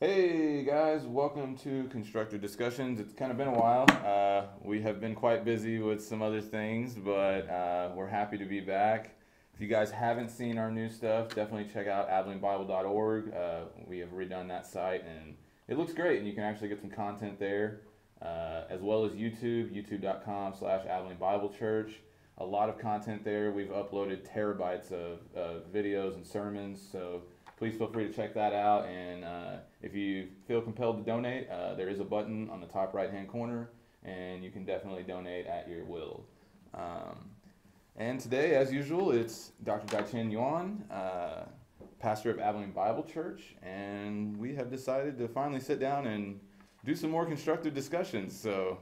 Hey guys, welcome to Constructive Discussions. It's kind of been a while. We have been quite busy with some other things, but we're happy to be back. If you guys haven't seen our new stuff, definitely check out abilingbible.org. We have redone that site and it looks great, and you can actually get some content there, as well as YouTube, youtube.com/abilingbiblechurch. A lot of content there. We've uploaded terabytes of videos and sermons, so please feel free to check that out. And if you feel compelled to donate, there is a button on the top right hand corner, and you can definitely donate at your will. Um, and today, as usual, it's Dr. Dai-Chen Yuan, pastor of Abilene Bible Church, and we have decided to finally sit down and do some more constructive discussions. So,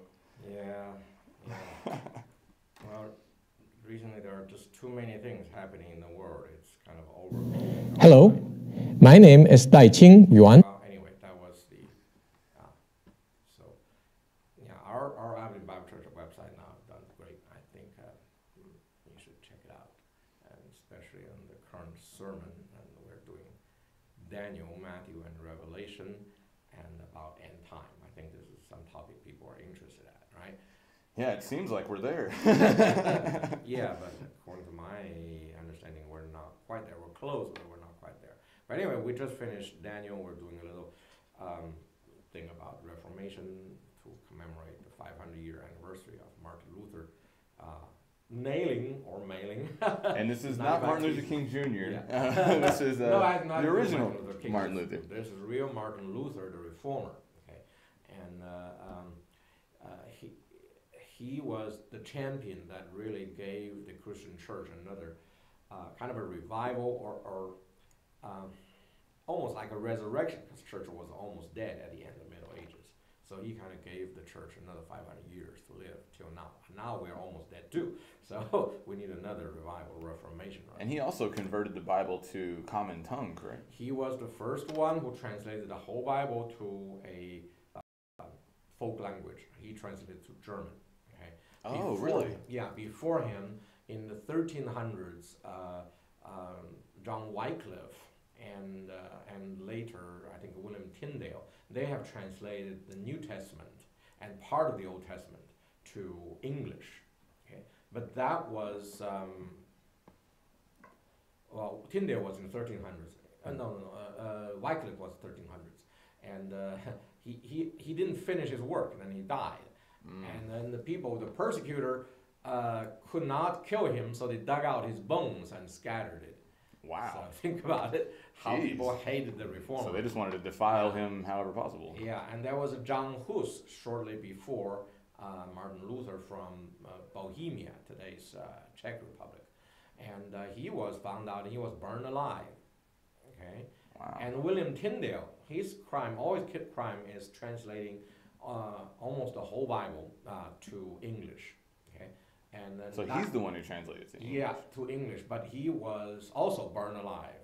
Yeah, yeah. Well, recently there are just too many things happening in the world. It's kind of overwhelming. Hello, my name is Dai-Ching Yuan. Well, anyway, that was uh, so, yeah, our Avenue Bible Church website now done great. I think you should check it out, and especially on the current sermon, and we're doing Daniel, Matthew, and Revelation, and about end time. I think this is some topic people are interested at, right? yeah, it seems like we're there. Yeah, but according to my understanding, we're not quite there. We're close, but we're not quite there. But anyway, we just finished Daniel. We're doing a little thing about Reformation to commemorate the 500-year anniversary of Martin Luther nailing or mailing. And this is not Martin Luther King Jr. Yeah. This is No, I'm not the original King. Martin Luther. This is real Martin Luther, the reformer. Okay, and he was the champion that really gave the Christian church another kind of a revival or almost like a resurrection, because church was almost dead at the end of the Middle Ages. So he kind of gave the church another 500 years to live till now. And now we're almost dead too. So we need another revival, reformation. Right? And he also converted the Bible to common tongue, correct? He was the first one who translated the whole Bible to a folk language. He translated to German. Okay. Oh, really? Yeah. Before him, in the 1300s, John Wycliffe and later, I think William Tyndale, they have translated the New Testament and part of the Old Testament to English. Okay, but that was well, Tyndale was in the 1300s. Wycliffe was 1300s, and he didn't finish his work, and then he died. And then the persecutor, could not kill him, so they dug out his bones and scattered it. Wow. So think about it, how Jeez. people hated the reformer. So they just wanted to defile him however possible. Yeah, and there was a John Hus shortly before Martin Luther from Bohemia, today's Czech Republic. And he was found out and he was burned alive. Okay. Wow. And William Tyndale, his crime is translating almost the whole Bible to English. Okay. And So he's the one who translated it to English. Yeah, to English, but he was also burned alive.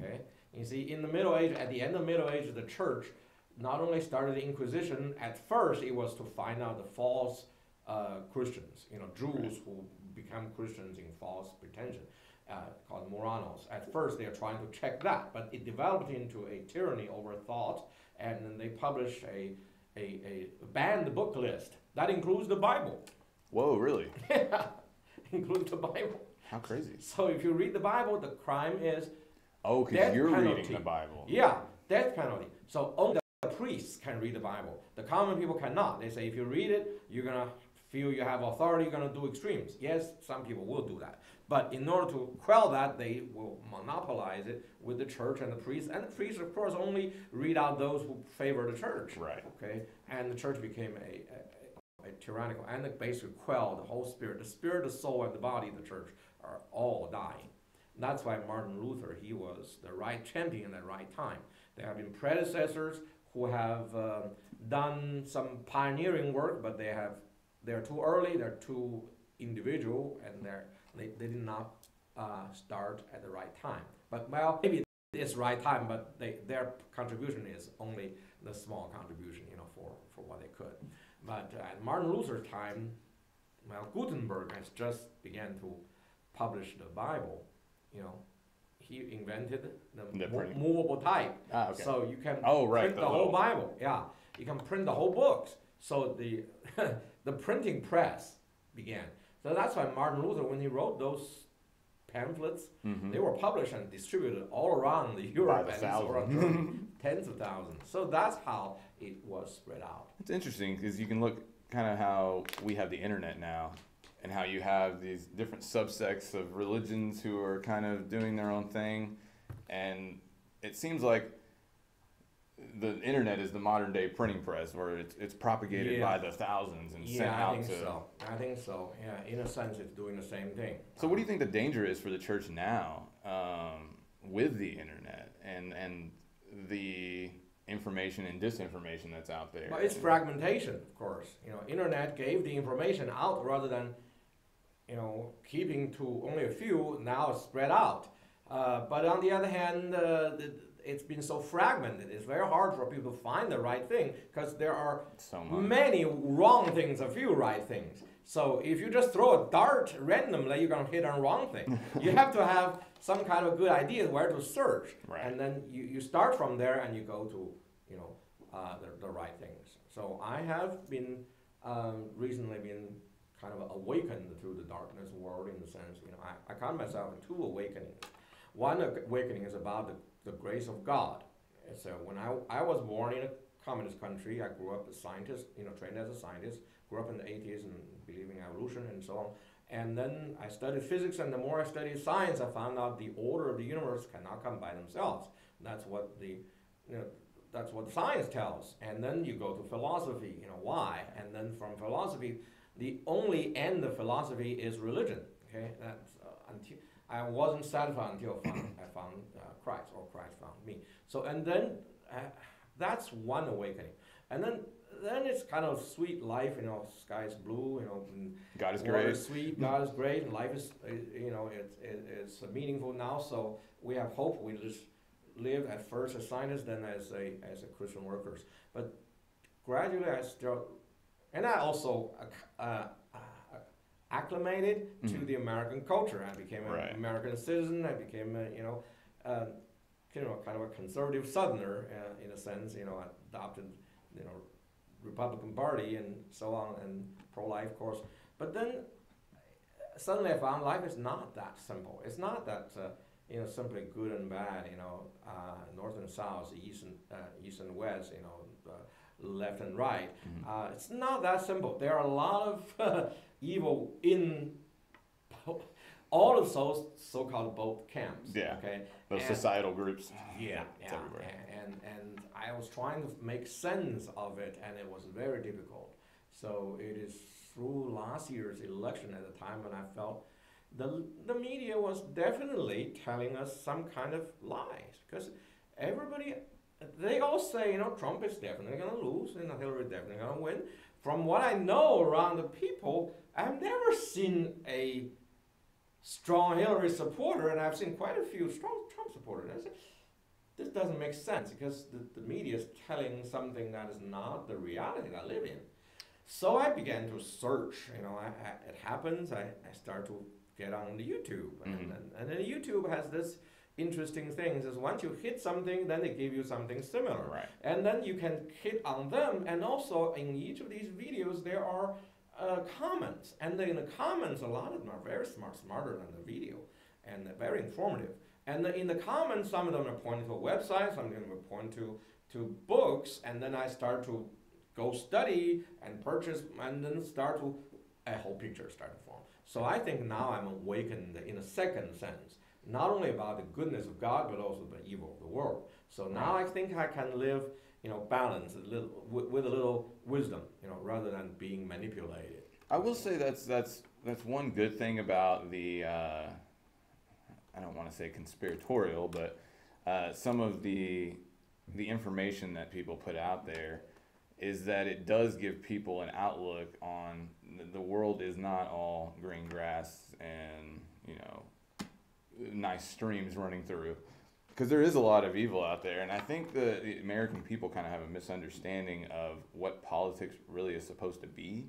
Okay, you see, in the Middle Age, at the end of the Middle Age, the church not only started the Inquisition. At first, it was to find out the false Christians, Jews who become Christians in false pretension, called Moranos. At first, they are trying to check that, but it developed into a tyranny over thought, and then they published a banned book list that includes the Bible. Whoa, really? Yeah, includes the Bible. How crazy. So if you read the Bible, the crime is Oh, because death you're penalty. reading the Bible. Yeah, death penalty. So only the priests can read the Bible. The common people cannot. They say if you read it, you're going to feel you have authority, you're going to do extremes. Yes, some people will do that. But in order to quell that, they will monopolize it with the church and the priests. And the priests, of course, only read out those who favor the church. Right. Okay? And the church became a tyrannical, and it basically quelled the whole spirit. The spirit, the soul, and the body of the church are all dying. And that's why Martin Luther, he was the right champion at the right time. There have been predecessors who have done some pioneering work, but they're too early, they're too individual, and they did not start at the right time. But well, maybe it's right time, but their contribution is only the small contribution, for what they could. But at Martin Luther's time, well, Gutenberg has just began to publish the Bible. he invented the printing. movable type. Ah, okay. So you can right, print the whole Bible. Yeah, you can print the whole books. So the the printing press began. So that's why Martin Luther, when he wrote those pamphlets, they were published and distributed all around Europe and all around Germany, tens of thousands. So that's how it was spread out. It's interesting because you can look kind of how we have the internet now, and how you have these different subsects of religions who are kind of doing their own thing, and it seems like the internet is the modern day printing press, where it's propagated by the thousands and sent out to. I think so. Yeah, in a sense, it's doing the same thing. So, what do you think the danger is for the church now with the internet and the information and disinformation that's out there? Well, it's fragmentation, of course. Internet gave the information out rather than, keeping to only a few. Now it's spread out. But on the other hand, it's been so fragmented. It's very hard for people to find the right thing because there are so many wrong things, a few right things. So if you just throw a dart randomly, you're going to hit on wrong thing. You have to have some kind of good idea where to search. Right. And then you start from there and you go to, the right things. So I have been recently been kind of awakened to the darkness world in the sense, I count myself in two awakenings. One awakening is about the grace of God. So when I was born in a communist country, I grew up a scientist, trained as a scientist, grew up in the 80s and believing evolution and so on. And then I studied physics, and the more I studied science, I found out the order of the universe cannot come by themselves. That's what that's what science tells. And then you go to philosophy, why? And then from philosophy, the only end of philosophy is religion. Okay, that's until I wasn't satisfied until I found Christ, or Christ found me. So and then that's one awakening. And then it's kind of sweet life, sky's blue, and God is water great. is sweet, God is great, and life is, it's meaningful now. So we have hope. We just live at first as scientists, then as a Christian workers. But gradually, I also acclimated to the American culture. I became an American citizen. I became kind of a conservative Southerner in a sense. Adopted Republican Party and so on, and pro-life, of course. But then suddenly I found life is not that simple. It's not that simply good and bad. North and south, east and west. Left and right. It's not that simple. There are a lot of evil in all of those so-called both camps. Yeah. Okay. Those societal groups. Yeah. It's everywhere. And I was trying to make sense of it, and it was very difficult. So it is through last year's election at the time when I felt the media was definitely telling us some kind of lies, because they all say, Trump is definitely going to lose and Hillary is definitely going to win. From what I know around the people, I've never seen a strong Hillary supporter, and I've seen quite a few strong Trump supporters. I said, this doesn't make sense, because the media is telling something that is not the reality that I live in. So I began to search. It happens. I start to get on the YouTube, and then YouTube has this interesting things is once you hit something, then they give you something similar. Right. And then you can hit on them, and also in each of these videos there are comments. And in the comments, a lot of them are very smarter than the video, and very informative. And in the comments, some of them are pointing to a website, some of them are pointing to books, and then I start to go study and purchase, and then a whole picture start to form. So I think now I'm awakened in a second sense, not only about the goodness of God, but also the evil of the world. So now I think I can live, balanced with a little wisdom, rather than being manipulated. I will say that's one good thing about the I don't want to say conspiratorial, but some of the information that people put out there is that it does give people an outlook on the world is not all green grass and nice streams running through, because there is a lot of evil out there. And I think the American people kind of have a misunderstanding of what politics really is supposed to be.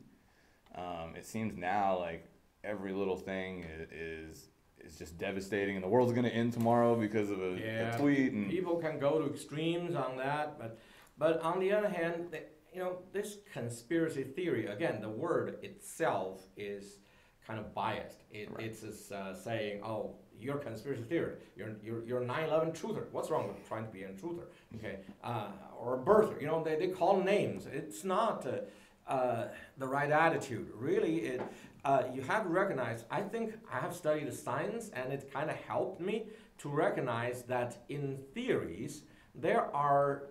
It seems now like every little thing is it's just devastating, and the world's going to end tomorrow because of a tweet. And people can go to extremes on that, but on the other hand, this conspiracy theory, again, the word itself is kind of biased. It's just saying, oh, you're a conspiracy theorist. You're a 9/11 truther. What's wrong with trying to be a truther? Okay, or a birther. They call names. It's not the right attitude. Really, you have to recognize. I think I have studied science, and it kind of helped me to recognize that in theories there are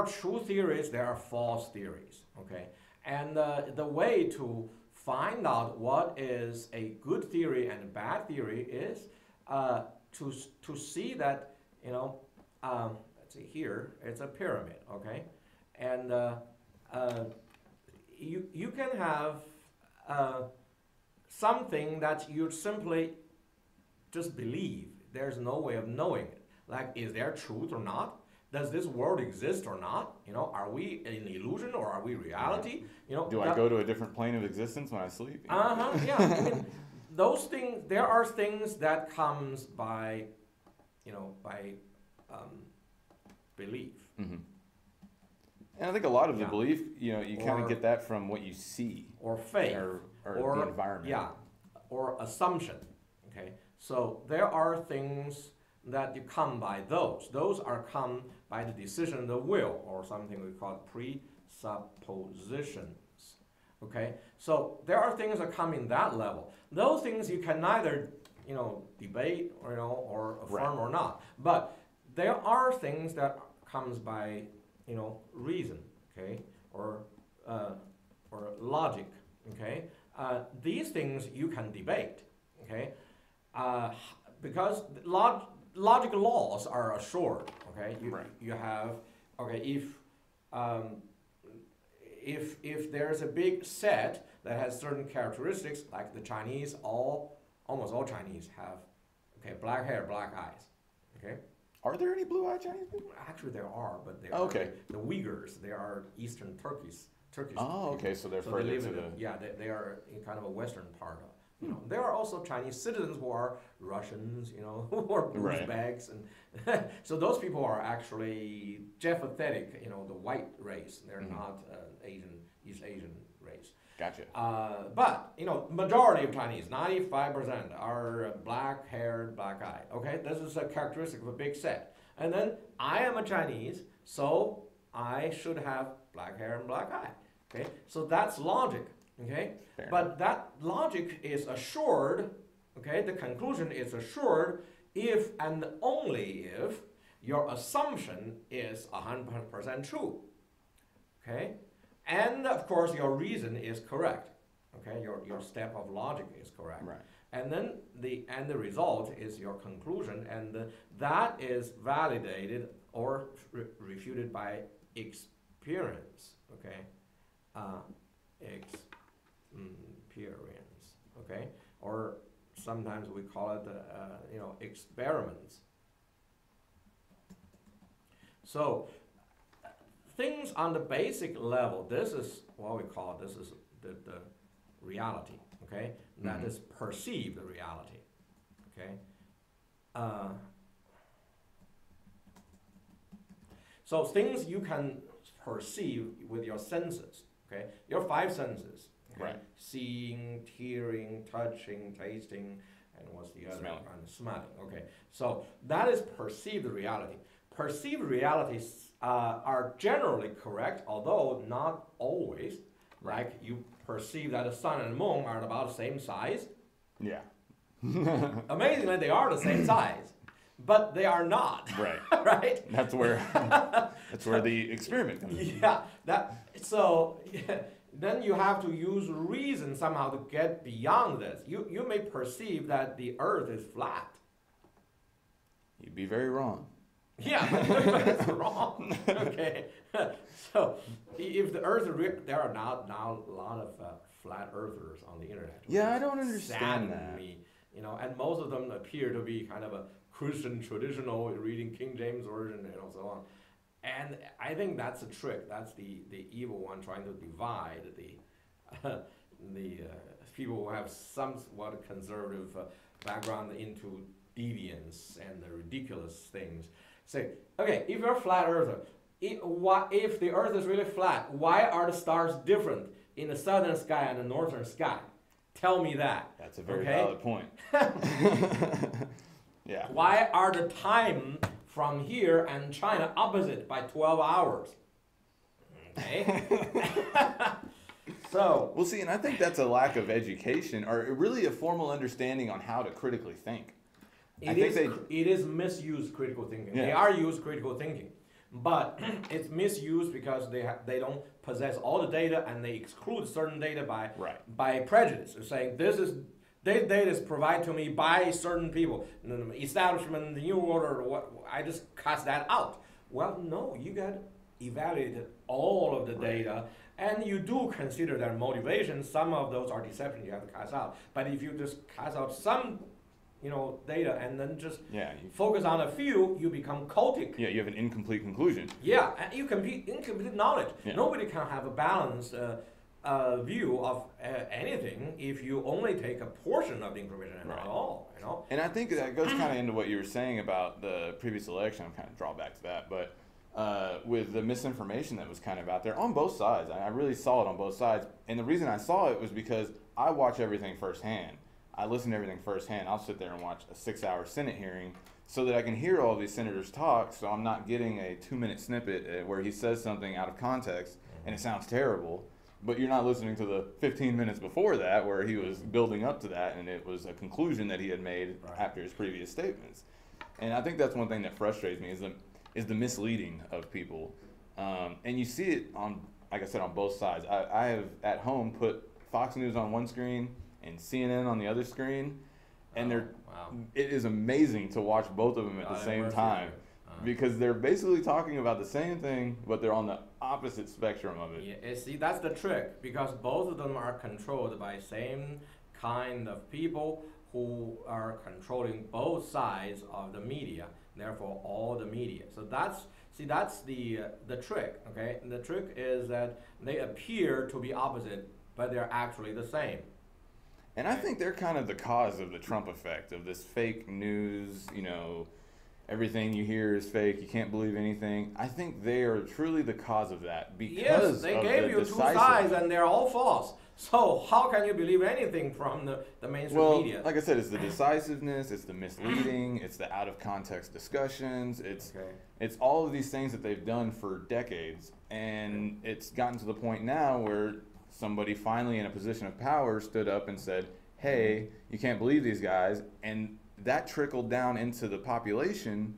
true theories, there are false theories. Okay, and the way to find out what is a good theory and a bad theory is to see that, let's see here, it's a pyramid, okay? And you can have something that you simply just believe. There's no way of knowing it. Like, is there truth or not? Does this world exist or not? Are we an illusion or are we reality? Do I go to a different plane of existence when I sleep? Yeah. I mean, those things. There are things that comes by, belief. Mm-hmm. And I think a lot of the belief, you kind of get that from what you see or faith or the environment. Yeah, or assumption. Okay, so there are things that you come by those. Those are come by the decision of the will, or something we call presuppositions. Okay, so there are things that come in that level. Those things you can neither, debate or affirm or not. But there are things that comes by, reason, okay, or logic, okay. These things you can debate, okay, because logical laws are assured. Okay, you have if there's a big set that has certain characteristics, like the Chinese, almost all Chinese have black hair, black eyes. Okay. Are there any blue-eyed Chinese people? Actually, there are, but they are the Uyghurs. They are Eastern Turkish. Oh, okay, so they're further to the. They are in kind of a Western part of. There are also Chinese citizens who are Russians, who are Uzbeks, and so those people are actually Japhetic, the white race. They're not East Asian race. Gotcha. But majority of Chinese, 95%, are black-haired, black-eyed. Okay, this is a characteristic of a big set. And then I am a Chinese, so I should have black hair and black eye. Okay, so that's logic. Okay, but that logic is assured. Okay, the conclusion is assured if and only if your assumption is 100% true. Okay, and of course your reason is correct. Okay, your step of logic is correct. Right. And then the result is your conclusion, and that is validated or refuted by experience. Okay, experience. Okay, or sometimes we call it experiments. So things on the basic level, this is what we call, this is the reality. Okay, that is perceived reality. Okay, so things you can perceive with your senses. Okay, your five senses. Okay? Right. Seeing, hearing, touching, tasting, and what's the other? Smelling. And smelling. Okay, so that is perceived reality. Perceived realities are generally correct, although not always. Right. Like you perceive that the sun and the moon are about the same size. Yeah. Amazingly, they are the same size, but they are not. Right. Right. That's where the experiment comes in. Yeah. Then you have to use reason somehow to get beyond this. You may perceive that the Earth is flat. You'd be very wrong. Yeah, but it's wrong. Okay. So if the Earth is there are now a lot of flat earthers on the internet. Yeah, I don't understand that. Me, and most of them appear to be kind of a Christian traditional, reading King James version and so on. And I think that's a trick. That's the evil one trying to divide the people who have somewhat conservative background into deviance and the ridiculous things. Say, okay, if you're a flat earther, if the earth is really flat, why are the stars different in the southern sky and the northern sky? Tell me that. That's a very valid point. Yeah. Why are the time from here and China opposite by 12 hours? Okay. So. Well, see, and I think that's a lack of education or really a formal understanding on how to critically think. It is misused critical thinking. Yeah. They are used critical thinking, but it's misused because they don't possess all the data and they exclude certain data by prejudice. They're saying this data is provided to me by certain people, establishment, the new order. What I just cast that out. Well, no, you got evaluated all of the data, and you do consider their motivation. Some of those are deception you have to cast out. But if you just cast out some data and then just focus on a few, you become cultic. Yeah, you have an incomplete conclusion. Yeah, and you compete incomplete knowledge. Yeah. Nobody can have a balanced view of anything if you only take a portion of the information and not all. And I think that goes kind of into what you were saying about the previous election. I'm kind of draw back to that, but with the misinformation that was kind of out there on both sides, I really saw it on both sides. And the reason I saw it was because I watch everything firsthand. I listen to everything firsthand. I'll sit there and watch a 6-hour Senate hearing so that I can hear all these senators talk, so I'm not getting a 2-minute snippet where he says something out of context and it sounds terrible, but you're not listening to the 15 minutes before that where he was building up to that and it was a conclusion that he had made after his previous statements. And I think that's one thing that frustrates me is the misleading of people. And you see it on, like I said, on both sides. I have at home put Fox News on one screen and CNN on the other screen, and it is amazing to watch both of them at the same time because they're basically talking about the same thing, but they're on the opposite spectrum of it. Yeah, see, that's the trick, because both of them are controlled by same kind of people who are controlling both sides of the media, therefore all the media. So that's the trick, okay? And the trick is that they appear to be opposite, but they're actually the same. And I think they're kind of the cause of the Trump effect, of this fake news, everything you hear is fake, you can't believe anything. I think they are truly the cause of that because they gave you two sides and they're all false. So how can you believe anything from the mainstream media? Like I said, it's the decisiveness, it's the misleading, it's the out of context discussions, it's all of these things that they've done for decades, and it's gotten to the point now where somebody finally in a position of power stood up and said, hey, you can't believe these guys, and that trickled down into the population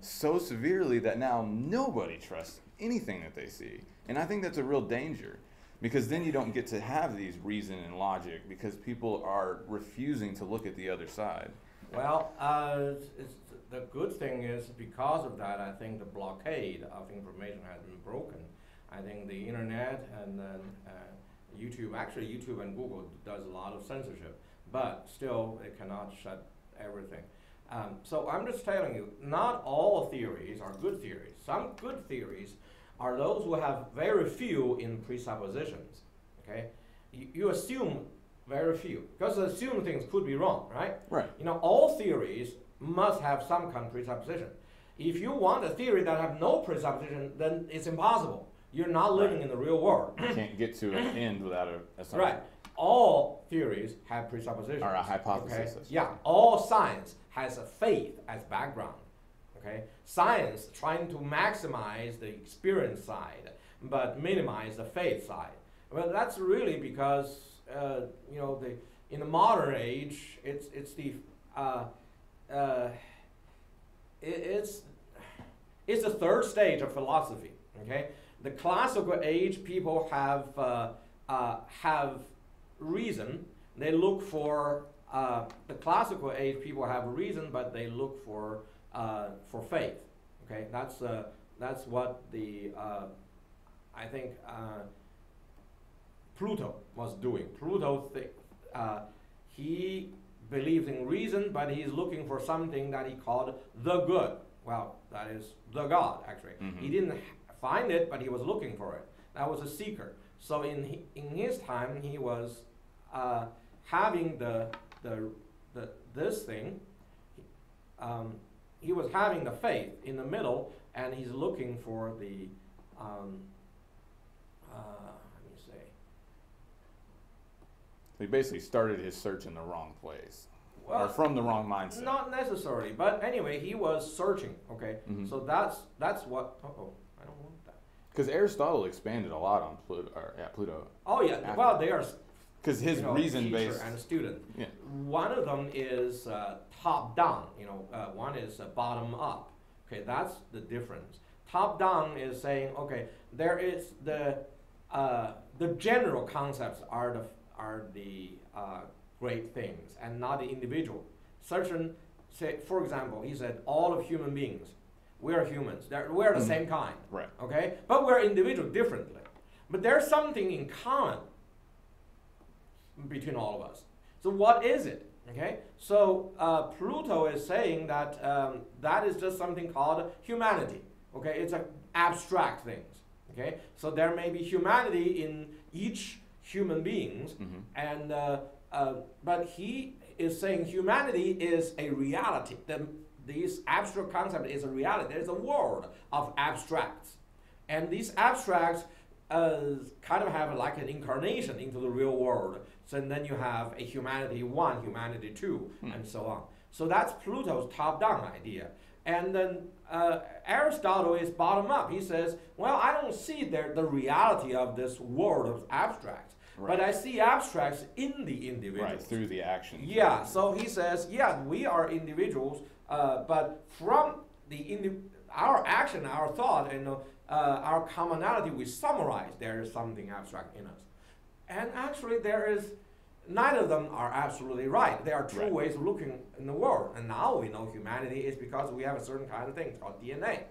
so severely that now nobody trusts anything that they see. And I think that's a real danger, because then you don't get to have these reason and logic because people are refusing to look at the other side. Well, the good thing is because of that, I think the blockade of information has been broken. I think the internet and then YouTube and Google does a lot of censorship, but still it cannot shut everything. So I'm just telling you, not all theories are good theories. Some good theories are those who have very few in presuppositions, okay? You assume very few, because assumed things could be wrong, right? Right. All theories must have some kind of presupposition. If you want a theory that have no presupposition, then it's impossible. You're not living in the real world. You can't get to an end without an assumption. Right. All theories have presuppositions. Or a hypothesis. Okay? Yeah. All science has a faith as background. Okay. Science trying to maximize the experience side, but minimize the faith side. Well, that's really because in the modern age, it's the third stage of philosophy. Okay. The classical age, people have reason. They look for the classical age. People have reason, but they look for faith. Okay, that's what the I think Pluto was doing. Pluto he believes in reason, but he's looking for something that he called the good. Well, that is the God actually. He didn't find it, but he was looking for it. That was a seeker. So in his time, he was having the this thing, he was having the faith in the middle, and he's looking for the, let me say. He basically started his search in the wrong place, Well, or from the wrong mindset. Not necessarily, but anyway, he was searching. Okay, so that's what. I don't want that. Because Aristotle expanded a lot on Pluto. Oh yeah, After. well they are. Because his reason teacher based and student. Yeah. One of them is top down. One is bottom up. Okay, that's the difference. Top down is saying, okay, there is the general concepts are the great things and not the individual. Certain, say, for example, he said all of human beings, we are humans. We're the same kind. Right. Okay, but we're individual differently. But there's something in common between all of us. So what is it? Okay, so Pluto is saying that that is just something called humanity. Okay, it's an abstract things. Okay, so there may be humanity in each human beings, and but he is saying humanity is a reality. This abstract concept is a reality. There is a world of abstracts, and these abstracts kind of have like an incarnation into the real world. So then you have a humanity 1, humanity 2, and so on. So that's Pluto's top-down idea. And then Aristotle is bottom-up. He says, well, I don't see the reality of this world of abstracts, but I see abstracts in the individuals. Right, through the action. Yeah, so he says, yeah, we are individuals, but from our action, our thought, and our commonality, we summarize there is something abstract in us. And actually neither of them are absolutely right. There are two ways of looking in the world. And now we know humanity is because we have a certain kind of thing called DNA.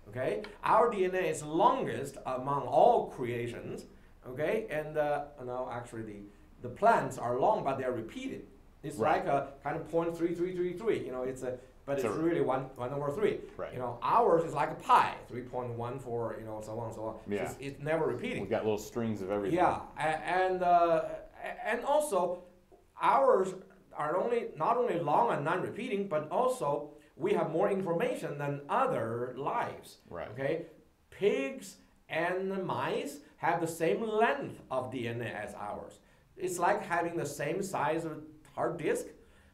Okay? Our DNA is longest among all creations. Okay? And no, actually the plants are long, but they're repeated. It's like a kind of 0.3333. But it's really 1/3. Right. Ours is like a pi, 3.14. So on, so on. Yeah. It's never repeating. We've got little strings of everything. Yeah, and also ours are not only long and non-repeating, but also we have more information than other lives. Right. Okay, pigs and mice have the same length of DNA as ours. It's like having the same size of hard disk,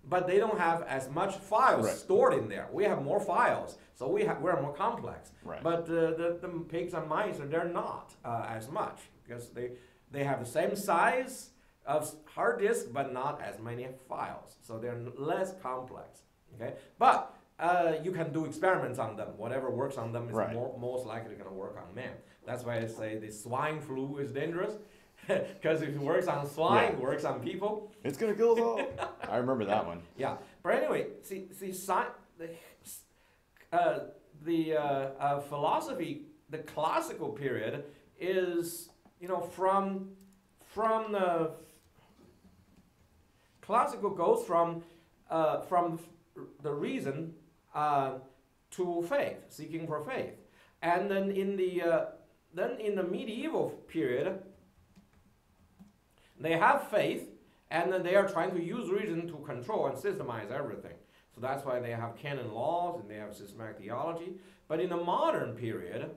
but they don't have as much files stored in there. We have more files, so we're more complex. Right. But the pigs and mice, they're not as much because they have the same size of hard disk, but not as many files. So they're less complex. Okay, but you can do experiments on them. Whatever works on them is most likely going to work on man. That's why I say the swine flu is dangerous. Because if it works on swine, it works on people. It's gonna kill us all. I remember that one. Yeah, but anyway, the philosophy, the classical period is from the classical goes from the reason to faith, seeking for faith, and then in the medieval period. They have faith, and then they are trying to use reason to control and systemize everything. So that's why they have canon laws and they have systematic theology. But in the modern period,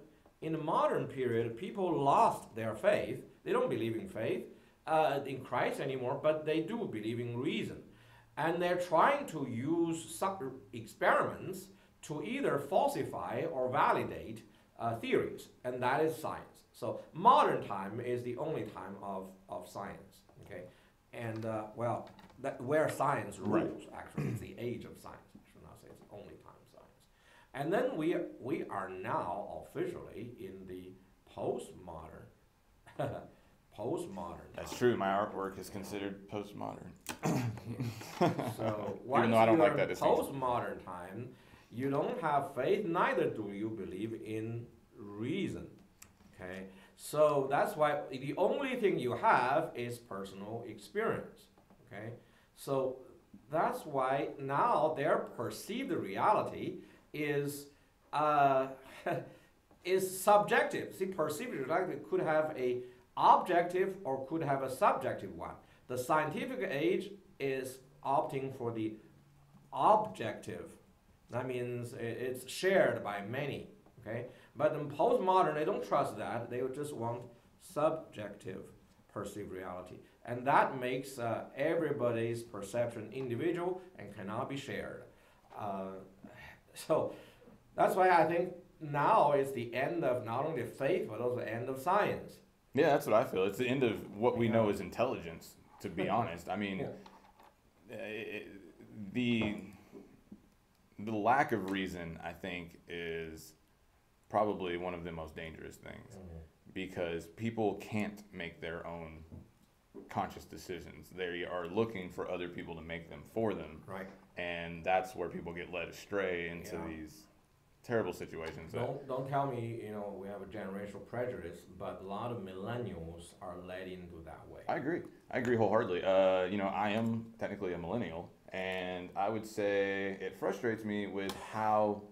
people lost their faith. They don't believe in faith in Christ anymore, but they do believe in reason. And they're trying to use experiments to either falsify or validate theories, and that is science. So modern time is the only time of science, okay? And where science rules, actually, it's the age of science. I should not say it's the only time of science. And then we are now officially in the postmodern That's true. My artwork is considered postmodern. So even though I don't like that distinction. Postmodern time, you don't have faith, neither do you believe in reason. Okay, so that's why the only thing you have is personal experience. Okay, so that's why now their perceived reality is subjective. See, perceived reality could have a objective or could have a subjective one. The scientific age is opting for the objective. That means it's shared by many. Okay, but in postmodern, they don't trust that. They would just want subjective perceived reality, and that makes everybody's perception individual and cannot be shared. So that's why I think now is the end of not only faith but also the end of science. Yeah, that's what I feel. It's the end of what we know as intelligence, to be honest. I mean, the lack of reason, I think, is probably one of the most dangerous things, because people can't make their own conscious decisions. They are looking for other people to make them for them. Right. And that's where people get led astray into these terrible situations. Don't tell me, we have a generational prejudice, but a lot of millennials are led into that way. I agree wholeheartedly. I am technically a millennial, and I would say it frustrates me with how,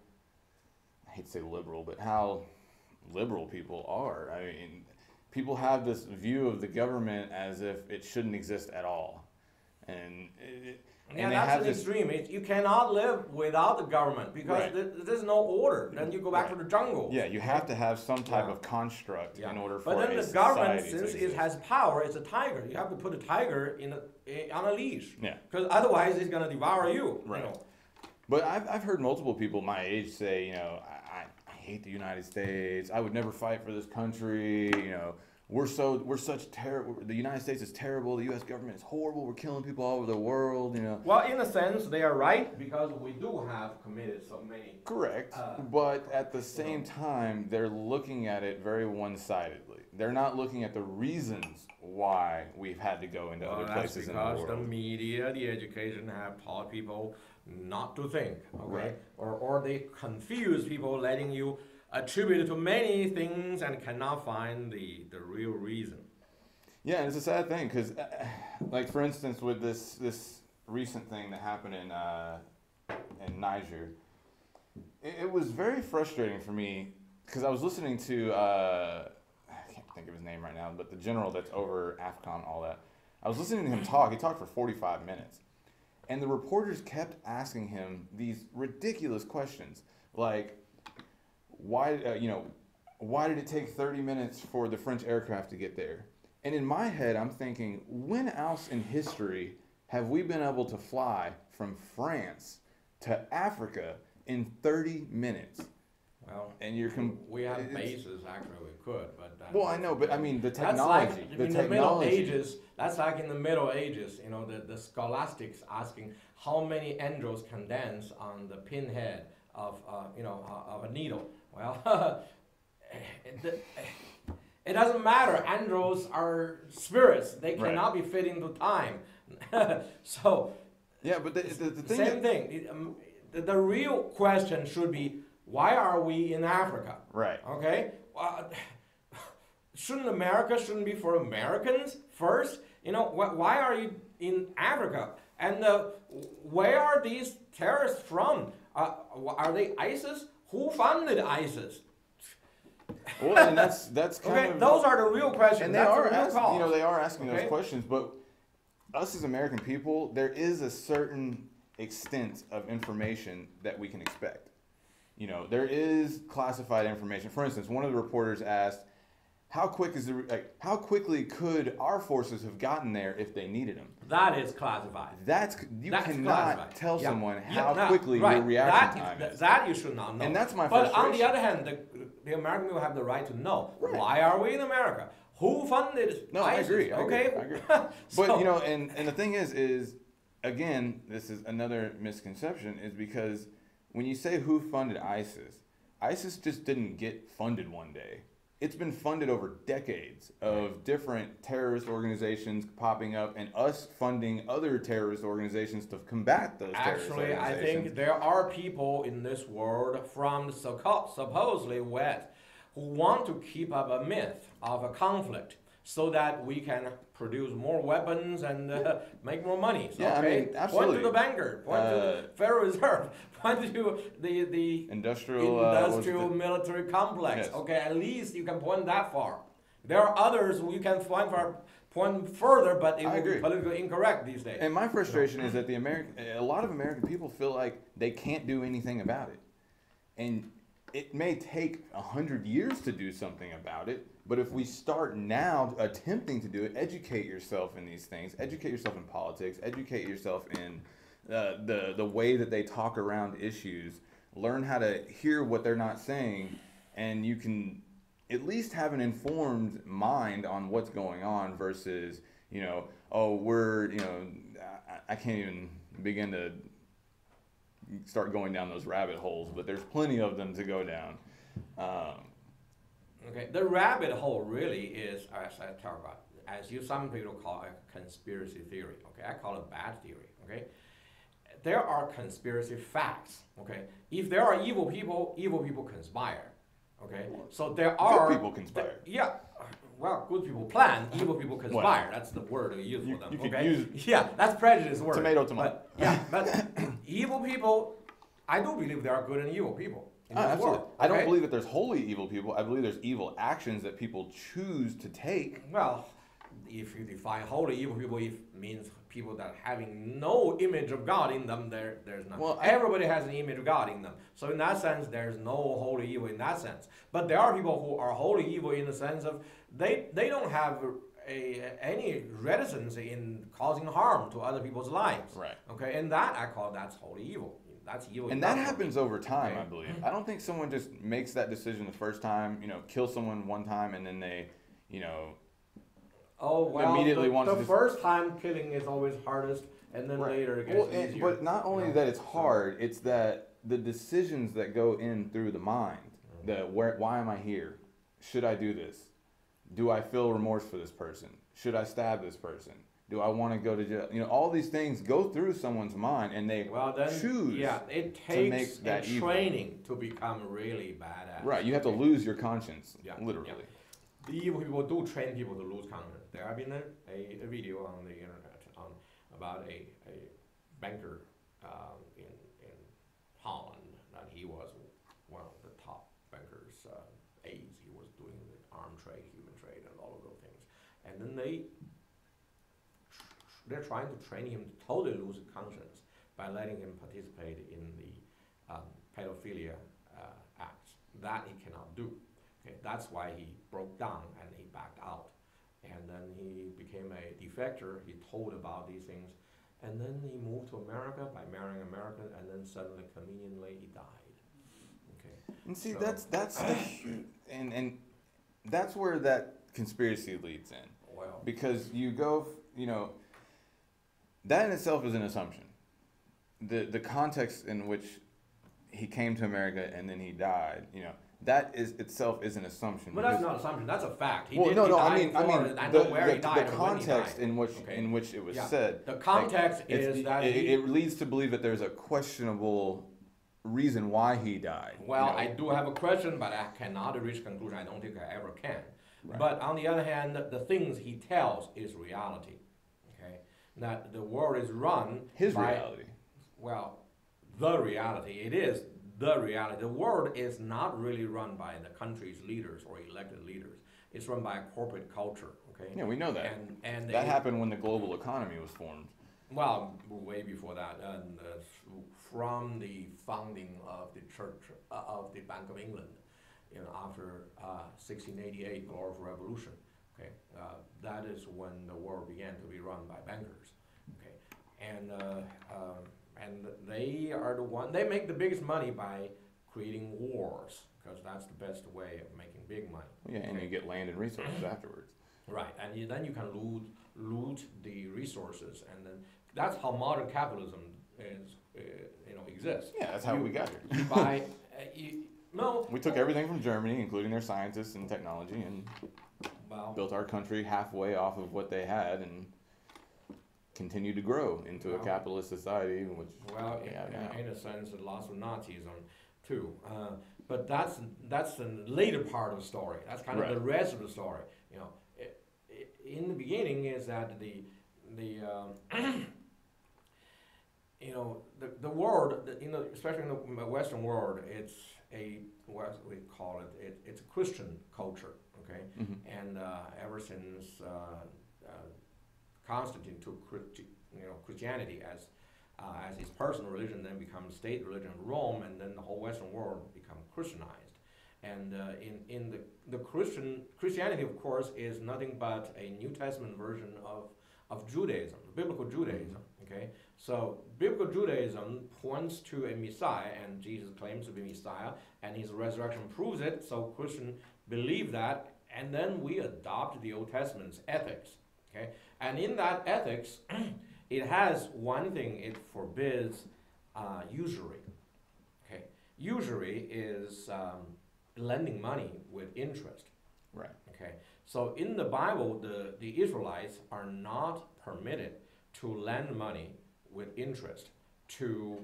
I hate to say liberal, but how liberal people are. I mean, people have this view of the government as if it shouldn't exist at all. And that's an extreme. You cannot live without the government because there's no order. Then you go back to the jungle. Yeah, you have to have some type of construct in order for But then the government, since it has power, it's a tiger. You have to put a tiger on a leash. Yeah. Because otherwise, it's going to devour you. Right. But I've heard multiple people my age say, I hate the United States. I would never fight for this country. We're such terrible. The United States is terrible. The U.S. government is horrible. We're killing people all over the world. Well, in a sense, they are right because we do have committed so many. Correct. But at the same time, they're looking at it very one-sidedly. They're not looking at the reasons why we've had to go into other places in the world. Because the media, the education have taught people not to think. Okay. Right. Or they confuse people, letting you attribute it to many things and cannot find the real reason. Yeah, and it's a sad thing because, like for instance, with this recent thing that happened in Niger, it was very frustrating for me because I was listening to I can't think of his name right now, but the general that's over AFCON, all that. I was listening to him talk. He talked for 45 minutes, and the reporters kept asking him these ridiculous questions like, why did it take 30 minutes for the French aircraft to get there? And in my head, I'm thinking, when else in history have we been able to fly from France to Africa in 30 minutes? Well, and we have bases, actually we could, but... well, I know, but I mean, the technology... That's like in the Middle Ages, that's like in the Middle Ages, the scholastics asking how many angels can dance on the pinhead of a needle. Well, it doesn't matter. Angels are spirits. They cannot be fit into time. So, yeah, but the thing same thing. The real question should be, why are we in Africa? Right. Okay. Shouldn't America be for Americans first? Why are you in Africa? And where are these terrorists from? Are they ISIS? Who funded ISIS? Well, and that's kind of... those are the real questions. And they are asking those questions, but us as American people, there is a certain extent of information that we can expect. There is classified information. For instance, one of the reporters asked, how quickly could our forces have gotten there if they needed them? That is classified. You cannot tell someone how no, quickly your reaction time is. That you should not know. And that's my frustration. frustration. But on the other hand, the American people have the right to know. Right. Why are we in America? Who funded No, ISIS? I agree. So, but, and the thing is, again, this is another misconception, is because when you say who funded ISIS just didn't get funded one day. It's been funded over decades of different terrorist organizations popping up and us funding other terrorist organizations to combat those terrorist organizations. Actually, I think there are people in this world from supposedly West who want to keep up a myth of a conflict so that we can produce more weapons and make more money. So, yeah, okay, I mean, absolutely. Point to the banker, point to the Federal Reserve, point to the industrial military complex. Yes. Okay, at least you can point that far. There are others you can point point further, but it I will be agree. politically incorrect these days. And my frustration is that a lot of American people feel like they can't do anything about it. And it may take 100 years to do something about it, but if we start now attempting to do it, educate yourself in these things, educate yourself in politics, educate yourself in the way that they talk around issues, learn how to hear what they're not saying, and you can at least have an informed mind on what's going on versus, I can't even begin to start going down those rabbit holes, but there's plenty of them to go down. Okay, the rabbit hole really is, as I talk about, some people call it conspiracy theory. Okay, I call it bad theory. Okay, there are conspiracy facts. Okay, if there are evil people conspire. Okay, so there are good people conspire. Yeah, well, good people plan, evil people conspire. That's the word we use for them. You okay, could use yeah, that's prejudice word. Tomato. But evil people, I do believe there are good and evil people. Absolutely. World, okay? I don't believe that there's wholly evil people. I believe there's evil actions that people choose to take. Well, if you define wholly evil people, it means people that having no image of God in them, there's none. Well, everybody has an image of God in them. So in that sense, there's no wholly evil in that sense. But there are people who are wholly evil in the sense of they don't have any reticence in causing harm to other people's lives. Right. Okay, and that's wholly evil. That's evil. And that happens over time, okay. I believe. I don't think someone just makes that decision the first time, kill someone one time and then they, oh, well, immediately the first time killing is always hardest, and then right. later it gets easier. But not only that it's hard, it's that the decisions that go in through the mind, why am I here? Should I do this? Do I feel remorse for this person? Should I stab this person? Do I want to go to jail? All these things go through someone's mind, and they choose. Yeah, it takes to make that training to become really badass. Right, you have to lose your conscience, literally. Yeah. The evil people do train people to lose conscience. There have been a video on the internet about a banker in Holland, and he was one of the top bankers. AIDS, he was doing the arm trade, human trade, and all of those things. And then they're trying to train him to totally lose conscience by letting him participate in the pedophilia acts. That he cannot do. Okay, that's why he broke down and he backed out. And then he became a defector. He told about these things. And then he moved to America by marrying an American, and then suddenly, conveniently, he died. Okay. And see, that's and that's where that conspiracy leads in. Well, because you go, that in itself is an assumption. The context in which he came to America and then he died, that is itself is an assumption. But that's not an assumption. That's a fact. I mean the context in which it was said. The context is that it leads to believe that there's a questionable reason why he died. Well, I do have a question, but I cannot reach a conclusion. I don't think I ever can. Right. But on the other hand, the things he tells is reality. Okay, that the world is run by reality. Well, the reality. It is the reality. The world is not really run by the country's leaders or elected leaders. It's run by a corporate culture. Okay. Yeah, we know that. And that happened when the global economy was formed. Well, way before that, and from the founding of the Church of the Bank of England, after 1688 Glorious Revolution. Okay, that is when the world began to be run by bankers. Okay, and they are the one. They make the biggest money by creating wars, because that's the best way of making big money. Yeah, and you get land and resources afterwards. Right, and then you can loot the resources, and then that's how modern capitalism exists. Yeah, that's how we got here. You buy. We took everything from Germany, including their scientists and technology, and built our country halfway off of what they had, and continued to grow into a capitalist society. Which in a sense, lots of Nazism too. But that's the later part of the story. That's kind of the rest of the story. In the beginning is that the world, especially in the Western world, it's what we call it's a Christian culture, okay? Mm-hmm. And ever since Constantine took Christianity as his personal religion, then becomes state religion of Rome, and then the whole Western world become Christianized. And in the Christianity, of course, is nothing but a New Testament version of Judaism, biblical Judaism. Okay, so biblical Judaism points to a Messiah, and Jesus claims to be Messiah, and his resurrection proves it. So Christians believe that, and then we adopt the Old Testament's ethics. Okay, and in that ethics, it has one thing: it forbids usury. Okay, usury is lending money with interest. Right. Okay, so in the Bible, the Israelites are not permitted to lend money with interest to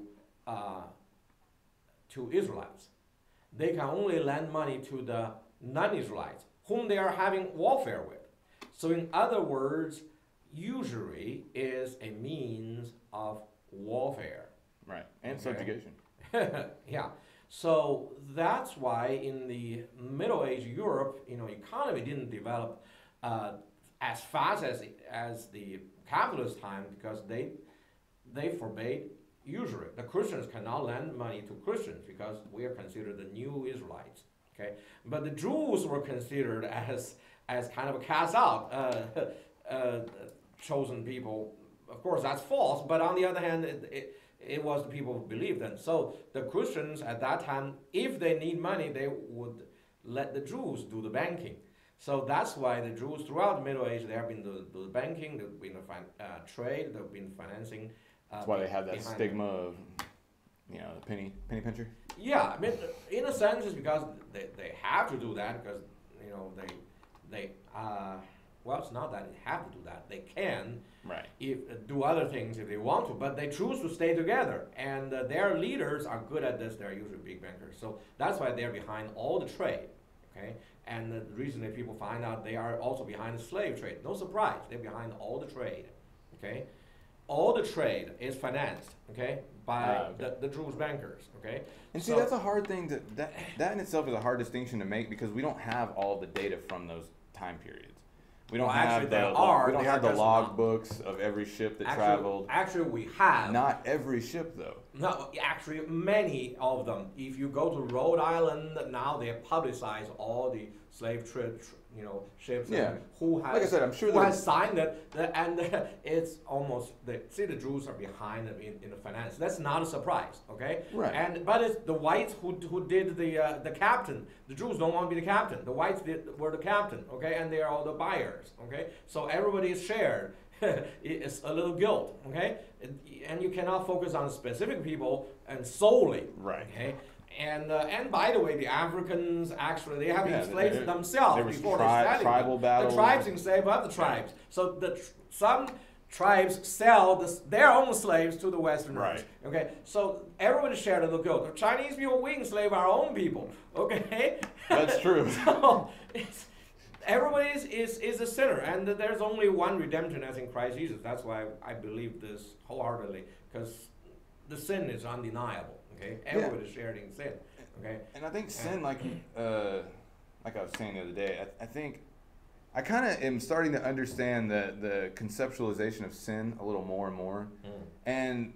Israelites. They can only lend money to the non-Israelites, whom they are having warfare with. So in other words, usury is a means of warfare. Right, and Okay. subjugation. Yeah. So that's why in the Middle Age Europe, economy didn't develop as fast as the capitalist time, because they forbade usury. The Christians cannot lend money to Christians because we are considered the new Israelites. Okay, but the Jews were considered as kind of a cast out, chosen people. Of course, that's false. But on the other hand, it was the people who believed in. So the Christians at that time, if they need money, they would let the Jews do the banking. So that's why the Jews throughout the Middle Age, they have been the banking, they've been the trade, they've been financing. That's why they have that stigma of, the penny pincher. Yeah, I mean, in a sense, it's because they have to do that because well, it's not that they have to do that. They can do other things if they want to, but they choose to stay together. And their leaders are good at this. They're usually big bankers. So that's why they're behind all the trade. Okay, and the reason that people find out they are also behind the slave trade. No surprise, they're behind all the trade. Okay, all the trade is financed. Okay, by the Jewish bankers. Okay, and see, that's a hard thing that in itself is a hard distinction to make, because we don't have all the data from those time periods. We don't have the log books of every ship that traveled. Actually, we have. Not every ship, though. No, actually, many of them. If you go to Rhode Island now, they publicize all the slave trade, ships. Yeah. Who has? Like I said, I'm sure who has signed it, and it's almost the Jews are behind in the finance. That's not a surprise, okay? Right. But it's the whites who did the captain. The Jews don't want to be the captain. The whites were the captain, okay? And they are all the buyers, okay? So everybody is shared. It's a little guilt, okay? And you cannot focus on specific people and solely, right? Okay. And by the way, the Africans actually they have enslaved themselves before they started. Tribal battles. The tribes enslave other tribes. So some tribes sell their own slaves to the Westerners. Right. Okay. So everybody shared a little guilt. The Chinese people, we enslave our own people. Okay. That's true. So everybody is a sinner, and there's only one redemption, as in Christ Jesus. That's why I believe this wholeheartedly, because the sin is undeniable. Okay, everybody is sharing sin. Okay, and I think sin, like I was saying the other day, I think I kind of am starting to understand the conceptualization of sin a little more and more, and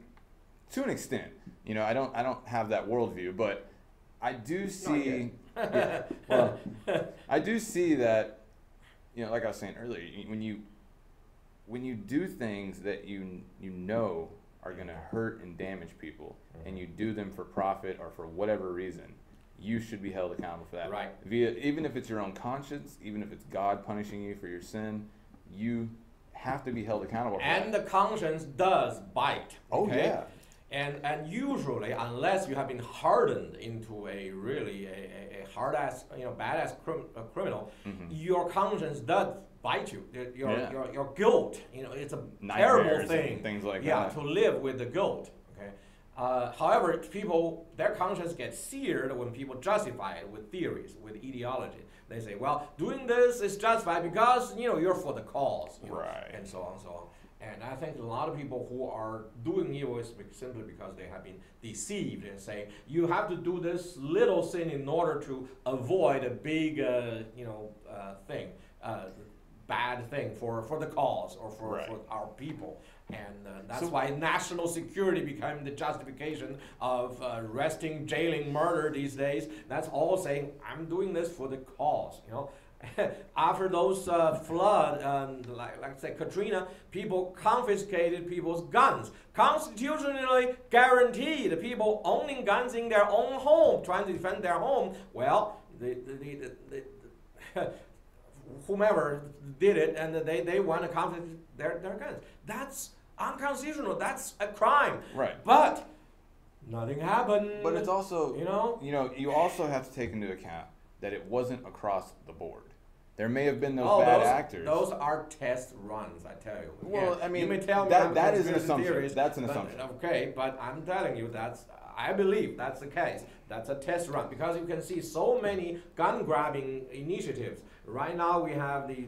to an extent, I don't have that worldview, but I do see. I do see that, like I was saying earlier, when you do things that you know are going to hurt and damage people, and you do them for profit or for whatever reason, you should be held accountable for that. Right. Even if it's your own conscience, even if it's God punishing you for your sin, you have to be held accountable for that. And the conscience does bite. Okay? Oh, yeah. And usually, unless you have been hardened into a really a hard-ass, badass criminal, your conscience does bite you. Your guilt, it's a terrible thing. Things like that. Yeah, to live with the guilt. Okay. However, their conscience gets seared when people justify it with theories, with ideology. They say, well, doing this is justified because you're for the cause, right, and so on and so on. And I think a lot of people who are doing evil is simply because they have been deceived and say, you have to do this little sin in order to avoid a big, bad thing. thing for the cause or for our people. And that's why national security became the justification of arresting, jailing, murder these days. That's all saying, I'm doing this for the cause, you know. After those flood, like say Katrina, people confiscated people's guns. Constitutionally guaranteed people owning guns in their own home, trying to defend their home. Well, whomever did it, and they want to confiscate their guns. That's unconstitutional. That's a crime. Right. But nothing happened. But it's also, you also have to take into account that it wasn't across the board. There may have been those bad actors. Those are test runs, I tell you. Well, I mean, you may tell me that is an assumption. Theories, that's an assumption. Okay, but I'm telling you, I believe that's the case. That's a test run, because you can see so many gun grabbing initiatives. Right now we have the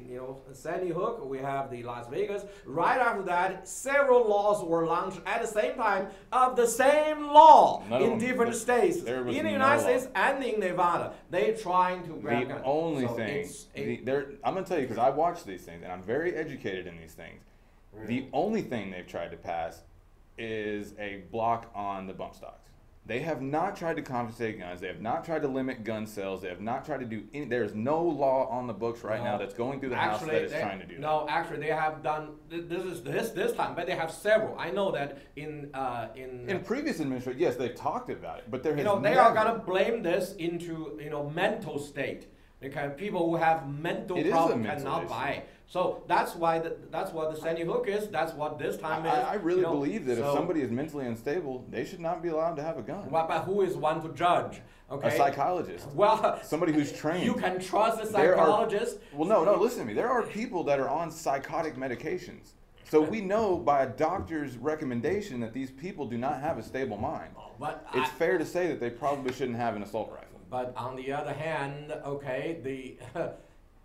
Sandy Hook, we have the Las Vegas. Right after that, several laws were launched at the same time of the same law in different states. In the United States and in Nevada. They're trying to grab guns. The only thing, I'm going to tell you, because I watch these things and I'm very educated in these things. The only thing they've tried to pass is a block on the bump stocks. They have not tried to confiscate guns. They have not tried to limit gun sales. They have not tried to do any. There's no law on the books right now that's going through the House that is trying to do that. No, actually, they have done this time, but they have several. I know that in previous administrations, yes, they've talked about it, but there has they are gonna blame this into mental state. Because people who have mental problems cannot buy. So that's why that's what the Sandy Hook is. That's what this time is. I really believe that if somebody is mentally unstable, they should not be allowed to have a gun. Well, but who is one to judge? Okay. A psychologist. Well, somebody who's trained. You can trust a psychologist. No, listen to me. There are people that are on psychotic medications. So we know by a doctor's recommendation that these people do not have a stable mind. But it's fair to say that they probably shouldn't have an assault rifle. But on the other hand, okay, the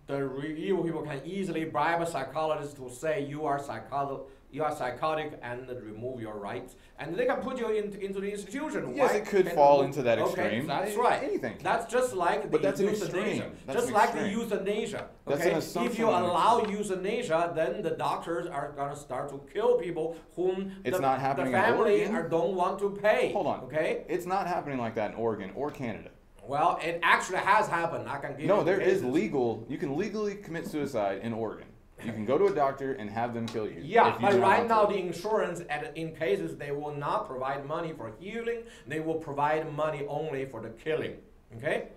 evil people can easily bribe a psychologist to say you are psychotic and remove your rights, and they can put you into the institution. Yes, it could fall into that extreme. Okay, that's right. Anything. That's just like the euthanasia. Just like the euthanasia. Okay, if you allow euthanasia, then the doctors are gonna start to kill people whom the family don't want to pay. Hold on. Okay, it's not happening like that in Oregon or Canada. Well, it actually has happened. I can give you No, there is legal. You can legally commit suicide in Oregon. You can go to a doctor and have them kill you. Yeah, but right now the insurance, in cases, they will not provide money for healing. They will provide money only for the killing. Okay?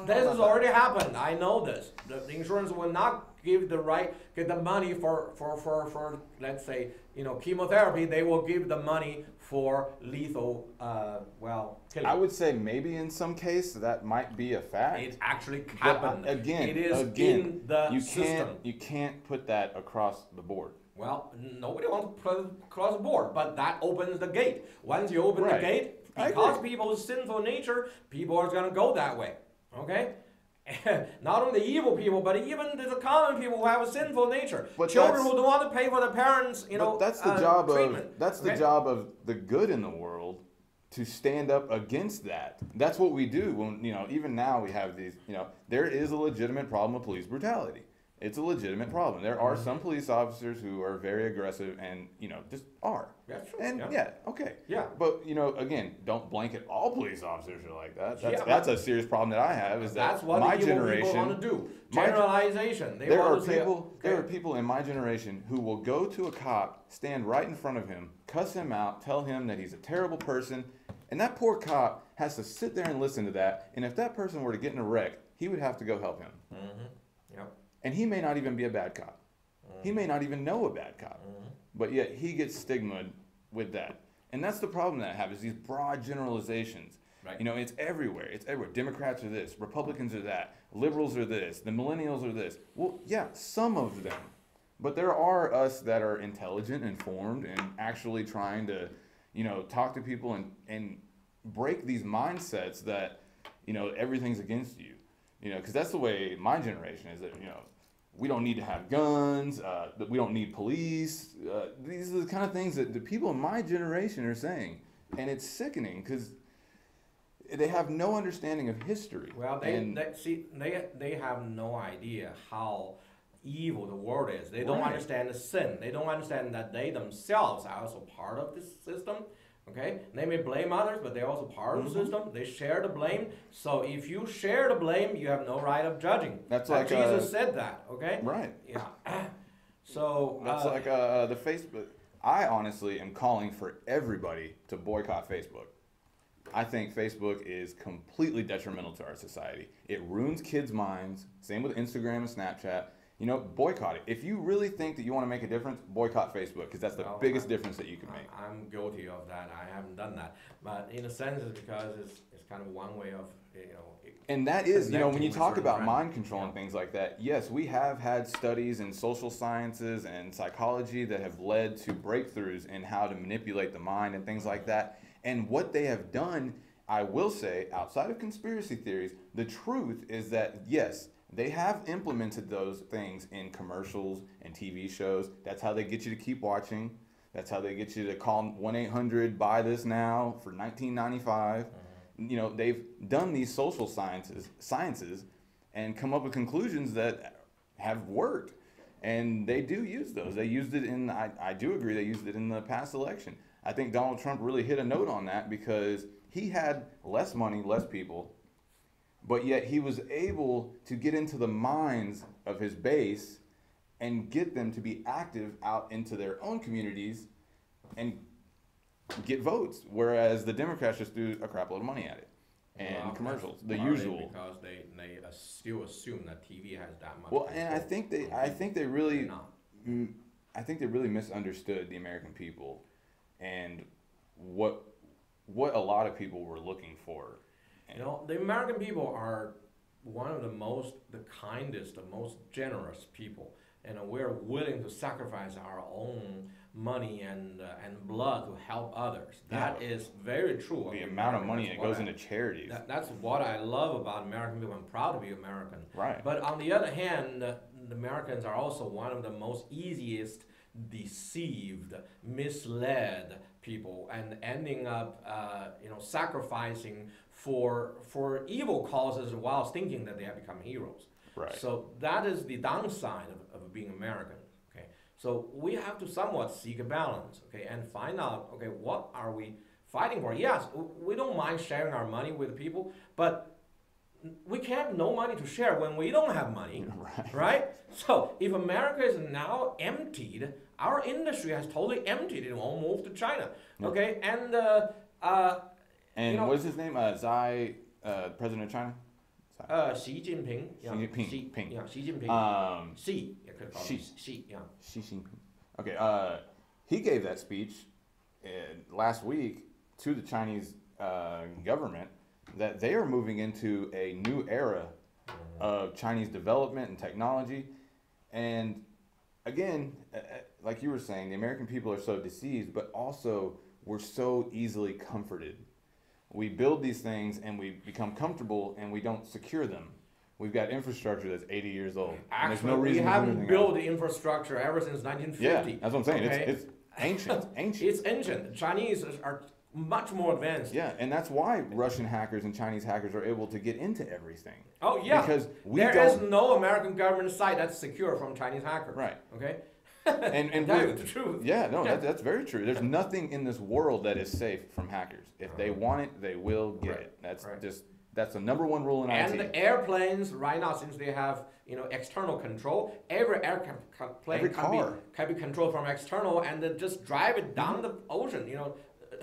This has already happened. I know this. The insurance will not give the money for let's say, chemotherapy. They will give the money for lethal, killing. I would say maybe in some case that might be a fact. It actually happened. Again, it is in the system. You can't put that across the board. Well, nobody wants to put it across the board, but that opens the gate. Once you open the gate, because people's sinful nature, people are going to go that way. Okay? Not only the evil people, but even the common people who have a sinful nature. But children who don't want to pay for their parents, that's the job treatment. The job of the good in the world to stand up against that. That's what we do when even now we have these. There is a legitimate problem of police brutality. It's a legitimate problem. There are some police officers who are very aggressive and, just are. That's true. And okay. Yeah. But, again, don't blanket all police officers are like that. That's a serious problem that I have is that what my the generation people want to do. Generalization. There are people in my generation who will go to a cop, stand right in front of him, cuss him out, tell him that he's a terrible person, and that poor cop has to sit there and listen to that. And if that person were to get in a wreck, he would have to go help him. Mm-hmm. Yep. And he may not even be a bad cop. He may not even know a bad cop. But yet he gets stigmaed with that. And that's the problem that I have, is these broad generalizations. Right. It's everywhere. It's everywhere. Democrats are this. Republicans are that. Liberals are this. The millennials are this. Well, yeah, some of them. But there are us that are intelligent, informed, and actually trying to, talk to people and break these mindsets that, everything's against you. Because that's the way my generation is, that, we don't need to have guns, that we don't need police. These are the kind of things that the people in my generation are saying. And it's sickening because they have no understanding of history. Well, they have no idea how evil the world is. They don't understand the sin. They don't understand that they themselves are also part of this system. Okay, they may blame others, but they're also part of the system. They share the blame. So if you share the blame, you have no right of judging. That's like Jesus said that. Okay. Right. Yeah. So that's like the Facebook. I honestly am calling for everybody to boycott Facebook. I think Facebook is completely detrimental to our society. It ruins kids' minds. Same with Instagram and Snapchat. You know, boycott it. If you really think that you want to make a difference, boycott Facebook, because that's the biggest difference that you can make. I'm guilty of that. I haven't done that, but in a sense, it's because it's kind of one way of, you know. And that is, you know, when you talk about mind control and things like that, yes, we have had studies in social sciences and psychology that have led to breakthroughs in how to manipulate the mind and things like that. And what they have done, I will say, outside of conspiracy theories, the truth is that, yes, they have implemented those things in commercials and TV shows. That's how they get you to keep watching. That's how they get you to call 1-800 buy this now for $19.95. You know, they've done these social sciences and come up with conclusions that have worked. And they do use those. They used it in, I do agree, they used it in the past election. I think Donald Trump really hit a note on that because he had less money, less people, but yet he was able to get into the minds of his base and get them to be active out into their own communities and get votes, whereas the Democrats just threw a crap load of money at it. And commercials, the usual. Because they still assume that TV has that much. Well, and I think they really misunderstood the American people and what a lot of people were looking for. You know, the American people are one of the kindest, the most generous people, and we're willing to sacrifice our own money and blood to help others. That is very true. The amount of money that goes into charities. That's what I love about American people. I'm proud to be American. Right. But on the other hand, the Americans are also one of the most easiest deceived, misled people, and ending up, sacrificing for evil causes while thinking that they have become heroes. Right. So that is the downside of being American. Okay. So we have to somewhat seek a balance. Okay, and find out. Okay, what are we fighting for? Yes, we don't mind sharing our money with people, but we can't have no money to share when we don't have money, right? So if America is now emptied, our industry has totally emptied. It won't move to China, okay? And what's his name? President of China? Xi Jinping. Yeah. Xi Jinping. Xi, yeah, Xi Jinping. Xi. You could call him Xi. Yeah. Xi Jinping. Okay. He gave that speech last week to the Chinese government that they are moving into a new era of Chinese development and technology. And again, like you were saying, the American people are so deceived, but also we're so easily comforted. We build these things and we become comfortable and we don't secure them. We've got infrastructure that's 80 years old. Actually, there's no reason we haven't built the infrastructure ever since 1950. Yeah, that's what I'm saying. Okay? It's ancient. It's ancient. The Chinese are much more advanced. Yeah, and that's why Russian hackers and Chinese hackers are able to get into everything. Oh yeah, because there is no American government site that's secure from Chinese hackers. Right. Okay. and that's the truth. Yeah, no, that's very true. There's nothing in this world that is safe from hackers. If they want it, they will get it. That's the number one rule in IT. And the airplanes right now, since they have external control, every airplane can be controlled from external, and then just drive it down the ocean.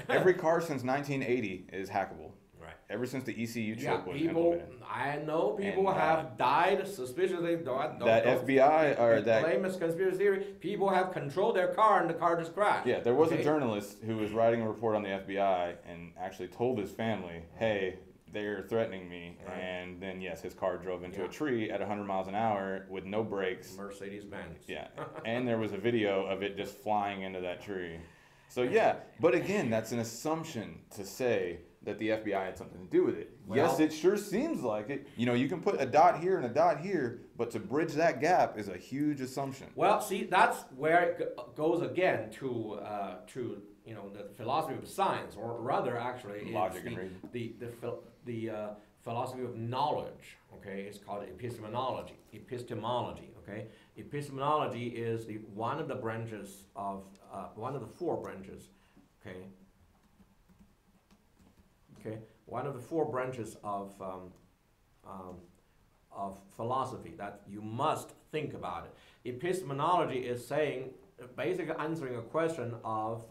Every car since 1980 is hackable. Right. Ever since the ECU chip was people, implemented. I know people have died suspiciously. FBI or that claim as conspiracy theory. People have controlled their car and the car just crashed. Yeah, there was a journalist who was writing a report on the FBI and actually told his family, "Hey, they're threatening me." Right. And then yes, his car drove into a tree at 100 miles an hour with no brakes. Mercedes-Benz. Yeah, and there was a video of it just flying into that tree. So yeah, but again, that's an assumption to say that the FBI had something to do with it. Well, yes, it sure seems like it. You can put a dot here and a dot here, but to bridge that gap is a huge assumption. Well, see, that's where it goes again to the philosophy of science, or rather, actually, logic and reason. The philosophy of knowledge. Okay, it's called epistemology. Epistemology. Okay, epistemology is one of the branches of one of the four branches. Okay. Okay, one of the four branches of philosophy that you must think about it. Epistemology is saying, basically answering a question of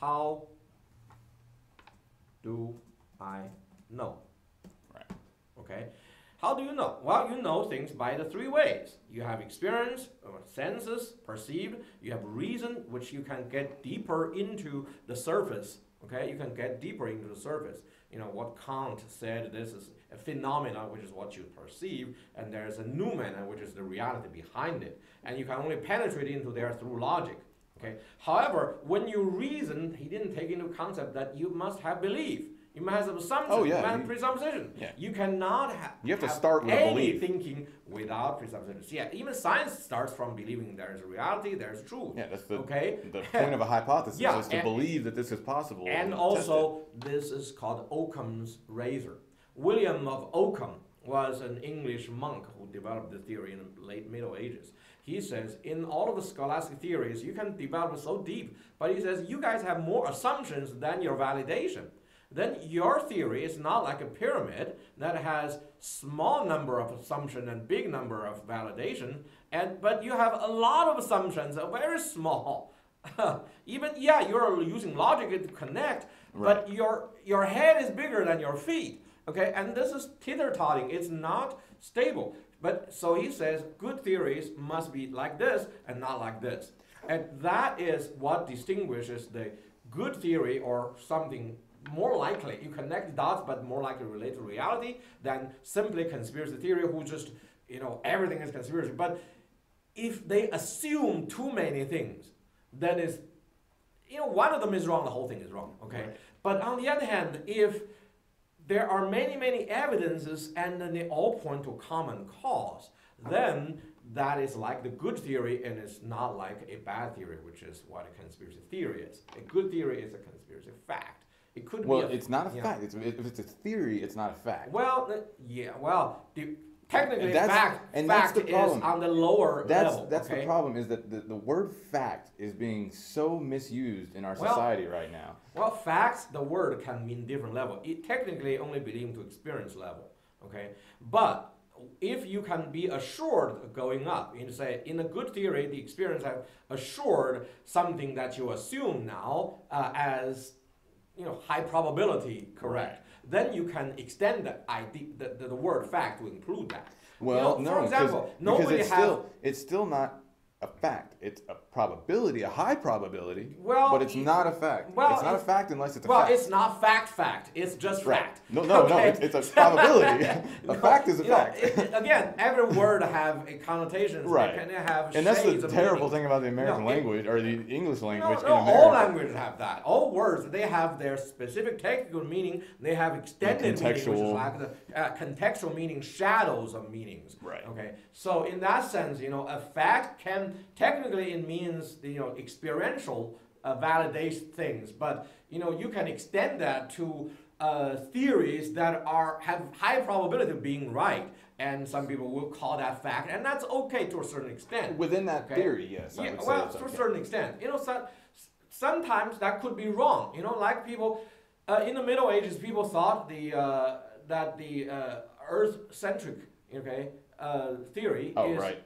how do I know? Right. Okay. How do you know? Well, you know things by the three ways. You have experience, senses, perceived. You have reason, which you can get deeper into the surface. Okay, you can get deeper into the surface. You know what Kant said, this is a phenomenon, which is what you perceive, and there's a noumena, which is the reality behind it. And you can only penetrate into there through logic. Okay. However, when you reason, he didn't take into concept that you must have belief. You must have assumption. Oh, yeah, you must have presupposition. Yeah. You cannot You have to start with a any belief. thinking without presuppositions. Yeah, even science starts from believing there is a reality, there is truth. Yeah, that's the okay? the point of a hypothesis Yeah, is to believe that this is possible. And test also, this is called Occam's razor. William of Occam was an English monk who developed the theory in the late Middle Ages. He says, in all of the scholastic theories, you can develop so deep, but he says, you guys have more assumptions than your validation. Then your theory is not like a pyramid that has small number of assumption and big number of validation, but you have a lot of assumptions, very small. Even, yeah, you're using logic to connect, Right. but your head is bigger than your feet. Okay, and this is teeter-totting. It's not stable. But so he says good theories must be like this and not like this. And that is what distinguishes the good theory or something more likely. You connect the dots, but more likely relate to reality than simply conspiracy theory who just, you know, everything is conspiracy. But if they assume too many things, then it's, you know, one of them is wrong, the whole thing is wrong. Okay. Right. But on the other hand, if there are many, many evidences and then they all point to a common cause, then that is like the good theory and it's not like a bad theory, which is what a conspiracy theory is. A good theory is a conspiracy fact. It could Well, be it's not a fact. If it's a theory, it's not a fact. Well, technically And that's fact the is problem. on the lower level. That's okay? the problem, is that the word fact is being so misused in our Well, society right now. Well, facts, the word can mean different level. It technically only belongs to experience level, okay? But if you can be assured going up, you say in a good theory, the experience have assured something that you assume now as, you know, high probability correct. Then you can extend the word fact to include that. Well, you know, no, for example, because it's still not a fact. It's a probability, a high probability, Well, but it's not a fact. well, it's not a fact unless it's a Well, fact. it's not fact. It's just Right. fact. No, Okay? it's a probability. A fact is a You know, fact. again, every word have a connotation. Right. And have And that's shades the of terrible meaning. thing about the American No, it- language, or the English language in No, America. all languages have that. All words, they have their specific technical meaning. They have extended meaning, which is contextual. like the contextual meaning, shadows of meanings. Right. Okay. So in that sense, you know, a fact can technically it means you know experiential validates things, but you know you can extend that to theories that have high probability of being right, and some people will call that fact, and that's okay to a certain extent. Within that Okay. theory, yes. I Yeah, would say well, it's to a okay. certain extent. You know, sometimes that could be wrong. You know, like people in the Middle Ages, people thought that the Earth-centric theory is right.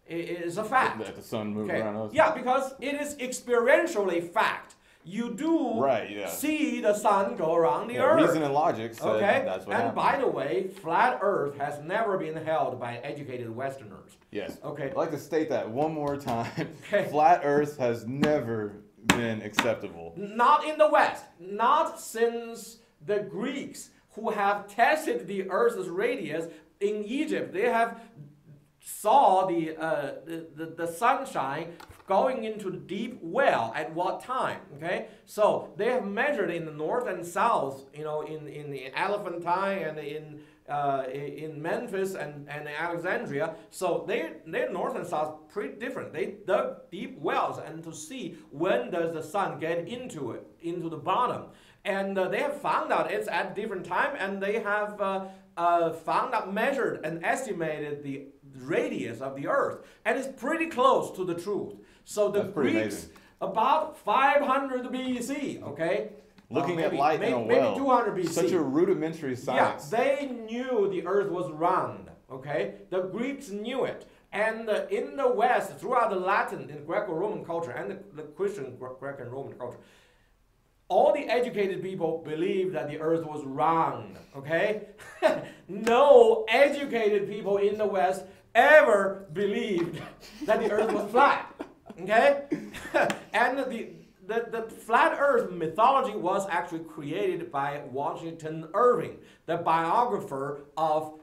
is a fact. That the sun moves Okay. around us. Yeah, because it is experientially fact. You do Right, yeah. see the sun go around the Yeah, Earth. reason and logic said Okay, that's what and happened. by the way, flat Earth has never been held by educated Westerners. Yes. Okay. I'd like to state that one more time. Okay. Flat Earth has never been acceptable. Not in the West. Not since the Greeks, who have tested the Earth's radius in Egypt. They have saw the sunshine going into the deep well at what time. Okay, so they have measured in the north and south. You know, in the Elephantine and in Memphis and Alexandria. So their north and south pretty different. They dug deep wells and to see when does the sun get into the bottom. And they have found out it's at different time, and they have found out, measured, and estimated the radius of the Earth, and it's pretty close to the truth. So the Greeks, amazing. about 500 BC, okay? Looking at light in a well, maybe 200 BC. such a rudimentary science. Yeah, they knew the Earth was round, okay? The Greeks knew it. And in the West, throughout the Latin and Greco-Roman culture and the Christian Greco and Roman culture, all the educated people believed that the Earth was round, okay? No educated people in the West ever believed that the Earth was flat, okay? And the flat Earth mythology was actually created by Washington Irving, the biographer of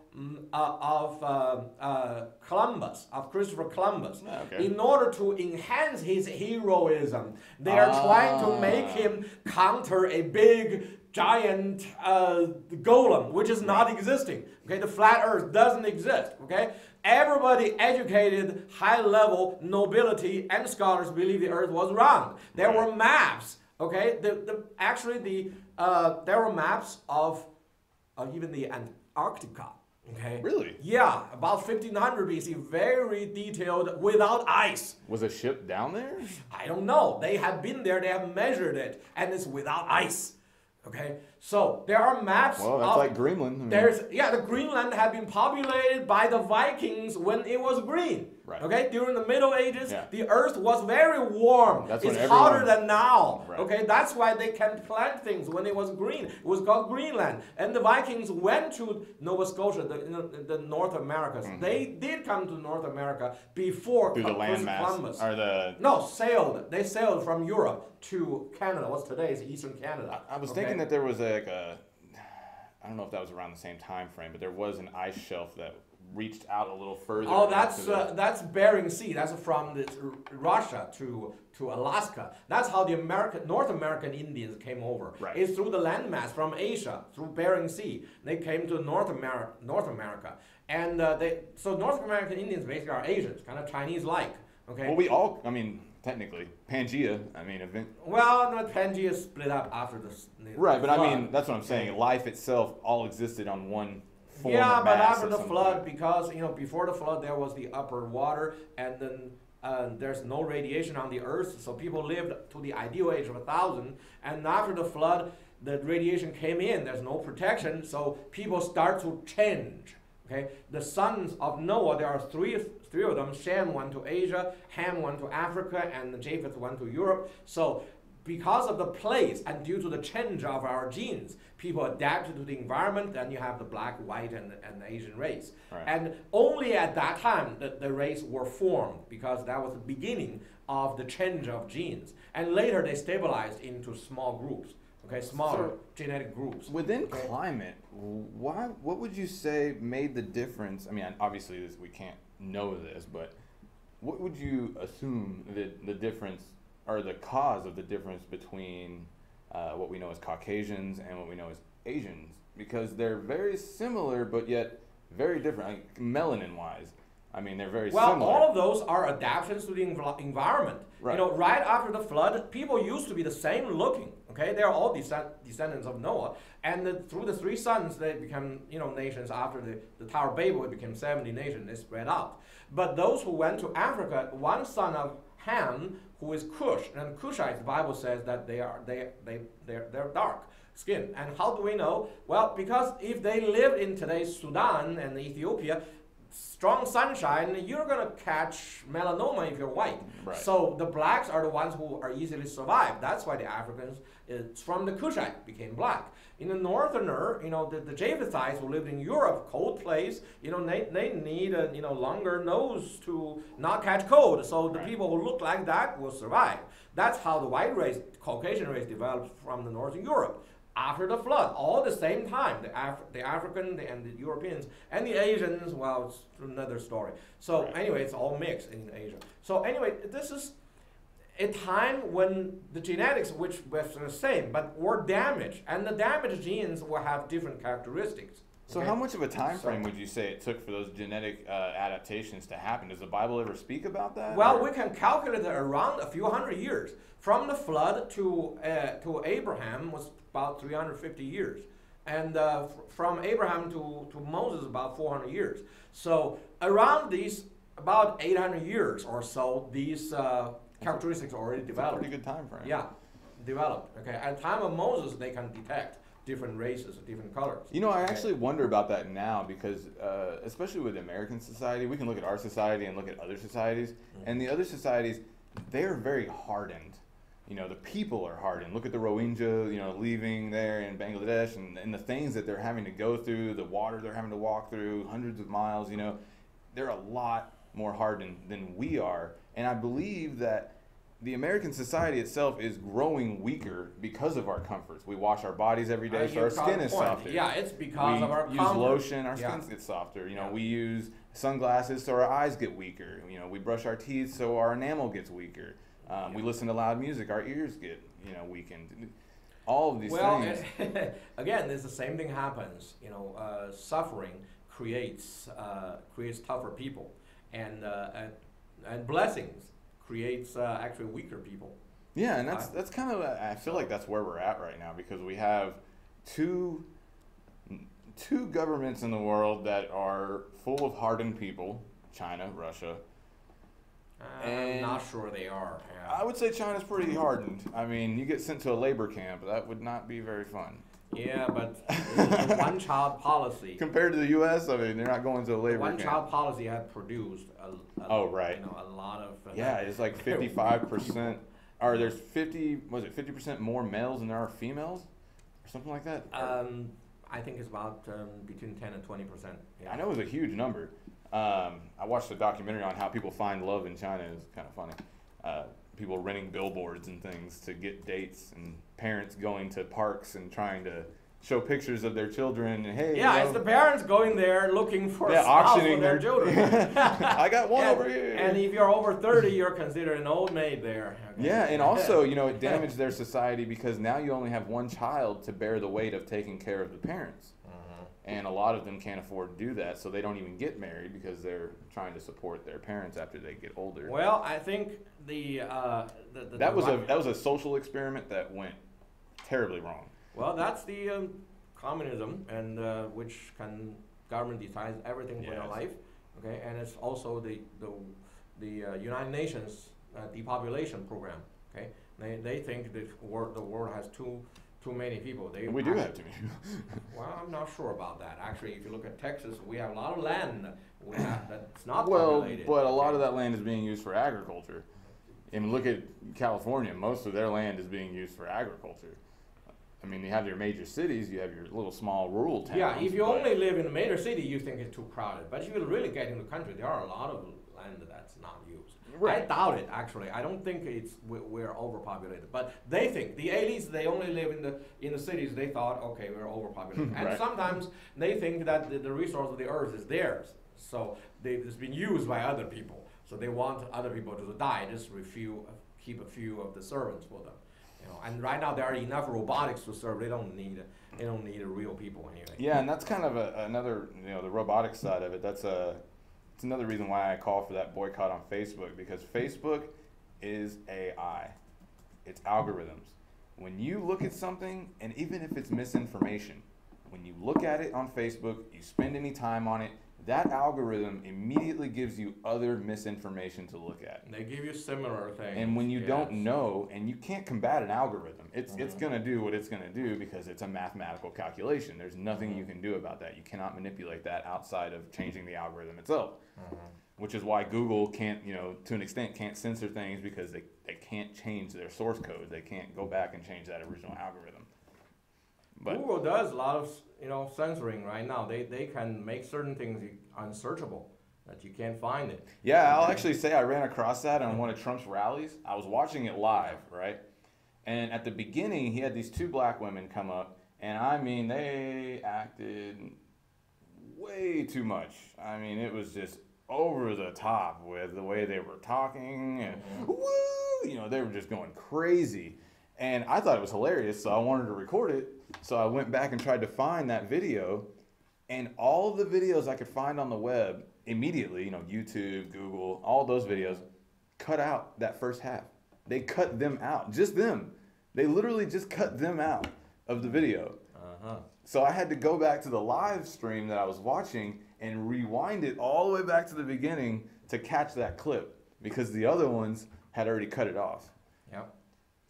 Columbus, of Christopher Columbus. Okay. In order to enhance his heroism, they are trying to make him counter a big, giant golem, which is not existing. Okay, the flat Earth doesn't exist. Okay, everybody educated, high-level nobility and scholars believe the Earth was round. There were maps. Okay, actually there were maps of even the Antarctica. Okay. Really? Yeah, about 1500 BC, very detailed, without ice. Was a ship down there? I don't know. They have been there, they have measured it, and it's without ice. Okay, so there are maps. Well, that's like Greenland. I mean, the Greenland had been populated by the Vikings when it was green. Right. Okay, during the Middle Ages, the Earth was very warm. It's hotter than now. Right. Okay, that's why they can plant things when it was green. It was called Greenland. And the Vikings went to Nova Scotia, the North Americas. They did come to North America before through the Columbus. landmass, No, sailed. They sailed from Europe to Canada. What's today's Eastern Canada? I was thinking that there was like I don't know if that was around the same time frame, but there was an ice shelf that reached out a little further. Oh, that's Bering Sea. That's from Russia to Alaska. That's how the North American Indians came over. Right. It's through the landmass from Asia, through Bering Sea. They came to North America. And so North American Indians basically are Asians, kind of Chinese-like. Okay. Well, technically, Pangea, Well, no, Pangea split up after the right, but flood. I mean, that's what I'm saying. Life itself all existed on one form Yeah, of but mass after at the some flood, point. because before the flood there was the upper water, and then there's no radiation on the Earth, so people lived to the ideal age of 1,000. And after the flood, the radiation came in. There's no protection, so people start to change. Okay, the sons of Noah, there are three of them. Shem went to Asia, Ham went to Africa, and Japheth went to Europe. So because of the place and due to the change of our genes, people adapted to the environment, and you have the black, white, and Asian race. Right. And only at that time the race were formed, because that was the beginning of the change of genes. And later they stabilized into small groups. Okay, smaller genetic groups. Within climate, what would you say made the difference? I mean, obviously we can't know this, but what would you assume the difference, or the cause of the difference between what we know as Caucasians and what we know as Asians? Because they're very similar, but yet very different, like melanin-wise. I mean, they're very similar. Well, all of those are adaptations to the environment. Right. Right after the flood, people used to be the same looking. Okay, they're all descendants of Noah, and through the three sons, they become nations. After the Tower of Babel, it became 70 nations. They spread out. But those who went to Africa, one son of Ham, who is Cush, and Cushites, the Bible says that they're dark skin. And how do we know? Well, because if they lived in today's Sudan and Ethiopia, strong sunshine, you're going to catch melanoma if you're white. Right. So the blacks are the ones who are easily survived. That's why the Africans, from the Cushite, became black. In the northerner, the Japhethites who lived in Europe, cold place, they need a longer nose to not catch cold. So the people who look like that will survive. That's how the white race, Caucasian race, developed from the northern Europe. After the flood, all the same time, the African and the Europeans and the Asians, well, it's another story. So anyway, it's all mixed in Asia. So anyway, this is a time when the genetics, which were the same, but were damaged, and the damaged genes will have different characteristics. So Okay? how much of a time frame So- would you say it took for those genetic adaptations to happen? Does the Bible ever speak about that? Well, or- we can calculate it around a few hundred years. From the flood to Abraham was about 350 years. And from Abraham to Moses, about 400 years. So around these, about 800 years or so, these characteristics are already It's a developed. pretty good time frame. Yeah, developed. Okay, at the time of Moses, they can detect different races, different colors. You know, I Okay. actually wonder about that now because, especially with American society, we can look at our society and look at other societies, and the other societies, they're very hardened. You know, the people are hardened. Look at the Rohingya, you know, leaving there in Bangladesh and the things that they're having to go through, the water they're having to walk through, hundreds of miles, you know, they're a lot more hardened than we are. And I believe that the American society itself is growing weaker because of our comforts. We wash our bodies every day, so You our got skin a is point. softer. Yeah, it's because We of our use comfort. lotion, our Yeah. skins get softer. You know, Yeah. we use sunglasses so our eyes get weaker. You know, we brush our teeth so our enamel gets weaker. We listen to loud music, our ears get, you know, weakened. All of these things. Again, it's the same thing happens. You know, suffering creates tougher people, and blessings creates actually weaker people. Yeah, and that's kind of, I feel like that's where we're at right now because we have two governments in the world that are full of hardened people, China, Russia. I'm And- not sure they are. Yeah. I would say China's pretty hardened. I mean, you get sent to a labor camp, that would not be very fun. Yeah, but the one-child policy. Compared to the U.S., I mean, they're not going to a The labor camp. one-child policy had produced Oh, right. You know, a lot of. Yeah, it's like 55%, or there's 50% more males than there are females? Or something like that? I think it's about between 10 and 20%. Yeah. I know it was a huge number. I watched a documentary on how people find love in China. It's kind of funny. People renting billboards and things to get dates, and parents going to parks and trying to show pictures of their children. And, hey, Yeah, you it's know, the parents going there looking for a spouse auctioning for their children. I got one and, over here. And if you're over 30, you're considered an old maid there. Okay. Yeah, and also, you know, it damaged their society because now you only have one child to bear the weight of taking care of the parents. And a lot of them can't afford to do that, so they don't even get married because they're trying to support their parents after they get older. Well, I think that was a social experiment that went terribly wrong. Well, that's the communism, and which government decides everything for your Yes. life. Okay, and it's also the United Nations depopulation program. Okay, they think the world has too many people. We do have to be. Well, I'm not sure about that. Actually, if you look at Texas, we have a lot of land that's not Well, populated. but a lot of that land is being used for agriculture. I mean, look at California. Most of their land is being used for agriculture. I mean, you have your major cities, you have your little small rural towns. Yeah, if you but- only live in a major city, you think it's too crowded. But if you really get in the country, there are a lot of land that's not used. Right. I doubt it, actually. I don't think we're overpopulated. But they think, the elites, they only live in the cities. They thought, okay, we're overpopulated. And Right. sometimes they think that the resource of the earth is theirs. So it's been used by other people. So they want other people to die, just keep a few of the servants for them. You know, and right now there are enough robotics to serve. They don't need real people anyway. Yeah, and that's kind of another, you know, the robotics side of it. It's another reason why I call for that boycott on Facebook, because Facebook is AI. It's algorithms. When you look at something, and even if it's misinformation, when you look at it on Facebook, you spend any time on it, that algorithm immediately gives you other misinformation to look at. They give you similar things. And when you yes. don't know, and you can't combat an algorithm, it's going to do what it's going to do because it's a mathematical calculation. There's nothing you can do about that. You cannot manipulate that outside of changing the algorithm itself. Which is why Google can't, you know, to an extent can't censor things because they can't change their source code. They can't go back and change that original algorithm. But Google does a lot of, you know, censoring right now. They can make certain things unsearchable, that you can't find it. yeah, I'll actually say I ran across that on one of Trump's rallies. I was watching it live, right? And at the beginning, he had these two black women come up, and I mean, they acted way too much. I mean, it was just over the top with the way they were talking, and woo, you know, they were just going crazy. And I thought it was hilarious, so I wanted to record it. So I went back and tried to find that video, And all of the videos I could find on the web immediately, YouTube, Google, all those videos, cut out that first half. They cut them out, just them. They literally just cut them out of the video. So I had to go back to the live stream that I was watching and rewind it all the way back to the beginning to catch that clip because the other ones had already cut it off. Yep.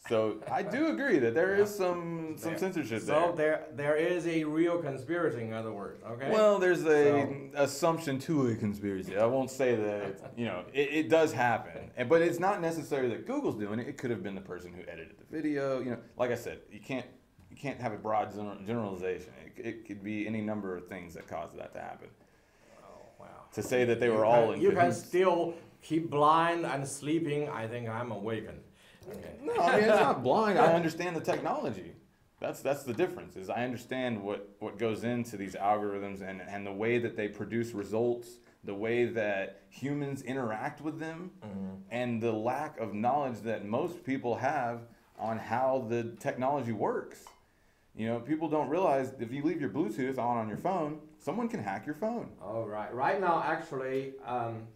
So I do agree that there is some censorship there. So there is a real conspiracy, in other words. Okay. Well, there's a assumption to a conspiracy. I won't say that it does happen, but it's not necessarily that Google's doing it. It could have been the person who edited the video. Like I said, you can't have a broad generalization. It could be any number of things that caused that to happen. Oh wow. To say that they were all in you can cahoots. still keep blind and sleeping. I think I'm awakened. Okay. No, I mean it's not blind. I understand the technology. That's the difference. Is I understand what goes into these algorithms and the way that they produce results, the way that humans interact with them, and the lack of knowledge that most people have on how the technology works. People don't realize if you leave your Bluetooth on your phone, someone can hack your phone. Oh, right. Right now, actually,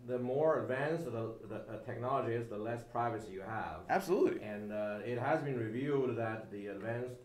the more advanced the technology is, the less privacy you have. Absolutely. And it has been revealed that the advanced,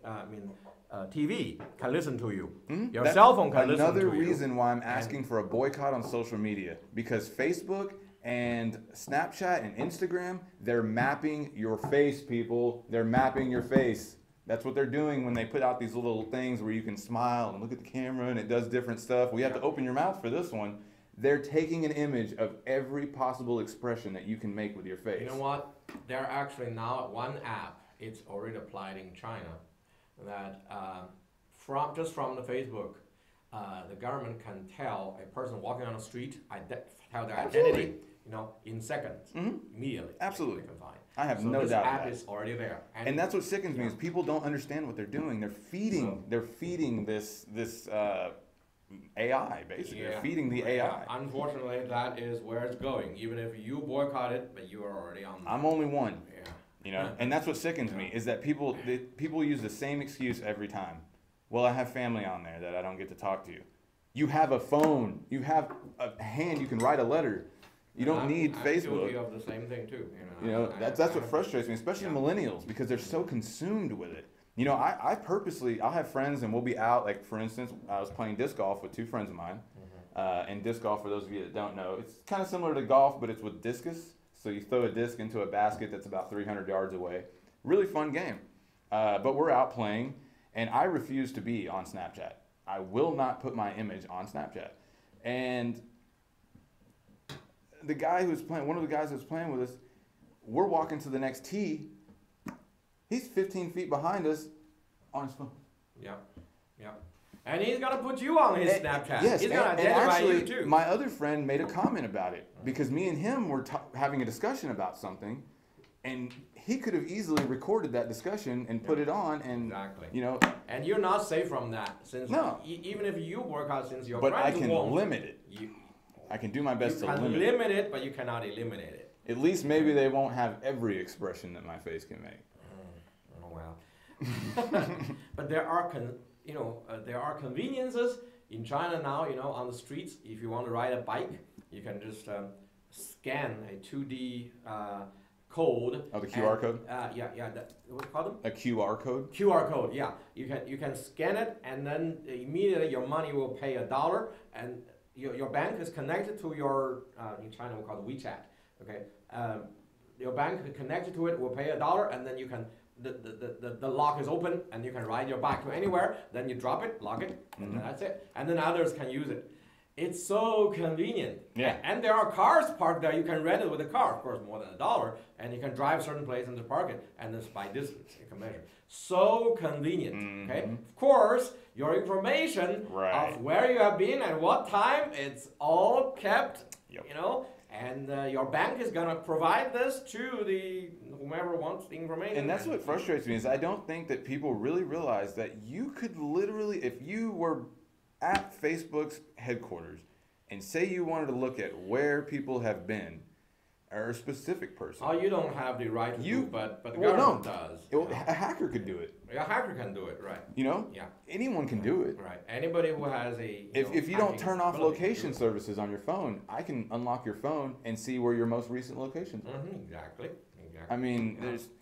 TV can listen to you. Your cell phone can listen to you. Another reason why I'm asking for a boycott on social media, because Facebook and Snapchat and Instagram, they're mapping your face, people. They're mapping your face. That's what they're doing when they put out these little things where you can smile and look at the camera and it does different stuff. We have to open your mouth for this one. They're taking an image of every possible expression that you can make with your face. You know what? There are actually now one app, it's already applied in China, that from the Facebook, the government can tell a person walking on the street, tell their identity, in seconds, immediately. Absolutely. They can find. I have So no this doubt app of that. is already there. And that's what sickens me is people don't understand what they're doing. They're feeding this AI basically. Yeah. They're feeding the AI. Unfortunately, that is where it's going. Even if you boycott it, but you are already on. I'm only one. Yeah. And that's what sickens me is that people use the same excuse every time. Well, I have family on there that I don't get to talk to. You have a phone. You have a hand. You can write a letter. You don't need I'm Facebook. guilty of the same thing too. That's what frustrates me, especially millennials, because they're so consumed with it. I'll have friends and we'll be out. Like for instance, I was playing disc golf with two friends of mine. And disc golf, for those of you that don't know, it's kind of similar to golf, but it's with discus. So you throw a disc into a basket that's about 300 yards away. Really fun game. But we're out playing, and I refuse to be on Snapchat. I will not put my image on Snapchat. And one of the guys that's playing with us, we're walking to the next tee. He's 15 feet behind us on his phone. Yeah. And he's gonna put you on his Snapchat. Yes, he's gonna and identify actually, you too. my other friend made a comment about it because me and him were having a discussion about something, and he could have easily recorded that discussion and put it on, and Exactly. And you're not safe from that, since even if you work out, since your but I friends can won't, limit it. I can do my best to you can limit it. but you cannot eliminate it. At least maybe they won't have every expression that my face can make. Oh well. But there are there are conveniences in China now. On the streets, if you want to ride a bike, you can just scan a 2D code. Oh, the QR code? What's it called? A QR code? QR code, yeah. You can scan it, and then immediately your money will pay $1, and your bank is connected to your, in China we call it WeChat, okay? Your bank is connected to it, will pay $1, and then you can, the lock is open, and you can ride your bike to anywhere, then you drop it, lock it, and that's it. And then others can use it. It's so convenient. Yeah. And there are cars parked there. You can rent it with a car, of course, more than $1, and you can drive certain place and just park it, and just by distance you can measure. So convenient. Okay. Of course, your information of where you have been and what time, it's all kept. Yep. And your bank is gonna provide this to whomever wants the information. And that's what frustrates me is I don't think that people really realize that you could literally, if you were at Facebook's headquarters and say you wanted to look at where people have been, or a specific person. Oh, you don't have the right to do, but the well, government no. does. A hacker could do it. A hacker can do it, right? You know? Yeah. Anyone can do it. Right. Anybody who has a If you don't turn off ability can location do it. services on your phone, I can unlock your phone and see where your most recent locations are. Exactly. I mean,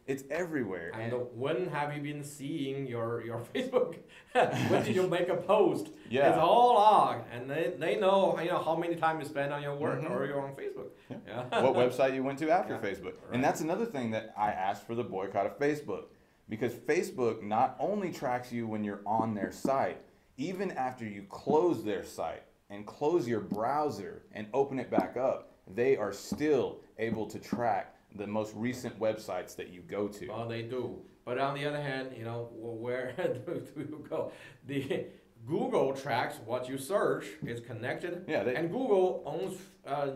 it's everywhere. And when have you been seeing your Facebook? When did you make a post? Yeah. It's all logged, and they know how many times you spend on your work or you're on Facebook. Yeah. What website you went to after Facebook. Right. And that's another thing that I asked for the boycott of Facebook. Because Facebook not only tracks you when you're on their site, even after you close their site and close your browser and open it back up, they are still able to track the most recent websites that you go to. Well, they do. But on the other hand, where do you go? The Google tracks what you search. It's connected. Yeah, and Google owns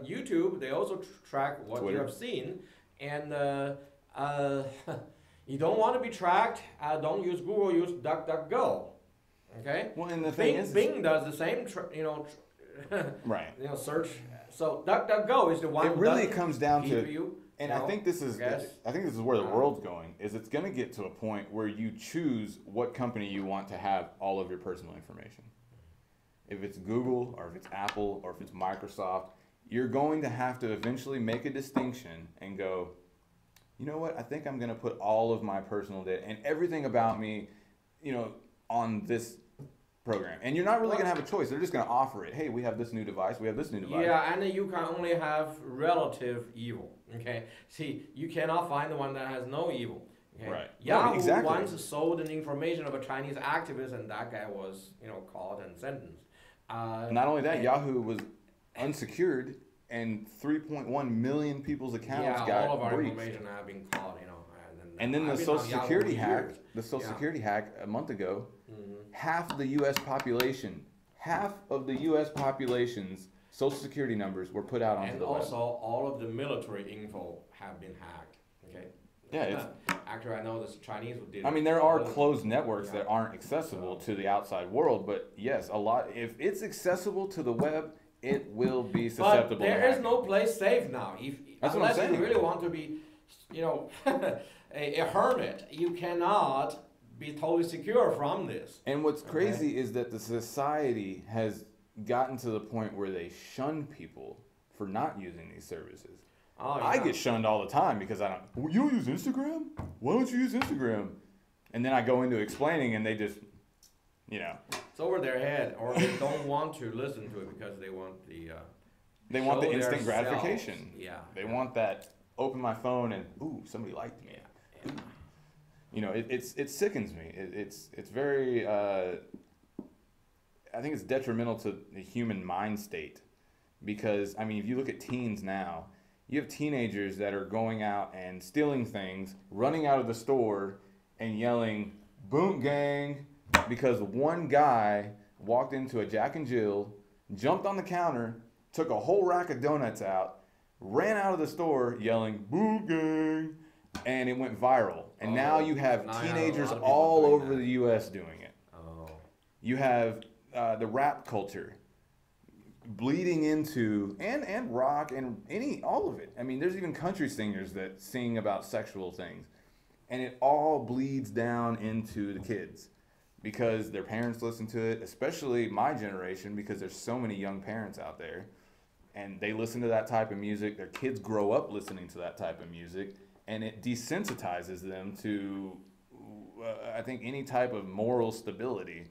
YouTube. They also track what Twitter. you have seen. And you don't want to be tracked. Don't use Google. Use DuckDuckGo. Okay. Well, and the thing is, Bing does the same. right. Search. So DuckDuckGo is the one. It really comes down to you. And I think this is where the world's going. Is it's going to get to a point where you choose what company you want to have all of your personal information. If it's Google or if it's Apple or if it's Microsoft, you're going to have to eventually make a distinction and go, you know what? I think I'm going to put all of my personal data and everything about me, on this program. And you're not really going to have a choice. They're just going to offer it. Hey, we have this new device. We have this new device. Yeah, and you can only have relative evil. Okay. See, you cannot find the one that has no evil. Okay? Right. Yahoo once sold an information of a Chinese activist, and that guy was, caught and sentenced. Not only that, Yahoo was unsecured, and 3.1 million people's accounts got all of our breached. information have been caught. And then the Social Security hack. The Social Security hack a month ago. Half of the U.S. population's Social Security numbers were put out onto the web. And also, all of the military info have been hacked. Okay. Yeah. Actually, I know this Chinese did. I mean, there are closed networks that aren't accessible to the outside world, but yes, a lot. If it's accessible to the web, it will be susceptible. But there is no place safe now. Unless you really want to be, a hermit, you cannot be totally secure from this. And what's crazy is that the society has gotten to the point where they shun people for not using these services. Oh, yeah. I get shunned all the time because I don't. Well, you don't use Instagram? Why don't you use Instagram? And then I go into explaining, and they just, it's over their head, or they don't want to listen to it because they want the. They want the instant gratification. Yeah. They want that. Open my phone and somebody liked me. Yeah. It sickens me. It's very. I think it's detrimental to the human mind state, because I mean, if you look at teens now, you have teenagers that are going out and stealing things, running out of the store, and yelling "Boom Gang," because one guy walked into a Jack and Jill, jumped on the counter, took a whole rack of donuts out, ran out of the store yelling "Boom Gang," and it went viral. And now you have teenagers all over the U.S. doing it. Oh. You have the rap culture bleeding into and rock and all of it. I mean, there's even country singers that sing about sexual things, and it all bleeds down into the kids because their parents listen to it, especially my generation, because there's so many young parents out there, and they listen to that type of music. Their kids grow up listening to that type of music, and it desensitizes them to, I think, any type of moral stability.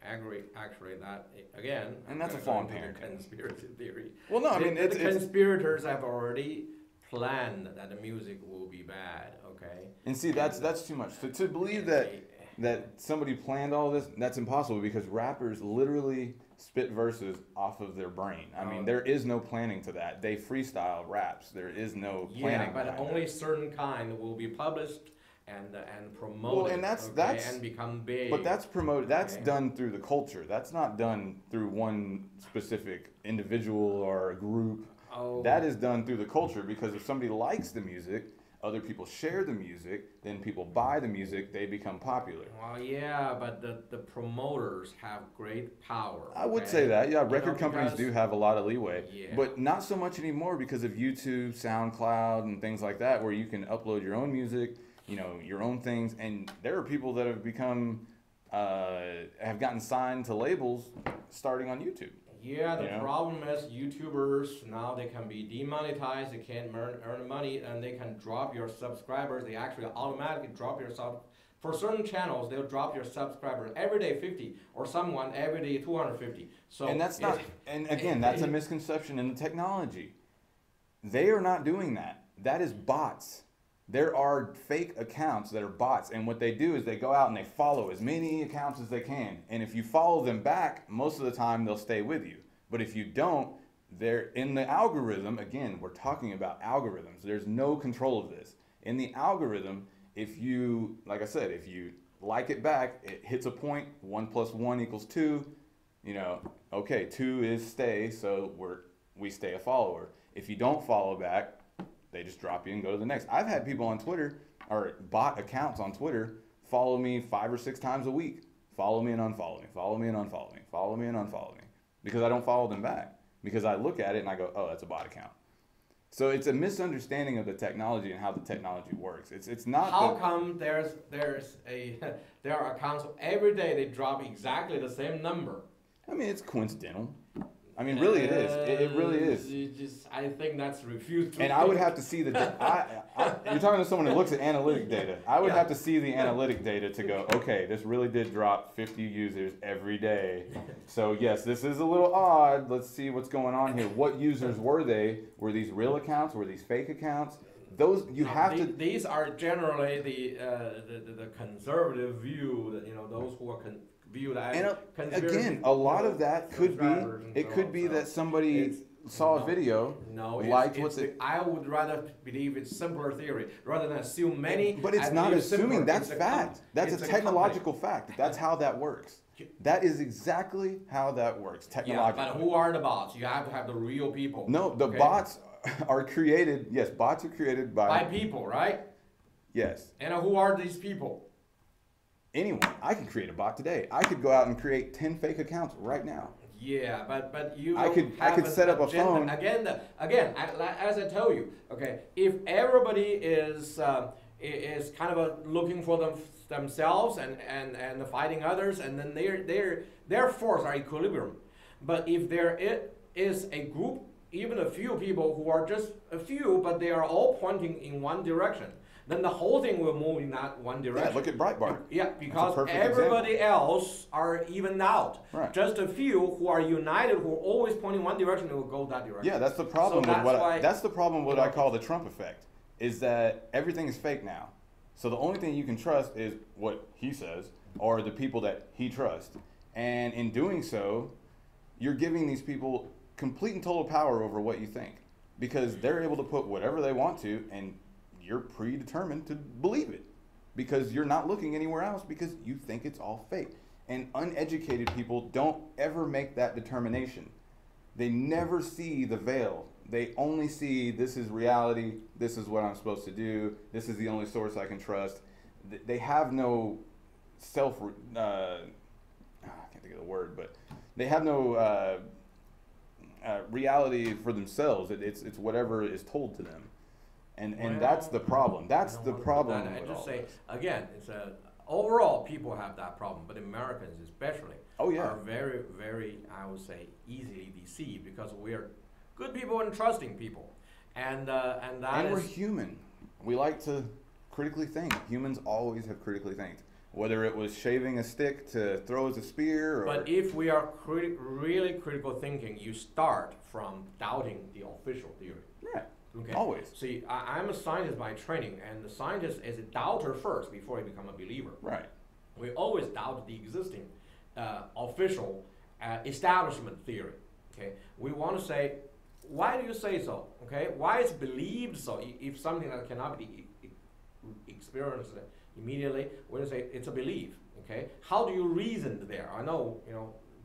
Actually, that again. And that's a flaw in parenting. Conspiracy theory. Well, no, I mean, the conspirators have already planned that the music will be bad. Okay. And see, that's too much. To believe that somebody planned all this, that's impossible, because rappers literally spit verses off of their brain. I mean, there is no planning to that. They freestyle raps. There is no planning. Yeah, but only certain kind will be published and promoted. Well, and that's and become big. But that's promoted. That's done through the culture. That's not done through one specific individual or a group. Oh. That is done through the culture, because if somebody likes the music, other people share the music, then people buy the music, they become popular. Well, yeah, but the promoters have great power. I would okay? say that, yeah, You record know, companies because- do have a lot of leeway, Yeah. but not so much anymore because of YouTube, SoundCloud, and things like that, where you can upload your own music, you know, your own things, and there are people that have become, have gotten signed to labels starting on YouTube. Yeah, the You know? problem is YouTubers now they can be demonetized, they can't earn money, and they can drop your subscribers. They actually automatically drop your for certain channels. They'll drop your subscribers every day 50, or someone every day 250. So And that's not, and again, that's a misconception in the technology. They are not doing that. That is bots. There are fake accounts that are bots, and what they do is they go out and they follow as many accounts as they can. And if you follow them back, most of the time they'll stay with you. But if you don't, they're in the algorithm. Again, we're talking about algorithms. There's no control of this. In the algorithm, if you, like I said, if you like it back, it hits a point, 1 + 1 = 2. You know, okay, 2 is stay, so we stay a follower. If you don't follow back, they just drop you and go to the next. I've had people on Twitter, or bot accounts on Twitter, follow me 5 or 6 times a week. Follow me and unfollow me, follow me and unfollow me, follow me and unfollow me. Because I don't follow them back. Because I look at it and I go, oh, that's a bot account. So it's a misunderstanding of the technology and how the technology works. It's not. How come there are accounts every day they drop exactly the same number? I mean, it's coincidental. I mean, really, it is. It really is. I think that's refused to. And I would have to see the. You're talking to someone who looks at analytic data. I would Yeah. have to see the analytic data to go, okay, this really did drop 50 users every day. So yes, this is a little odd. Let's see what's going on here. What users were they? Were these real accounts? Were these fake accounts? Those you have to. These are generally the conservative view. That, you know, those who are viewed as And conspiracy, again, a lot of that could be. subscribers and It so could on. be So that somebody it's- saw no, a video, No, liked it's what's it. I would rather believe it's simpler theory rather than assume many. But it's I not believe assuming. simpler. That's It's fact. That's it's a company. technological fact. That's how that works. That is exactly how that works. Yeah, Technologically. but who are the bots? You have to have the real people. No, the okay? bots are created. Yes, bots are created By people, right? yes, And who are these people? anyone. I could create a bot today. I could go out and create 10 fake accounts right now. Yeah, but you. I don't could- I have could an set up a agenda. phone. As I told you, okay, if everybody is kind of looking for themselves and fighting others, and then their force are equilibrium. But if there is a group, even a few people who are just a few, but they are all pointing in one direction, then the whole thing will move in that one direction. Yeah, look at Breitbart. Yeah, because perfect everybody else are evened out. Right. Just a few who are united, who are always pointing one direction, they will go that direction. Yeah, that's the problem So with what that's why- that's the problem with you what I know- call the Trump effect, is that everything is fake now. So the only thing you can trust is what he says or the people that he trusts. And in doing so, you're giving these people complete and total power over what you think, because they're able to put whatever they want to, and you're predetermined to believe it because you're not looking anywhere else because you think it's all fake. And uneducated people don't ever make that determination. They never see the veil. They only see, this is reality, this is what I'm supposed to do, this is the only source I can trust. They have no I can't think of the word, but they have no reality for themselves. It's whatever is told to them. And that's the problem. That's the problem. I with just all say this. again, it's overall people have that problem, but Americans especially are very, very, I would say, easily deceived because we're good people and trusting people, and we're human. We like to critically think. Humans always have critically think. Whether it was shaving a stick to throw as a spear, or But if we are really critical thinking, you start from doubting the official theory. yeah, Okay. always See, I'm a scientist by training, and the scientist is a doubter first before he become a believer. right. We always doubt the existing official establishment theory. Okay, we want to say, why do you say so? Okay, why is believed so? If something that cannot be experienced immediately, we'll say it's a belief. Okay, how do you reason there? I know,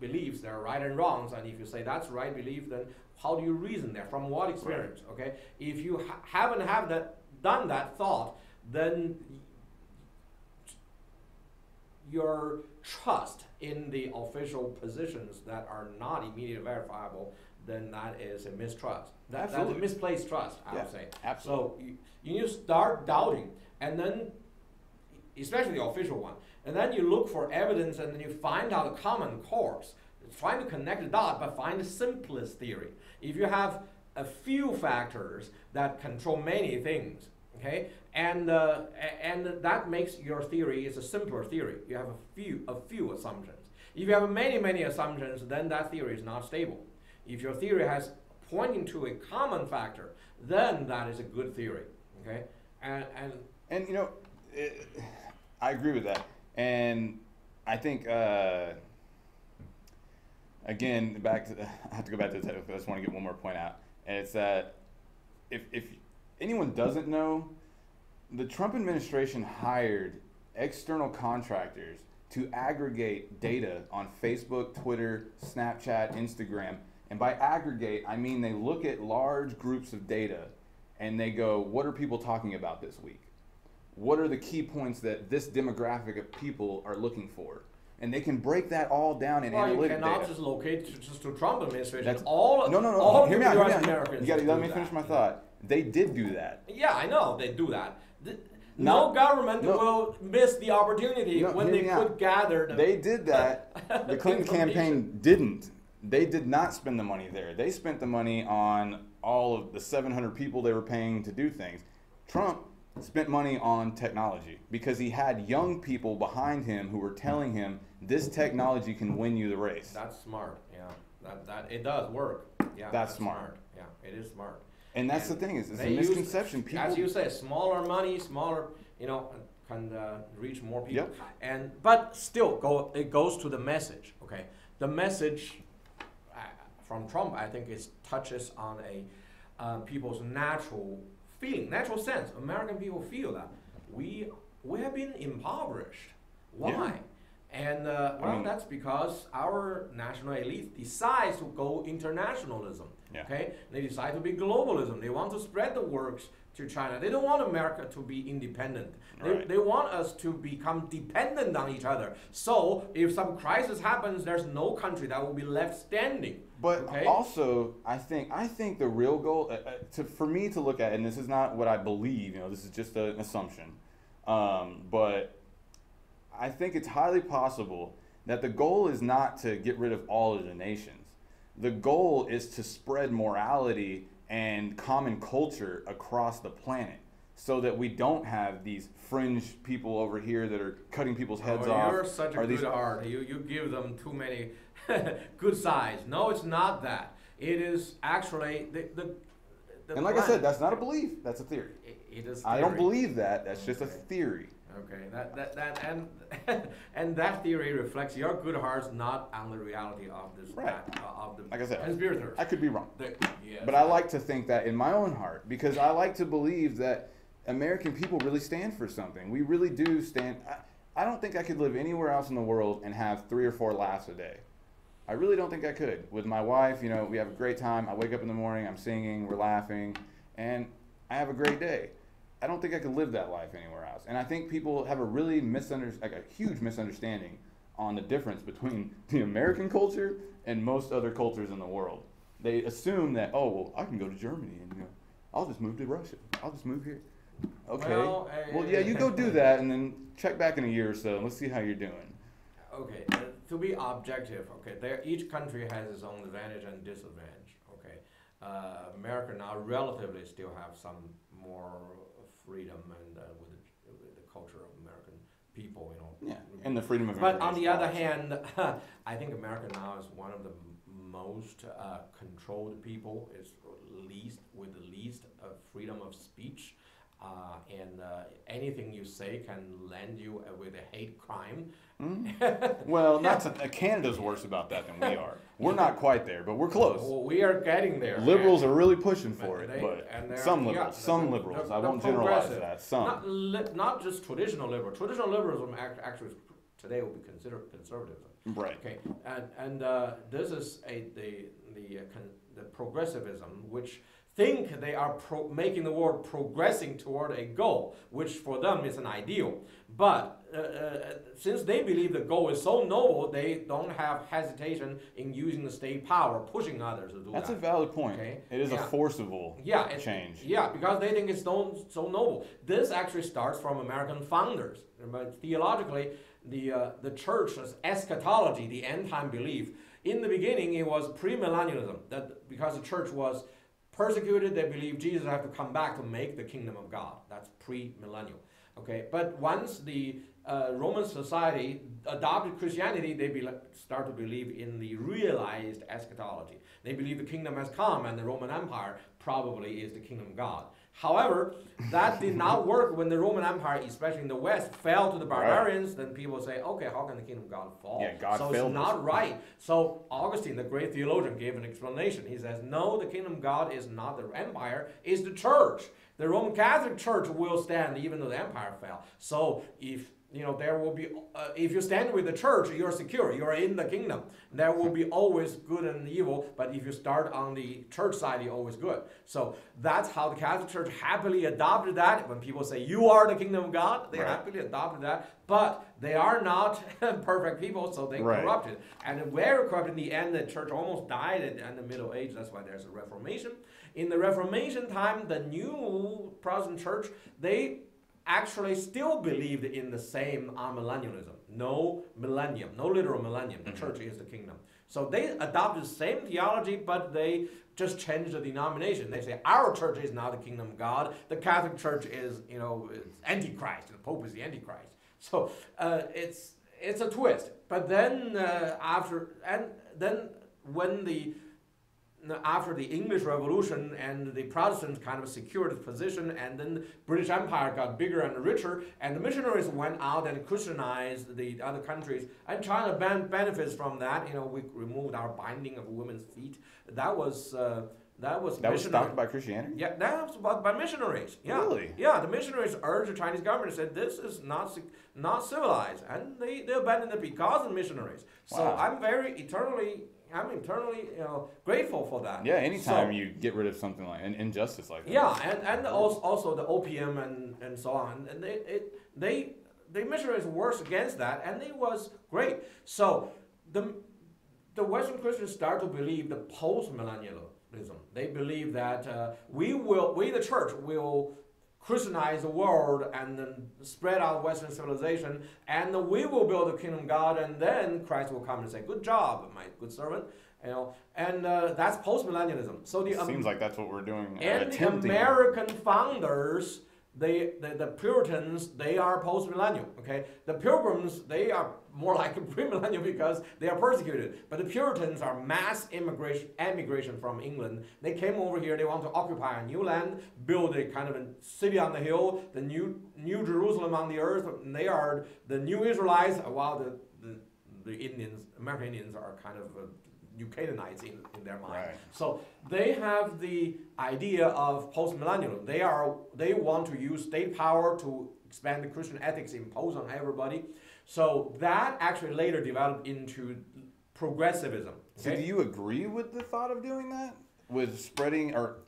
beliefs, there are right and wrongs, and if you say that's right belief, then how do you reason there? From what experience? Okay, if you haven't done that thought, then your trust in the official positions that are not immediately verifiable, then that is a mistrust. That's a misplaced trust, I would say. Absolutely. So you need to start doubting, and then, especially the official one, and then you look for evidence, and then you find out a common course, trying to connect the dot, but find the simplest theory. If you have a few factors that control many things, okay, and that makes your theory is a simpler theory. You have a few assumptions. If you have many assumptions, then that theory is not stable. If your theory has pointing to a common factor, then that is a good theory. Okay, and you know, I agree with that, and I think again, I have to go back to the I just want to get one more point out, and it's that if anyone doesn't know, the Trump administration hired external contractors to aggregate data on Facebook, Twitter, Snapchat, Instagram. And by aggregate, I mean they look at large groups of data and they go, what are people talking about this week? What are the key points that this demographic of people are looking for? And they can break that all down in analytic data. You cannot just locate just to Trump administration. That's, all no. Hear me out. Americans. Let me finish my thought. They did do that. Yeah, I know they do that. No government will miss the opportunity when they could gather. They did that. The Clinton campaign didn't. They did not spend the money there. They spent the money on all of the 700 people they were paying to do things. Trump spent money on technology because he had young people behind him who were telling him this technology can win you the race. That's smart. Yeah, that it does work. Yeah, that's smart. Yeah, it is smart. And that's the thing it's a misconception. People, as you say, smaller money, smaller, can reach more people. Yep. But still, it goes to the message. Okay, the message from Trump, I think, touches on people's natural feeling, natural sense. American people feel that we have been impoverished. Why? Yeah. And that's because our national elite decides to go internationalism. Yeah. Okay, they decide to be globalism. They want to spread the works to China. They don't want America to be independent. They want us to become dependent on each other. So if some crisis happens, there's no country that will be left standing. But also, I think the real goal, for me to look at, and this is not what I believe, this is just an assumption, but I think it's highly possible that the goal is not to get rid of all of the nations. The goal is to spread morality and common culture across the planet so that we don't have these fringe people over here that are cutting people's heads off. You're such a good heart. You give them too many good sides. No, it's not that. It is actually the and like I said, that's not a belief. That's a theory. It is. I don't believe that. That's just a theory. Okay, and that theory reflects your good hearts, not on the reality of this. Right. Of the like I said, conspirators. I could be wrong. Yes. But I like to think that in my own heart, because I like to believe that American people really stand for something. We really do stand. I don't think I could live anywhere else in the world and have 3 or 4 laughs a day. I really don't think I could. With my wife, we have a great time. I wake up in the morning, I'm singing, we're laughing, and I have a great day. I don't think I could live that life anywhere else. And I think people have a really a huge misunderstanding on the difference between the American culture and most other cultures in the world. They assume that, I can go to Germany and I'll just move to Russia. I'll just move here. Okay. Well, yeah, you go do that and then check back in a year or so and let's see how you're doing. Okay. To be objective, each country has its own advantage and disadvantage. Okay. America now relatively still have some more freedom and with the culture of American people, Yeah, and the freedom of information. But on the other hand, I think America now is one of the most controlled people. It's with the least freedom of speech, and anything you say can land you with a hate crime. Well, Canada's worse about that than we are. We're not quite there, but we're close. Well, we are getting there. Liberals are really pushing for it, but some liberals. I won't generalize that. Some. Not just traditional liberal. Traditional liberalism actually today will be considered conservatism. Right. Okay. And this is the progressivism, which think they are making the world progressing toward a goal, which for them is an ideal. But since they believe the goal is so noble, they don't have hesitation in using the state power, pushing others to do That's that. a valid point. Okay? It is a forcible change. Yeah, because they think it's so noble. This actually starts from American founders. But theologically, the church's eschatology, the end-time belief, in the beginning it was premillennialism. That because the church was persecuted, they believed Jesus had to come back to make the kingdom of God. That's pre-millennial. Okay, but once the Roman society adopted Christianity, they start to believe in the realized eschatology. They believe the kingdom has come and the Roman Empire probably is the kingdom of God. However, that did not work when the Roman Empire, especially in the West, fell to the barbarians. Right. Then people say, okay, how can the kingdom of God fall? Yeah, God so failed it's not right. So Augustine, the great theologian, gave an explanation. He says, no, the kingdom of God is not the empire, it's the church. The Roman Catholic Church will stand even though the empire fell. So if there will be, if you stand with the church, you're secure. You're in the kingdom. There will be always good and evil. But if you start on the church side, you're always good. So that's how the Catholic Church happily adopted that. When people say you are the kingdom of God, they happily adopted that. But they are not perfect people, so they corrupted. And very corrupt in the end. The church almost died in the Middle Age. That's why there's a Reformation. In the Reformation time, the new Protestant church, they actually still believed in the same amillennialism. No millennium, no literal millennium. The church is the kingdom. So they adopted the same theology, but they just changed the denomination. They say our church is not the kingdom of God. The Catholic Church is, it's Antichrist. The Pope is the Antichrist. So it's a twist. But then after the English Revolution and the Protestants kind of secured the position, and then the British Empire got bigger and richer, and the missionaries went out and Christianized the other countries, and China benefits from that. We removed our binding of women's feet. That was stopped by Christianity? Yeah, that was by missionaries. Yeah. Really? Yeah, the missionaries urged the Chinese government and said, this is not civilized. And they abandoned it because of the missionaries. So wow. I'm eternally grateful for that. Yeah, anytime you get rid of something like an injustice like that. Yeah, and also the opium and so on. And the missionaries worked against that, and it was great. So the Western Christians start to believe the post-millennialism. They believe that we the church will Christianize the world and then spread out Western civilization, and we will build the kingdom of God, and then Christ will come and say, "Good job, my good servant." And that's post-millennialism. So seems like that's what we're doing. And the American founders, the Puritans, they are post-millennial. Okay, the Pilgrims, they are more like a pre-millennial because they are persecuted. But the Puritans are mass emigration from England. They came over here. They want to occupy a new land, build a kind of a city on the hill, the new Jerusalem on the earth. And they are the new Israelites, while the Indians, American Indians, are kind of New Canaanites in their mind. Right. So they have the idea of post-millennialism. They want to use state power to expand the Christian ethics imposed on everybody. So that actually later developed into progressivism. Okay? So do you agree with the thought of doing that? With spreading or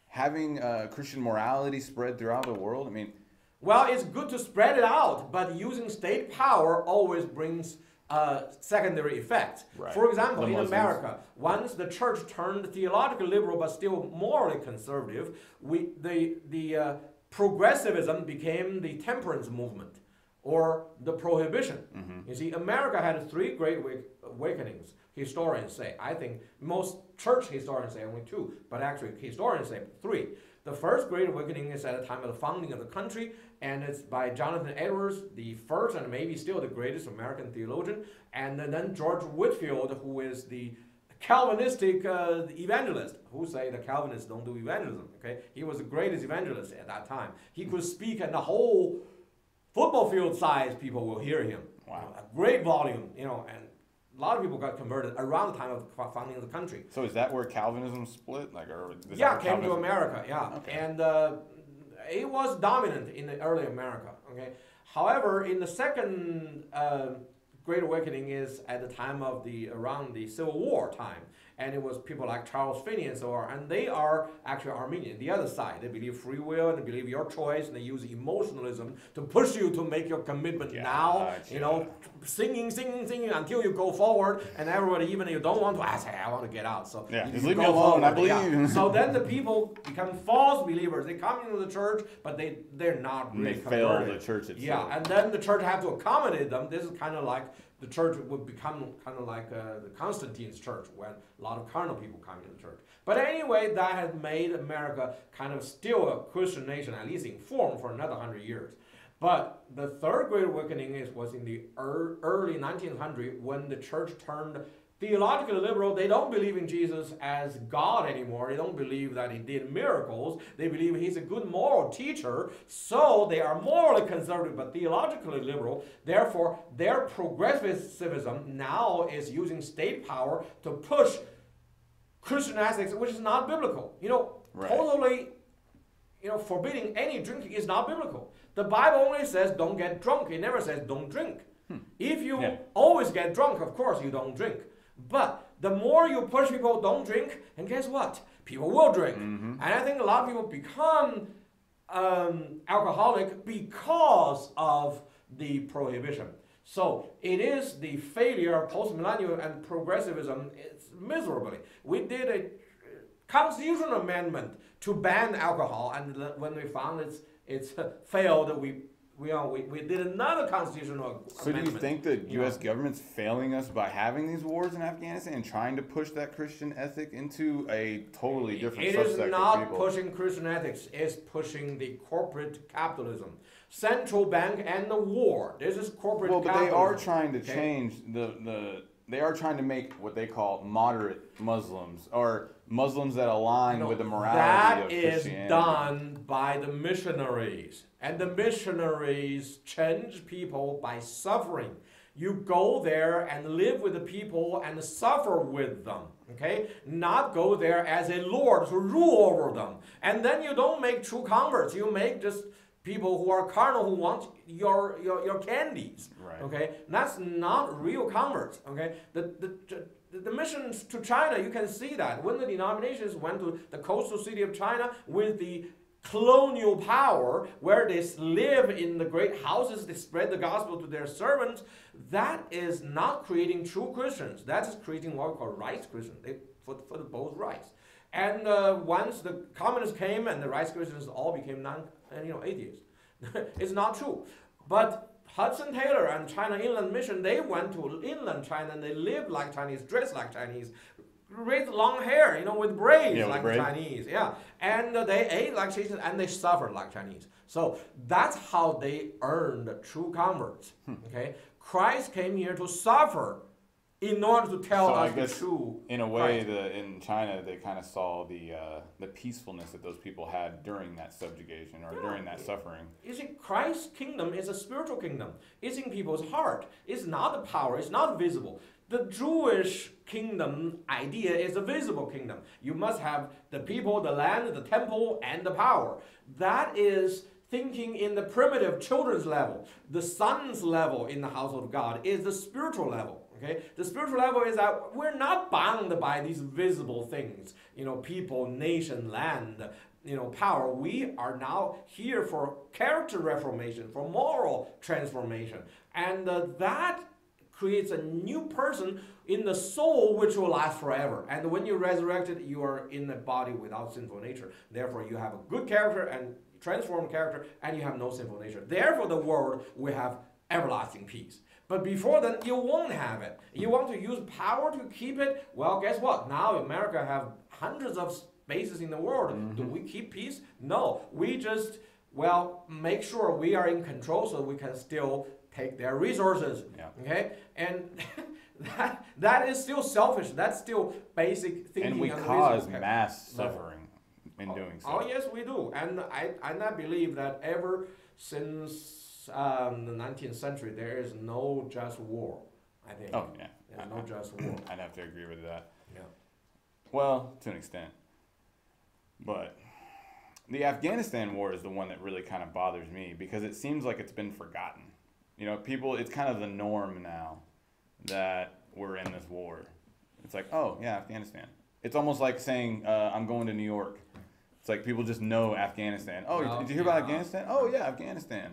having Christian morality spread throughout the world? I mean, well, it's good to spread it out, but using state power always brings secondary effects. Right. For example, in America, once the church turned theologically liberal but still morally conservative, the progressivism became the temperance movement or the prohibition. Mm-hmm. You see, America had three great awakenings, historians say. I think most church historians say only two, but actually historians say three. The first great awakening is at the time of the founding of the country, and it's by Jonathan Edwards, the first and maybe still the greatest American theologian, and then George Whitefield, who is the Calvinistic evangelist, who say the Calvinists don't do evangelism. Okay, he was the greatest evangelist at that time. He could speak at the whole football field size. People will hear him. Wow, a great volume, and a lot of people got converted around the time of the founding of the country. So is that where Calvinism split? Came to America, yeah. Okay. And it was dominant in the early America, okay? However, in the second Great Awakening is at the time of around the Civil War time. and it was people like Charles Finney and so on, and they are actually Armenian, the other side. They believe free will, and they believe your choice, and they use emotionalism to push you to make your commitment now, you know, singing until you go forward, and everybody, even if you don't want to, I say, I want to get out. So just leave me alone, I believe. Yeah. So then the people become false believers. They come into the church, but they're not really they converted. fail the church itself. Yeah, and then the church have to accommodate them. This is kind of like the church would become kind of like the Constantine's church, when a lot of carnal people come into the church. But anyway, that has made America kind of still a Christian nation, at least in form, for another 100 years. But the third Great Awakening was in the early 1900s, when the church turned theologically liberal. They don't believe in Jesus as God anymore. They don't believe that he did miracles. They believe he's a good moral teacher. So they are morally conservative but theologically liberal. Therefore, their progressivism now is using state power to push Christian ethics, which is not biblical. You know, totally, you know, forbidding any drinking is not biblical. The Bible only says don't get drunk. It never says don't drink. If you always get drunk, of course you don't drink. But the more you push people don't drink, and guess what? People will drink. And I think a lot of people become alcoholic because of the prohibition. So it is the failure of post-millennial and progressivism. It's miserably. We did a constitutional amendment to ban alcohol, and when we found it's failed, we did another constitutional amendment. So do you think the U.S. government's failing us by having these wars in Afghanistan and trying to push that Christian ethic into a totally different subsect of people? It is not pushing Christian ethics. It's pushing the corporate capitalism. Central bank and the war. This is corporate capitalism. Well, but they are trying to change they are trying to make what they call moderate Muslims, or Muslims that align with the morality of Christianity. That is done by the missionaries. And the missionaries change people by suffering. You go there and live with the people and suffer with them, okay? Not go there as a lord to rule over them. And then you don't make true converts. You make just people who are carnal, who want your candies, okay? And that's not real converts, okay? The missions to China, you can see that. When the denominations went to the coastal city of China with the colonial power, where they live in the great houses, they spread the gospel to their servants, that is not creating true Christians. That is creating what we call rights Christians, for both rights. And once the communists came and the rights Christians all became atheists. It's not true. But Hudson Taylor and China Inland Mission, they went to inland China and they lived like Chinese, dressed like Chinese, raised long hair, with braids like the Chinese, and they ate like Chinese and they suffered like Chinese. So that's how they earned true converts. Okay, Christ came here to suffer in order to tell us the true. In a way, in China, they kind of saw the peacefulness that those people had during that subjugation or during that suffering. You see, Christ's kingdom is a spiritual kingdom. It's in people's heart. It's not the power. It's not visible. The Jewish kingdom idea is a visible kingdom. You must have the people, the land, the temple, and the power. That is thinking in the primitive children's level. The son's level in the household of God is the spiritual level. Okay? The spiritual level is that we're not bound by these visible things. People, nation, land, power. We are now here for character reformation, for moral transformation. And that creates a new person in the soul which will last forever. And when you're resurrected, you are in a body without sinful nature. Therefore, you have a good character and transformed character, and you have no sinful nature. Therefore, the world will have everlasting peace. But before then, you won't have it. You want to use power to keep it? Well, guess what? Now America have hundreds of bases in the world. Do we keep peace? No. We just, make sure we are in control so we can still take their resources. Okay? And that is still selfish. That's still basic thinking. And we cause mass suffering in doing so. Oh, yes, we do. And I believe that ever since the 19th century, there is no just war, I think. Oh, yeah. There's no just war. I'd have to agree with that. Yeah. Well, to an extent. But the Afghanistan war is the one that really kind of bothers me because it seems like it's been forgotten. People, it's kind of the norm now that we're in this war. It's like, oh yeah, Afghanistan. It's almost like saying I'm going to New York. It's like people just know Afghanistan. Oh, Well, did you hear about Afghanistan? Oh yeah, Afghanistan.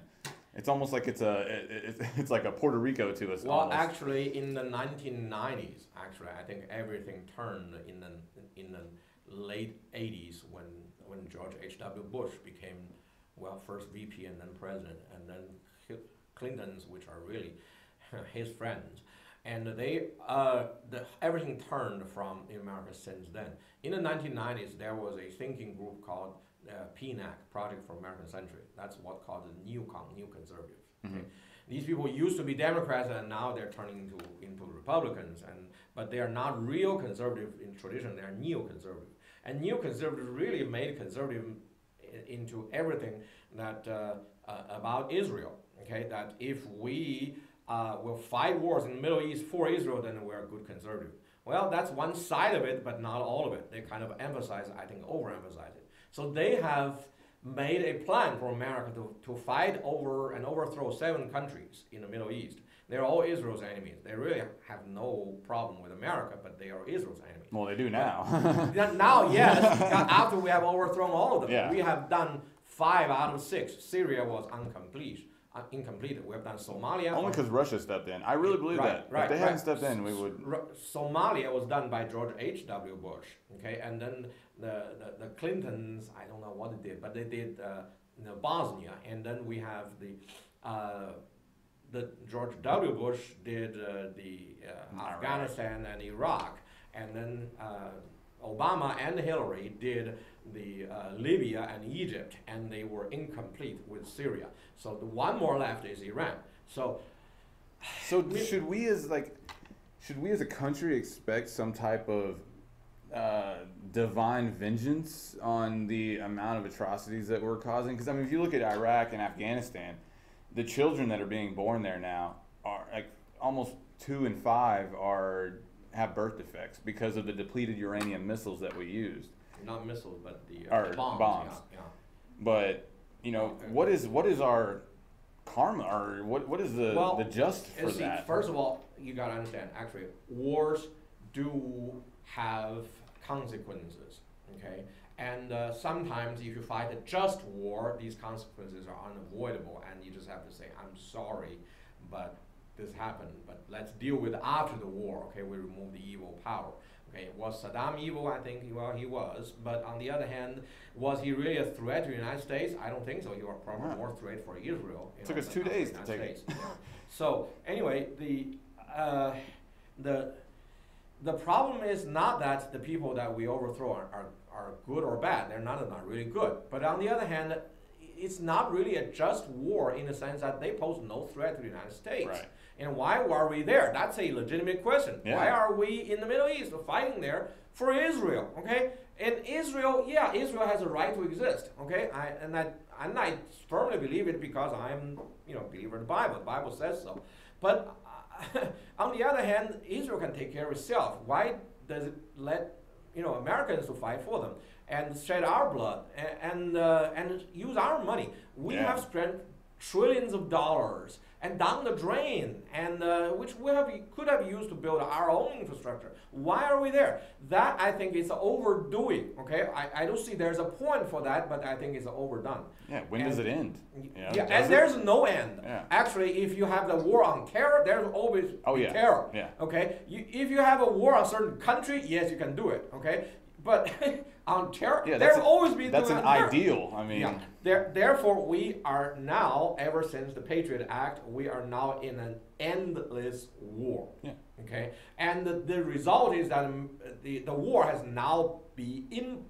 It's almost like it's like a Puerto Rico to us. Well, almost. actually, in the 1990s, actually, I think everything turned in the late 80s when George H.W. Bush became, well, first VP and then president, and then Clintons, which are really his friends. And everything turned in America since then. In the 1990s, there was a thinking group called PNAC, Project for American Century. That's what called the new conservatives. Okay? These people used to be Democrats, and now they're turning into Republicans. But they are not real conservative in tradition. They are neoconservative. And neoconservatives really made conservative into everything that about Israel. Okay, that if we will fight wars in the Middle East for Israel, then we're a good conservative. Well, that's one side of it, but not all of it. They kind of emphasize, I think, overemphasize it. So they have made a plan for America to fight over and overthrow 7 countries in the Middle East. They're all Israel's enemies. They really have no problem with America, but they are Israel's enemies. Well, they do now. Now, yes, after we have overthrown all of them. Yeah. We have done 5 out of 6. Syria was incomplete. We have done Somalia. Only because Russia stepped in. I really believe that. If they hadn't stepped in, we would. Somalia was done by George H.W. Bush. Okay, and then the Clintons, I don't know what they did, but they did Bosnia, and then we have the George W. Bush did Afghanistan and Iraq, and then Obama and Hillary did the Libya and Egypt, and they were incomplete with Syria. So the one more left is Iran. So should we as a country expect some type of divine vengeance on the amount of atrocities that we're causing? Because I mean, if you look at Iraq and Afghanistan, the children that are being born there now are like almost 2 and 5 have birth defects because of the depleted uranium missiles that we used. Not missiles, but the bombs. Yeah. But you know, what is our karma, or what is the just for that? First of all, you gotta understand. Actually, wars do have consequences. Okay, and sometimes if you fight a just war, these consequences are unavoidable, and you just have to say, "I'm sorry, but this happened. But let's deal with it after the war." Okay, we remove the evil power. Okay, was Saddam evil? I think, well, he was. But on the other hand, was he really a threat to the United States? I don't think so. He was probably more threat for Israel. It took us 2 days to take it. Yeah. So anyway, the problem is not that the people that we overthrow are good or bad. They're not really good. But on the other hand, it's not really a just war in the sense that they pose no threat to the United States. Right. And why are we there? That's a legitimate question. Yeah. Why are we in the Middle East fighting there for Israel? Okay, and Israel has a right to exist. Okay, I firmly believe it because I'm a believer in the Bible. The Bible says so. But on the other hand, Israel can take care of itself. Why does it let Americans to fight for them and shed our blood and use our money? We have spent trillions of dollars and down the drain, and which could have used to build our own infrastructure. Why are we there? That, I think, is overdoing. Okay, I don't see there's a point for that, but I think it's overdone. Yeah, when does it end? There's no end. Yeah. Actually, if you have the war on terror, there's always terror. Yeah. Okay, if you have a war on a certain country, yes, you can do it. Okay, but on terror, there'll always be. That's an ideal. I mean. Yeah. Therefore, we are now, ever since the Patriot Act, we are now in an endless war. Yeah. Okay, and the result is that the war has now been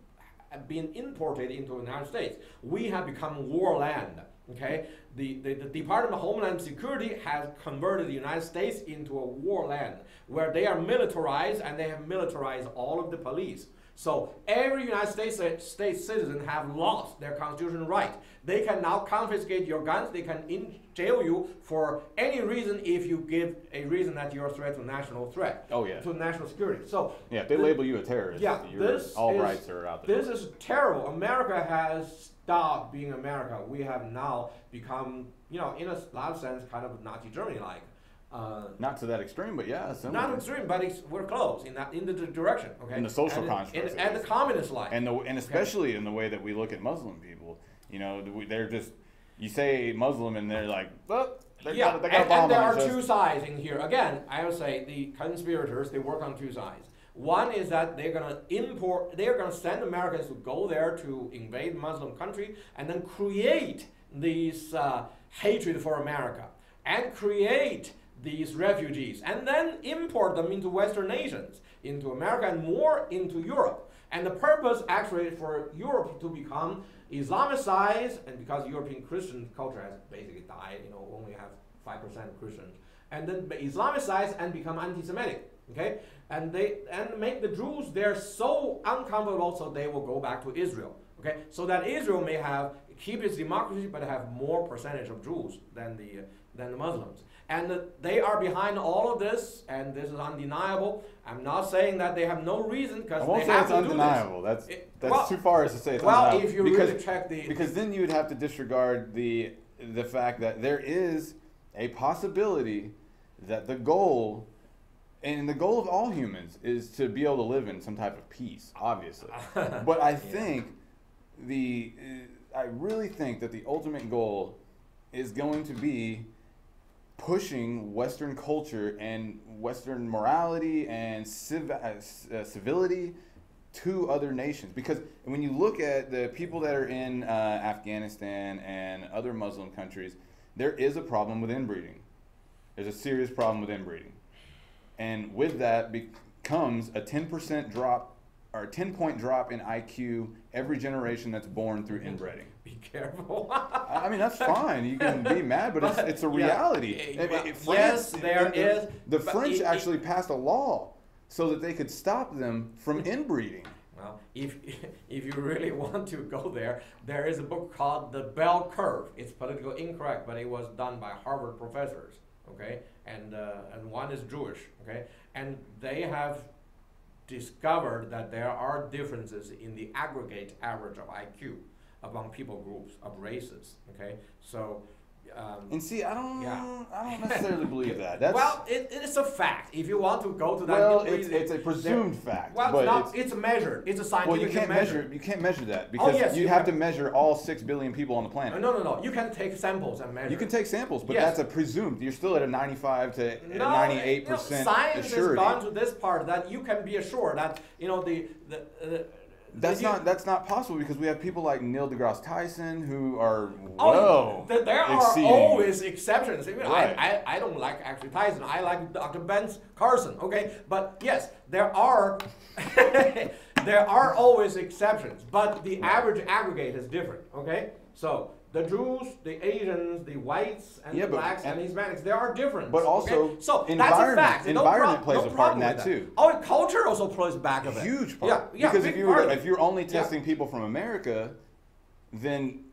imported into the United States. We have become war land. Okay, the Department of Homeland Security has converted the United States into a war land where they are militarized, and they have militarized all of the police. So every United States citizen have lost their constitutional right. They can now confiscate your guns. They can jail you for any reason if you give a reason that you're a threat to national threat. Oh yeah. To national security. So yeah, if they label you a terrorist, rights are out there. This is terrible. America has stopped being America. We have now become, in a lot of sense, kind of Nazi Germany-like. Not to that extreme, but yeah, similar. Not extreme, but we're close in the direction. Okay. In the social construct. And the communist life. And especially in the way that we look at Muslim people. You know, they're just, you say Muslim and they're like, well, they got a bomb and there on are their chest. two sides in here. Again, I would say the conspirators, they work on two sides. One is that they're gonna send Americans to go there to invade Muslim country and then create these hatred for America and create these refugees and then import them into Western nations, into America and more into Europe. And the purpose actually for Europe to become Islamicized, and because European Christian culture has basically died, you know, only have 5% Christians, and then Islamicized and become anti-Semitic, okay? And make the Jews there so uncomfortable, so they will go back to Israel, okay? So that Israel may keep its democracy, but have more percentage of Jews than the Muslims. And they are behind all of this, and this is undeniable. I'm not saying that they have no reason, because they have to do this. I won't say it's undeniable. That's too far as to say it's undeniable. Well, if you really check because then you would have to disregard the fact that there is a possibility that the goal, and the goal of all humans, is to be able to live in some type of peace, obviously. But I think I really think that the ultimate goal is going to be pushing Western culture and Western morality and civility to other nations. Because when you look at the people that are in Afghanistan and other Muslim countries, there is a problem with inbreeding. There's a serious problem with inbreeding. And with that comes a 10% drop, or a 10-point drop in IQ every generation that's born through inbreeding. Be careful. I mean, that's fine. You can be mad, but it's a reality. Yes, there is. The French actually passed a law so that they could stop them from inbreeding. Well, if you really want to go there, there is a book called The Bell Curve. It's politically incorrect, but it was done by Harvard professors, okay? And one is Jewish, okay? And they have discovered that there are differences in the aggregate average of IQ among people groups of races, okay? So, and see, I don't necessarily believe that. Well, it's a fact. If you want to go to that, well, it's a presumed fact. Well, but it's measured. It's a scientific Well, you can't measure that because yes, you have to measure all 6 billion people on the planet. No. You can take samples and measure. You can take samples, but yes. that's a presumed. You're still at a 95 to 98% science assurity. has gone to this part that you can be assured that That's not possible because we have people like Neil deGrasse Tyson who are there are always exceptions. Right. I don't like actually Tyson. I like Dr. Ben Carson. Okay, but yes, there are there are always exceptions. But the average aggregate is different. Okay, so the Jews, the Asians, the whites, and the blacks and Hispanics, there are differences. But also, okay? So environment, that's a fact. environment plays a part in that too. Oh, culture also plays back of it. Huge part. Yeah, because if you're only testing people from America, then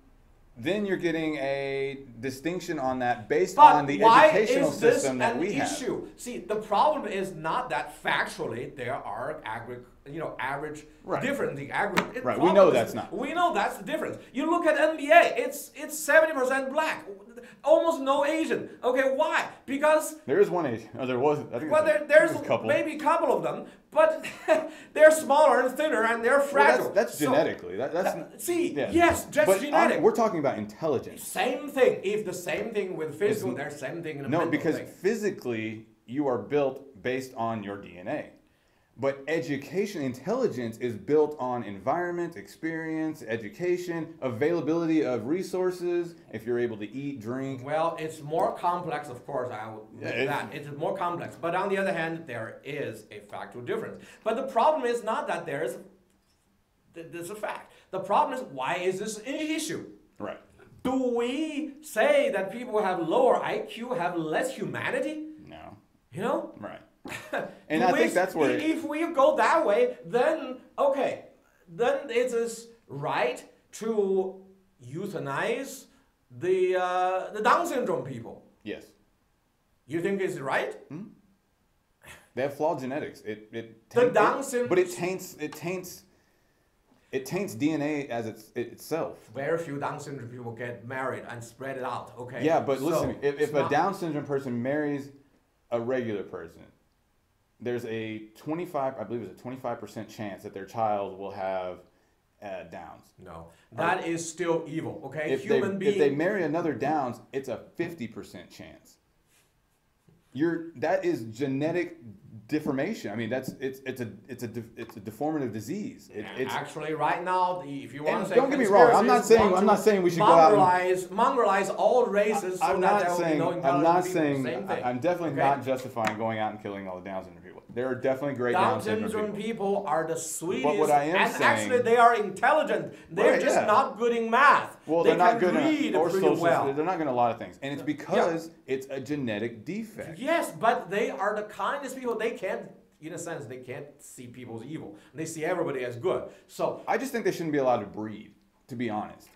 you're getting a distinction on that based on the educational system that we have. Issue? See, the problem is not that factually there are average difference. The aggregate. Right. We know that's not. We know that's the difference. You look at NBA. It's 70% black, almost no Asian. Okay, why? Because there is one Asian. Oh, there was. I think there's a couple. Maybe a couple of them, but they're smaller and thinner and they're fragile. Well, that's genetically. Yes, just genetic. We're talking about intelligence. Same thing. If the same thing with physical, there's same thing in the mental because thing. Physically you are built based on your DNA. But education, intelligence is built on environment, experience, education, availability of resources, if you're able to eat, drink. Well, it's more complex, of course, It's more complex. But on the other hand, there is a factual difference. But the problem is not that there's a fact. The problem is, why is this an issue? Right. Do we say that people who have lower IQ have less humanity? No. You know? Right. And I think that's where if we go that way, then okay, then it is right to euthanize the Down syndrome people. Yes. You think it's right? Hmm? They have flawed genetics. But it taints DNA as itself. Very few Down syndrome people get married and spread it out. Okay. Yeah, but listen, if a Down syndrome person marries a regular person, there's a 25, I believe it's a 25% chance that their child will have Downs. No, that is still evil. Okay, If if they marry another Downs, it's a 50% chance. That is genetic deformation. I mean, it's a deformative disease. It's actually right now, if you want to say, don't get me wrong, I'm not saying we should go out and mongrelize all races. I'm definitely not justifying going out and killing all the Down syndrome people. There are definitely great Down syndrome people are the sweetest, but what I am and saying, actually they are intelligent. They're just not good in math. Well, they're not good in or social. Well. They're not good in a lot of things, and it's because it's a genetic defect. Yes, but they are the kindest people. They can't, in a sense, they can't see people as evil. They see everybody as good. So I just think they shouldn't be allowed to breed. To be honest,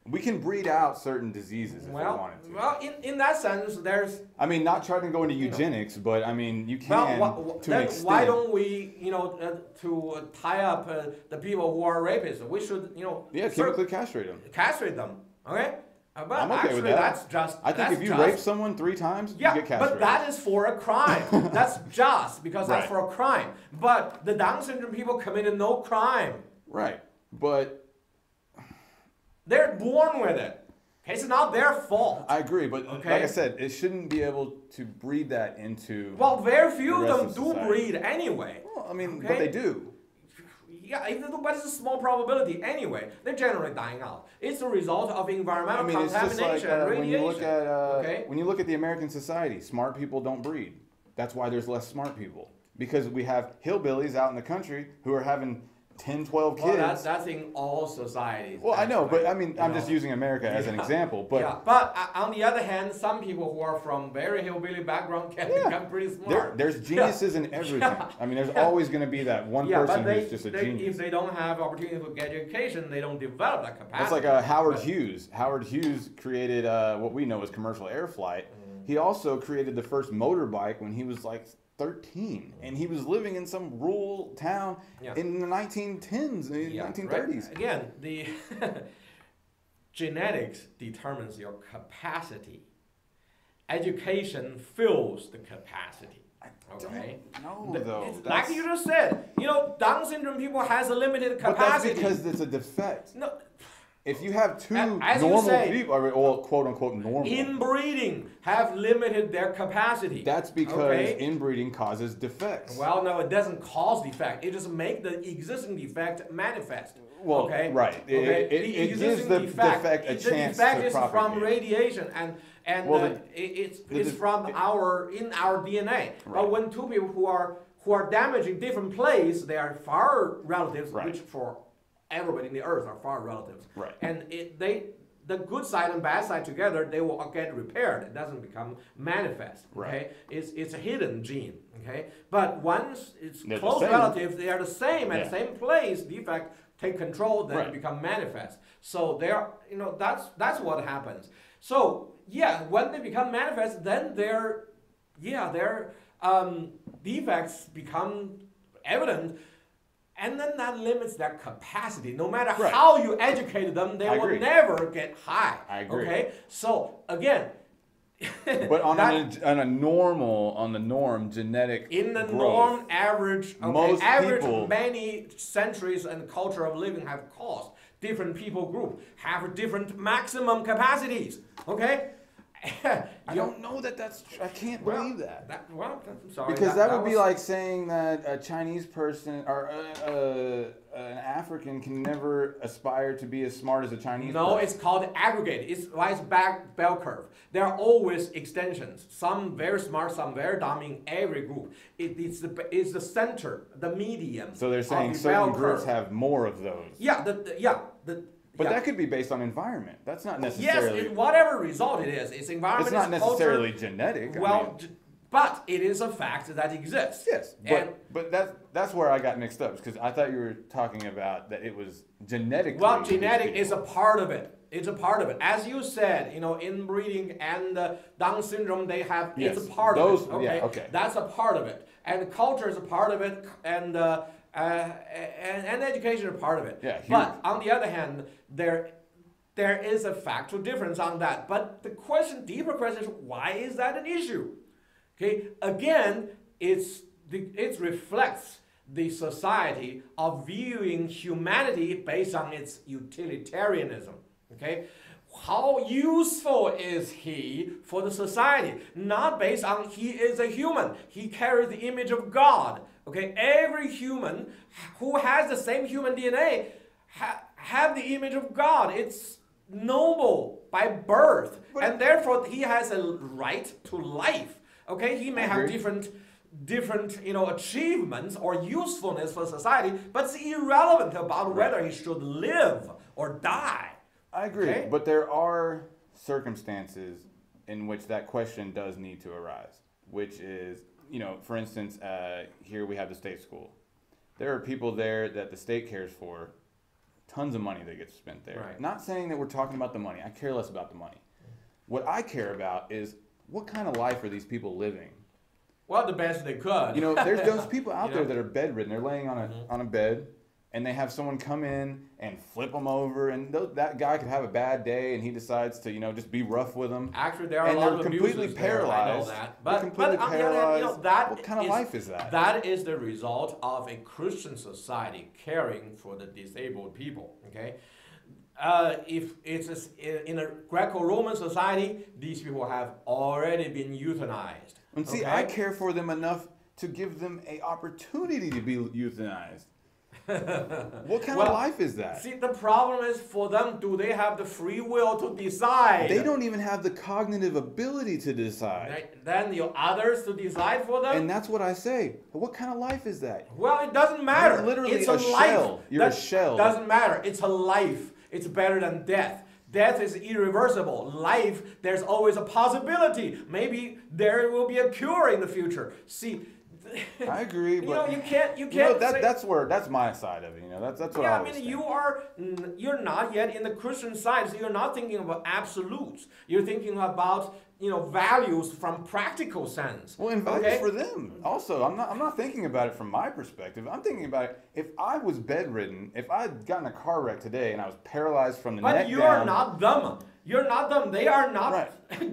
we can breed out certain diseases if we wanted to. Well, in that sense, there's. I mean, not trying to go into eugenics, but I mean, you can to an extent. Why don't we, to tie up the people who are rapists? We should, chemically castrate them. Castrate them, okay? But I'm okay actually, with that. That's just. I think if you rape someone 3 times, you get castrated. But that is for a crime. That's just because that's for a crime. But the Down syndrome people committed no crime. Right, but they're born with it. Okay, it's not their fault. I agree, but like I said, it shouldn't be able to breed that into. Well, very few of them do breed anyway. Well, I mean, but they do. Yeah, but it's a small probability anyway. They're generally dying out. It's a result of environmental contamination and radiation. When you look at the American society, smart people don't breed. That's why there's less smart people. Because we have hillbillies out in the country who are having 10, 12 kids. Well, that's in all societies. Well, actually. I know, but I mean, I'm just using America as an example. But but on the other hand, some people who are from very hillbilly background can become pretty smart. There's geniuses in everything. I mean, there's always going to be that one person who's just a genius. If they don't have opportunity to get education, they don't develop that capacity. That's like Howard Hughes. Howard Hughes created what we know as commercial air flight. He also created the first motorbike when he was like 13, and he was living in some rural town in the 1910s, 1930s. Right. Again, the genetics determines your capacity. Education fills the capacity. Okay. No, though. Like you just said, Down syndrome people has a limited capacity. But that's because it's a defect. No. If you have 2 normal people, or quote unquote normal, inbreeding have limited their capacity. That's because inbreeding causes defects. Well, no, it doesn't cause defect. It just makes the existing defect manifest. Well, right. It gives the defect a chance to propagate. The defect is from radiation, and it's from in our DNA. Right. But when 2 people who are damaging different places, they are far relatives, which for everybody in the earth are far relatives. Right. And the good side and bad side together, they will get repaired. It doesn't become manifest. Okay. Right. It's a hidden gene. Okay. But once it's close relatives, they are the same at the same place. Defect take control, then it become manifest. So that's what happens. So when they become manifest, then their defects become evident. And then that limits their capacity. No matter how you educated them, they will never get high. I agree. Okay? So, again. But on the norm, genetic in the growth, norm, average, most people, many centuries and culture of living have caused different people group have different maximum capacities. Okay? I don't know that's true. I can't believe that. I'm sorry. Because that would be like saying that a Chinese person or an African can never aspire to be as smart as a Chinese person. No, it's called aggregate. It's like back bell curve. There are always extensions. Some very smart, some very dumb in every group. It's the center, the medium. So they're saying certain groups have more of those. But that could be based on environment. That's not necessarily. Yes, whatever result it is, it's environment. It's not necessarily culture. Genetic. Well, but it is a fact that exists. Yes, but that's where I got mixed up because I thought you were talking about that it was genetically. Well, genetic is a part of it. It's a part of it. As you said, inbreeding and Down syndrome, they have. Yes, it's a part of it. Okay? Yeah, okay. That's a part of it, and culture is a part of it, and education is a part of it. Yeah, huge. But on the other hand, there is a factual difference on that. But the deeper question is, why is that an issue? Okay, again, it reflects the society of viewing humanity based on its utilitarianism. Okay, how useful is he for the society? Not based on he is a human. He carries the image of God. Okay, every human who has the same human DNA have the image of God. It's noble by birth, and therefore he has a right to life. Okay, he may have different achievements or usefulness for society, but it's irrelevant about whether he should live or die. I agree, okay? But there are circumstances in which that question does need to arise, which is, for instance, here we have the state school. There are people there that the state cares for, tons of money that gets spent there. Right. Not saying that we're talking about the money. I care less about the money. What I care about is what kind of life are these people living? Well, the best they could. There's those people out there that are bedridden. They're laying on a bed, and they have someone come in and flip them over, and that guy could have a bad day, and he decides to just be rough with them. Actually, there are a lot of abuses there. I know that. But on the other hand, what kind of life is that? That is the result of a Christian society caring for the disabled people. Okay. If it's in a Greco-Roman society, these people have already been euthanized. And see, I care for them enough to give them an opportunity to be euthanized. What kind of life is that? See, the problem is for them, do they have the free will to decide? They don't even have the cognitive ability to decide. Then the others to decide for them? And that's what I say. What kind of life is that? Well, it doesn't matter. You're literally it's a life. shell. You're a shell. Doesn't matter. It's a life. It's better than death. Death is irreversible. Life, there's always a possibility. Maybe there will be a cure in the future. See, I agree, but you can't. That's my side of it. That's what I mean. You're not yet in the Christian side, so you're not thinking about absolutes. You're thinking about values from practical sense. Well, and values for them. Also, I'm not thinking about it from my perspective. I'm thinking about it. If I was bedridden, if I'd gotten a car wreck today and I was paralyzed from the neck down. But you're not them. You're not them. They are not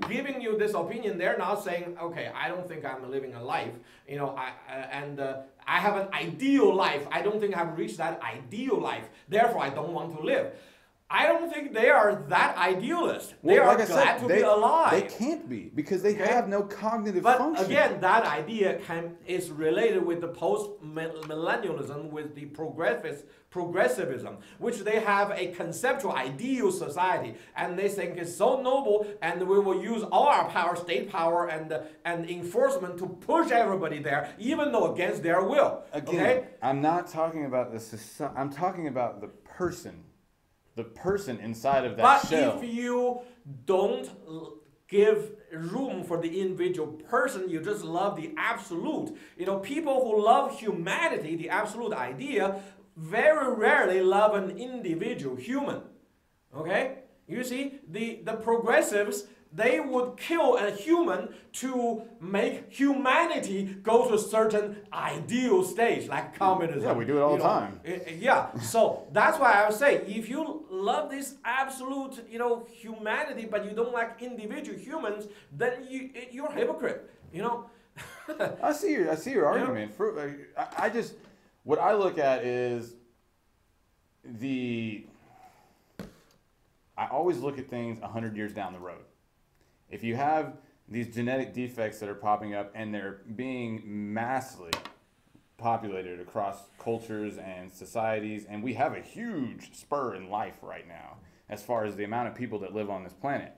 giving you this opinion. They're not saying, okay, I don't think I'm living a life. I have an ideal life. I don't think I've reached that ideal life. Therefore, I don't want to live. I don't think they are that idealist. They are glad to be alive. They can't be because they have no cognitive function. But again, that idea is related with the post-millennialism, with the progressivism, which they have a conceptual ideal society, and they think is so noble, and we will use all our power, state power, and enforcement to push everybody there, even though against their will. Again, I'm not talking about the society. I'm talking about the person. The person inside of that shell. But if you don't give room for the individual person, you just love the absolute. People who love humanity, the absolute idea, very rarely love an individual human. Okay? You see, the progressives, they would kill a human to make humanity go to a certain ideal stage, like communism. Yeah, we do it all the time. So that's why I would say, if you love this absolute, humanity, but you don't like individual humans, then you're a hypocrite. I see your argument. What I look at is I always look at things 100 years down the road. If you have these genetic defects that are popping up and they're being massively populated across cultures and societies, and we have a huge spur in life right now as far as the amount of people that live on this planet.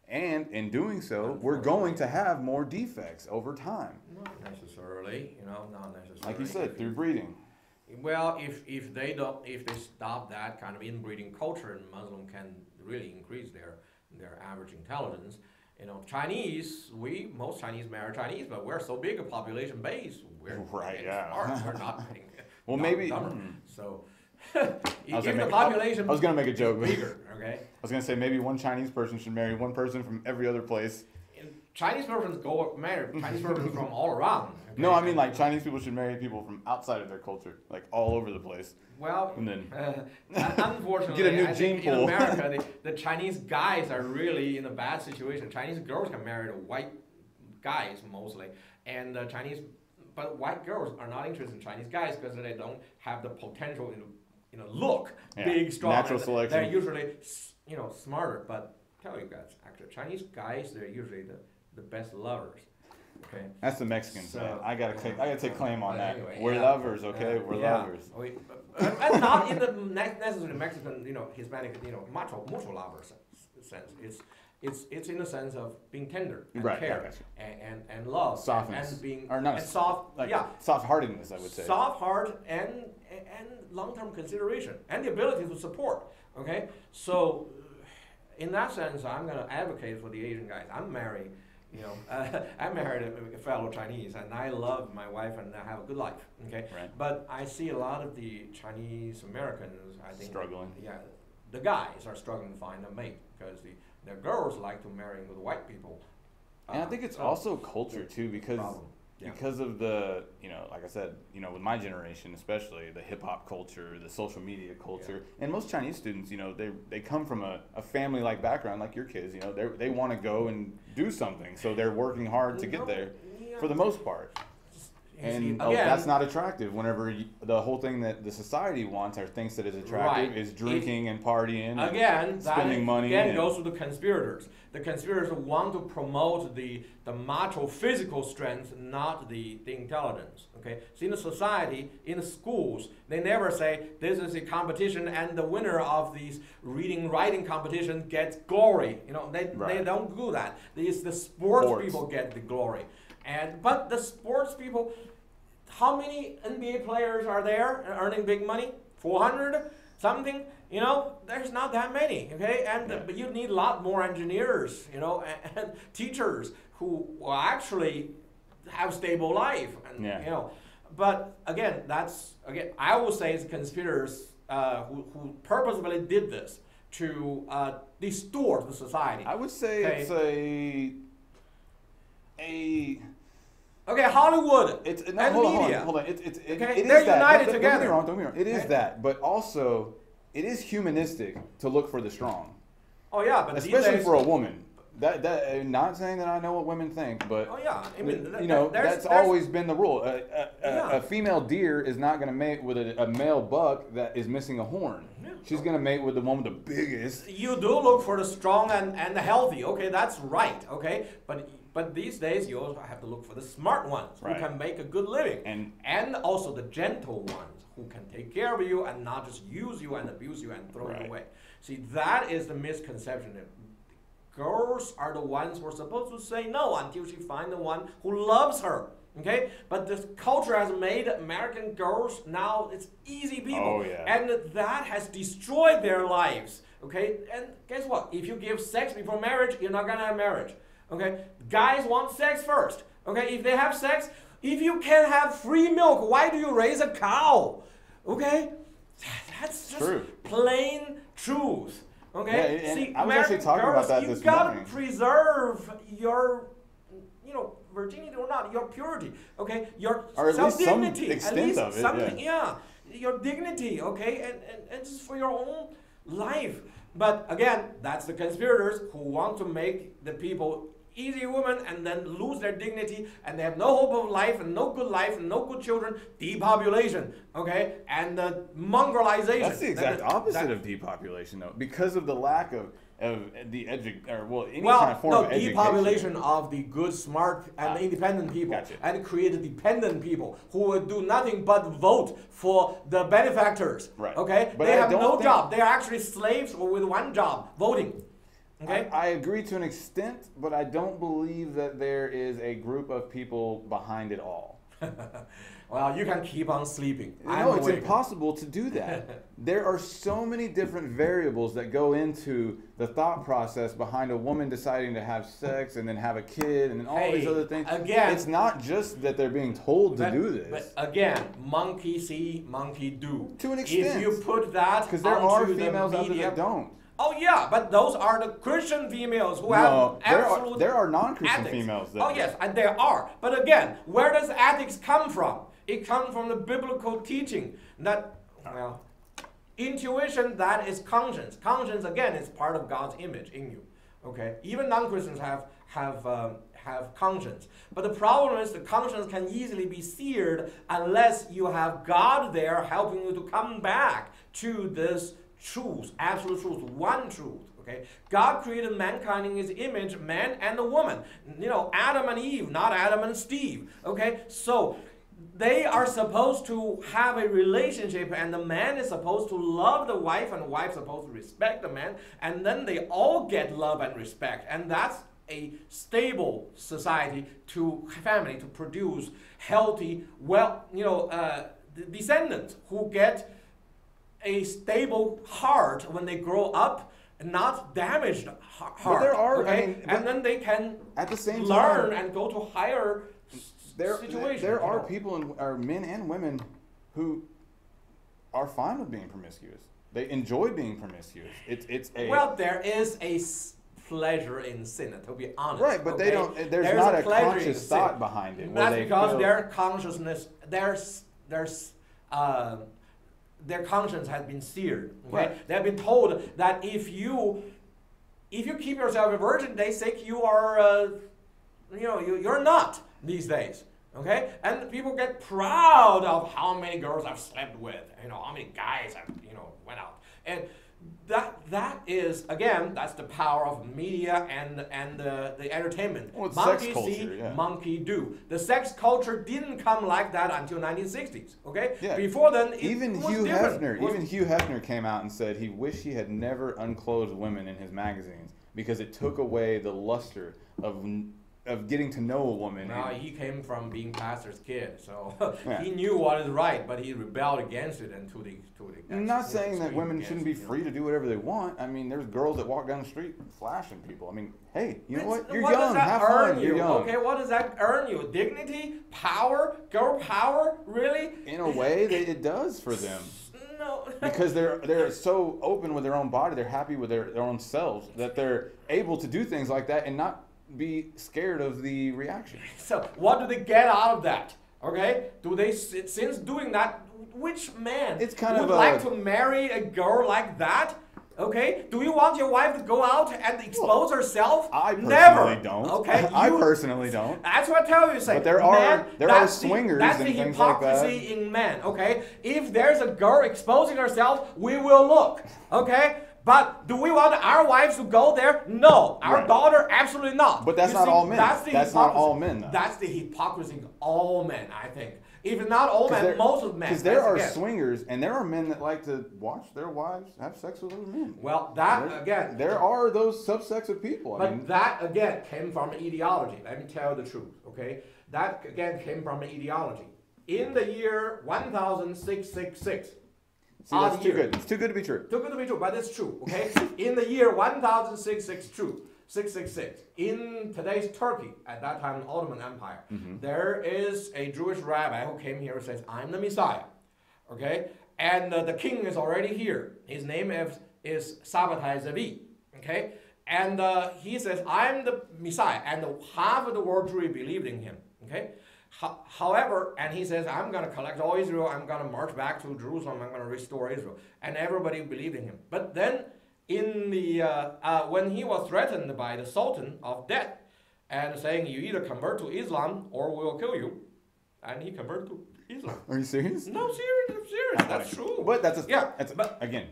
And in doing so, we're going to have more defects over time. Not necessarily, not necessarily. Like you said, through breeding. Well, if they stop that kind of inbreeding culture, and Muslim can really increase their average intelligence. Most Chinese marry Chinese, but we're so big a population base. We're smart. We're not. Well, maybe. So, if the population. I was gonna make a joke. Bigger, okay. I was gonna say maybe one Chinese person should marry one person from every other place. Chinese persons marry Chinese persons from all around. Okay? No, I mean like Chinese people should marry people from outside of their culture, like all over the place. Well, and then unfortunately, get a new I gene think pool. in America, the Chinese guys are really in a bad situation. Chinese girls can marry the white guys mostly, And Chinese, but white girls are not interested in Chinese guys because they don't have the potential in look, big, strong. Natural selection. They're usually, smarter. But tell you guys, actually, Chinese guys, they're usually the best lovers. Okay. That's the Mexicans, So, man. I gotta take claim on that. anyway, We're lovers, okay? We're lovers. And not in the necessarily Mexican, Hispanic, macho lovers sense. It's in the sense of being tender and care and love softness and being or not and soft, soft-heartedness, I would say. Soft heart and long-term consideration and the ability to support. Okay, so in that sense, I'm gonna advocate for the Asian guys. I'm married. I married a fellow Chinese, and I love my wife, and I have a good life. Okay, right. But I see a lot of the Chinese Americans, I think, struggling. Yeah, the guys are struggling to find a mate because the girls like to marry with white people. And I think it's also culture too, because of the, like I said, with my generation especially, the hip hop culture, the social media culture, and most Chinese students, they come from a family like background, like your kids, they want to go and do something, so they're working hard to get there, for the most part. And that's not attractive whenever the whole thing that the society wants or thinks that is attractive is drinking and partying and spending money. Again, goes to the conspirators. The conspirators want to promote the macho physical strength, not the intelligence. Okay. So in the society, in the schools, they never say this is a competition and the winner of these writing competition gets glory. They don't do that. The sports people get the glory. But the sports people, how many NBA players are there earning big money? 400 something. There's not that many. Okay, but you need a lot more engineers. And teachers who will actually have stable life. And but again, I would say it's conspirators who purposefully did this to distort the society. I would say it's Okay, Hollywood and media. Hold on. It is they're that. united together. Don't get me wrong. It is that, but also it is humanistic to look for the strong. Oh yeah, but especially for a woman. That not saying that I know what women think, but that's always been the rule. A female deer is not going to mate with a male buck that is missing a horn. Yeah. She's going to mate with the one with the biggest. You do look for the strong and the healthy. Okay, that's right. Okay, but these days you also have to look for the smart ones who can make a good living, and also the gentle ones who can take care of you and not just use you and abuse you and throw you away. See, that is the misconception. Girls are the ones who are supposed to say no until she finds the one who loves her. Okay, but this culture has made American girls now it's easy people, and that has destroyed their lives. Okay, and guess what? If you give sex before marriage, you're not gonna have marriage. Okay, guys want sex first. Okay, if they have sex, if you can have free milk, why do you raise a cow? Okay, that's just plain truth. Okay, yeah, see, I was actually talking about that this morning. You gotta preserve your, virginity or not, your purity. Okay, your self-dignity. Or at least some extent of it. Your dignity. Okay, and just for your own life. But again, that's the conspirators who want to make the people easy women and then lose their dignity, and they have no hope of life and no good life and no good children. Depopulation, okay, and mongrelization. That's the exact opposite of depopulation, though, because of the lack of the kind of form of education. Depopulation of the good, smart, and independent people, and create dependent people who will do nothing but vote for the benefactors. Right. Okay, but they have no job. They are actually slaves with one job, voting. Okay. I agree to an extent, but I don't believe that there is a group of people behind it all. Well, you can keep on sleeping. No, it's impossible to do that. There are so many different variables that go into the thought process behind a woman deciding to have sex and then have a kid and then all these other things. Again, it's not just that they're being told to do this. But again, monkey see, monkey do. To an extent. If you put that because there are females out there that don't. Oh yeah, but those are the Christian females who have absolute there are non-Christian females that yes, and there are. But again, where does ethics come from? It comes from the biblical teaching that, intuition, that is conscience. Conscience, again, is part of God's image in you. Okay, even non-Christians have conscience, but the problem is the conscience can easily be seared unless you have God there helping you to come back to this truth, absolute truth, one truth. Okay, God created mankind in His image, man and a woman. You know, Adam and Eve, not Adam and Steve. Okay, so they are supposed to have a relationship, and the man is supposed to love the wife, and the wife is supposed to respect the man, and then they all get love and respect, and that's a stable society to family to produce healthy, descendants who get a stable heart when they grow up, not damaged heart. But there are, okay? I mean, and then they can at the same learn time, and go to higher situations. There are people, or men and women, who are fine with being promiscuous. They enjoy being promiscuous. Well, there is a pleasure in sin, to be honest. Right, but okay? they don't. There's not a conscious thought behind it. That's because their consciousness, their conscience has been seared. Okay, right. They have been told that if you keep yourself a virgin, they say you are, you're not these days. Okay, and people get proud of how many girls I've slept with. How many guys I've went out, and that is, again, that's the power of media and the entertainment. Well, it's monkey sex culture, see, yeah. monkey do. The sex culture didn't come like that until 1960s. Okay, yeah. Before then, even Hugh Hefner came out and said he wished he had never unclothed women in his magazines because it took away the luster of getting to know a woman. Now, he came from being pastor's kid, so yeah. He knew what is right, but he rebelled against it and to the I'm not saying that women shouldn't be free to do whatever they want. I mean, there's girls that walk down the street flashing people. I mean, hey, you know what? You're young. Have fun. You're young. Okay, what does that earn you? Dignity? Power? Girl power? Really? In a way, it does for them. No. Because they're so open with their own body, they're happy with their own selves, that they're able to do things like that and not be scared of the reaction. So what do they get out of that? Okay, do they, since doing that, which man would like to marry a girl like that? Okay, do you want your wife to go out and expose herself? I personally Never. don't. Okay, I personally don't. That's what I tell you. Say, but there are swingers and things like that. That's the hypocrisy in men. Okay, if there's a girl exposing herself, we will look. Okay. But do we want our wives to go there? No. Our daughter, absolutely not. But that's not all men. That's not all men, though. That's the hypocrisy of all men, I think. If not all men, most of men. Because there are swingers, and there are men that like to watch their wives have sex with other men. Well, again. There are those subsects of people. But that, again, came from ideology. Let me tell you the truth, okay? That, again, came from ideology. In the year 1666, see, that's too good. It's too good to be true. Too good to be true, but it's true, okay? In the year 1666, in today's Turkey, at that time Ottoman Empire, there is a Jewish rabbi who came here and says, I'm the Messiah, okay? And the king is already here. His name is Sabbatai Zevi, okay? And he says, I'm the Messiah, and half of the world Jew believed in him, okay? However, and he says, I'm going to collect all Israel, I'm going to march back to Jerusalem, I'm going to restore Israel. And everybody believed in him. But then, when he was threatened by the Sultan of death, and saying, you either convert to Islam or we will kill you, and he converted to Islam. Are you serious? No, serious, that's true. But again,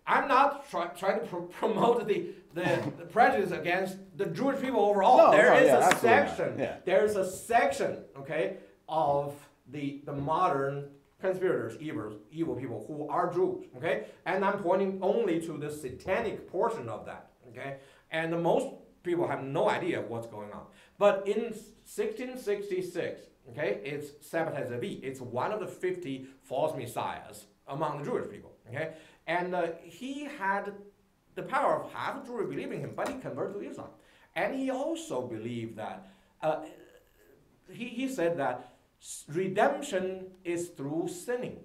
I'm not trying to promote the prejudice against the Jewish people overall. No, there is a section. Yeah. There's a section, okay, of the modern conspirators, evil people who are Jews, okay? And I'm pointing only to the satanic portion of that, okay? And most people have no idea what's going on. But in 1666, okay, it's Sabbatai Zevi. It's one of the 50 false messiahs among the Jewish people, okay? And he had the power of half the Jews believing him, but he converted to Islam. And he also believed that, he said that redemption is through sinning,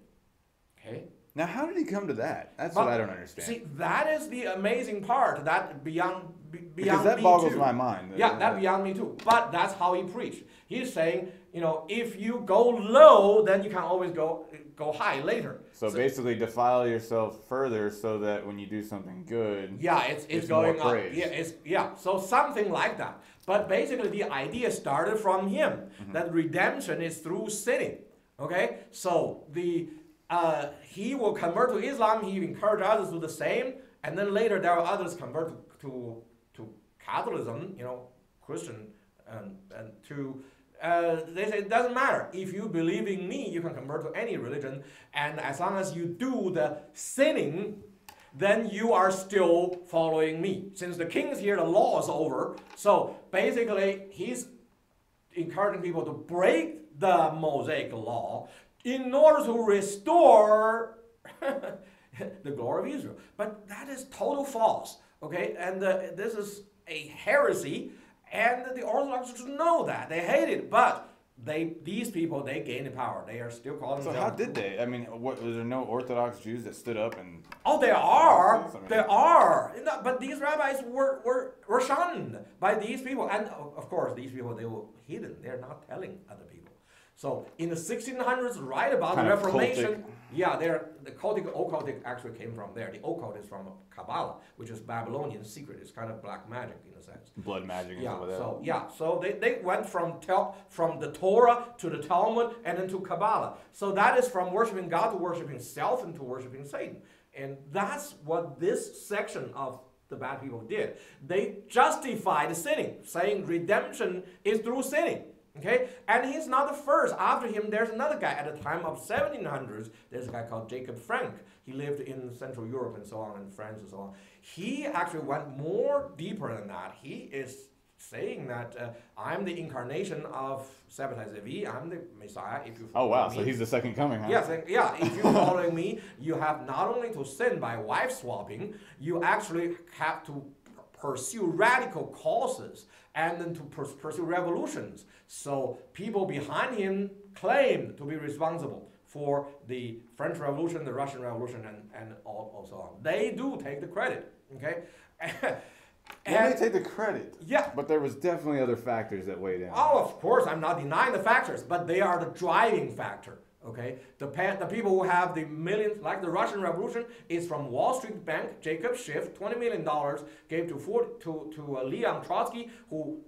okay? Now, how did he come to that? That's what I don't understand. See, that is the amazing part, that beyond beyond because that me boggles too. my mind. Yeah, that beyond me too. But that's how he preached. He's saying, if you go low, then you can always go high later. So basically, defile yourself further so that when you do something good, yeah, it's going more up. praise. So something like that. But basically, the idea started from him that redemption is through sinning. Okay, so he will convert to Islam. He encouraged others to do the same, and then later there are others convert to Catholicism. Christian, and to. They say it doesn't matter. If you believe in me, you can convert to any religion, and as long as you do the sinning, then you are still following me. Since the king is here, the law is over. So basically, he's encouraging people to break the Mosaic law in order to restore the glory of Israel. But that is total false. Okay, and this is a heresy. And the Orthodox know that. They hate it, but these people, they gain the power. They are still calling themselves. So how did they? I mean, was there no Orthodox Jews that stood up and... Oh, there are. There are. But these rabbis were shunned by these people. And of course, these people, they were hidden. They're not telling other people. So in the 1600s, right about the Reformation, the occultic actually came from there. The occult is from Kabbalah, which is Babylonian secret. It's kind of black magic in a sense. Blood magic and stuff like that. So they went from the Torah to the Talmud and then to Kabbalah. So that is from worshiping God to worshiping self and to worshiping Satan. And that's what this section of the bad people did. They justified sinning, saying redemption is through sinning. Okay, and he's not the first. After him, there's another guy at the time of 1700s. There's a guy called Jacob Frank. He lived in Central Europe and so on, and France and so on. He actually went more deeper than that. He is saying that I'm the incarnation of Sabbatai Zevi. I'm the Messiah. If you follow me. So he's the second coming, huh? Yes, if you're following me, you have not only to sin by wife swapping, you actually have to pursue radical causes and then to pursue revolutions. So people behind him claimed to be responsible for the French Revolution, the Russian Revolution, and so on. They do take the credit, okay? They take the credit. Yeah. But there was definitely other factors that weighed in. Oh, of course, I'm not denying the factors, but they are the driving factor. Okay, the people who have the millions, like the Russian Revolution, is from Wall Street Bank. Jacob Schiff, $20 million, gave to Leon Trotsky, who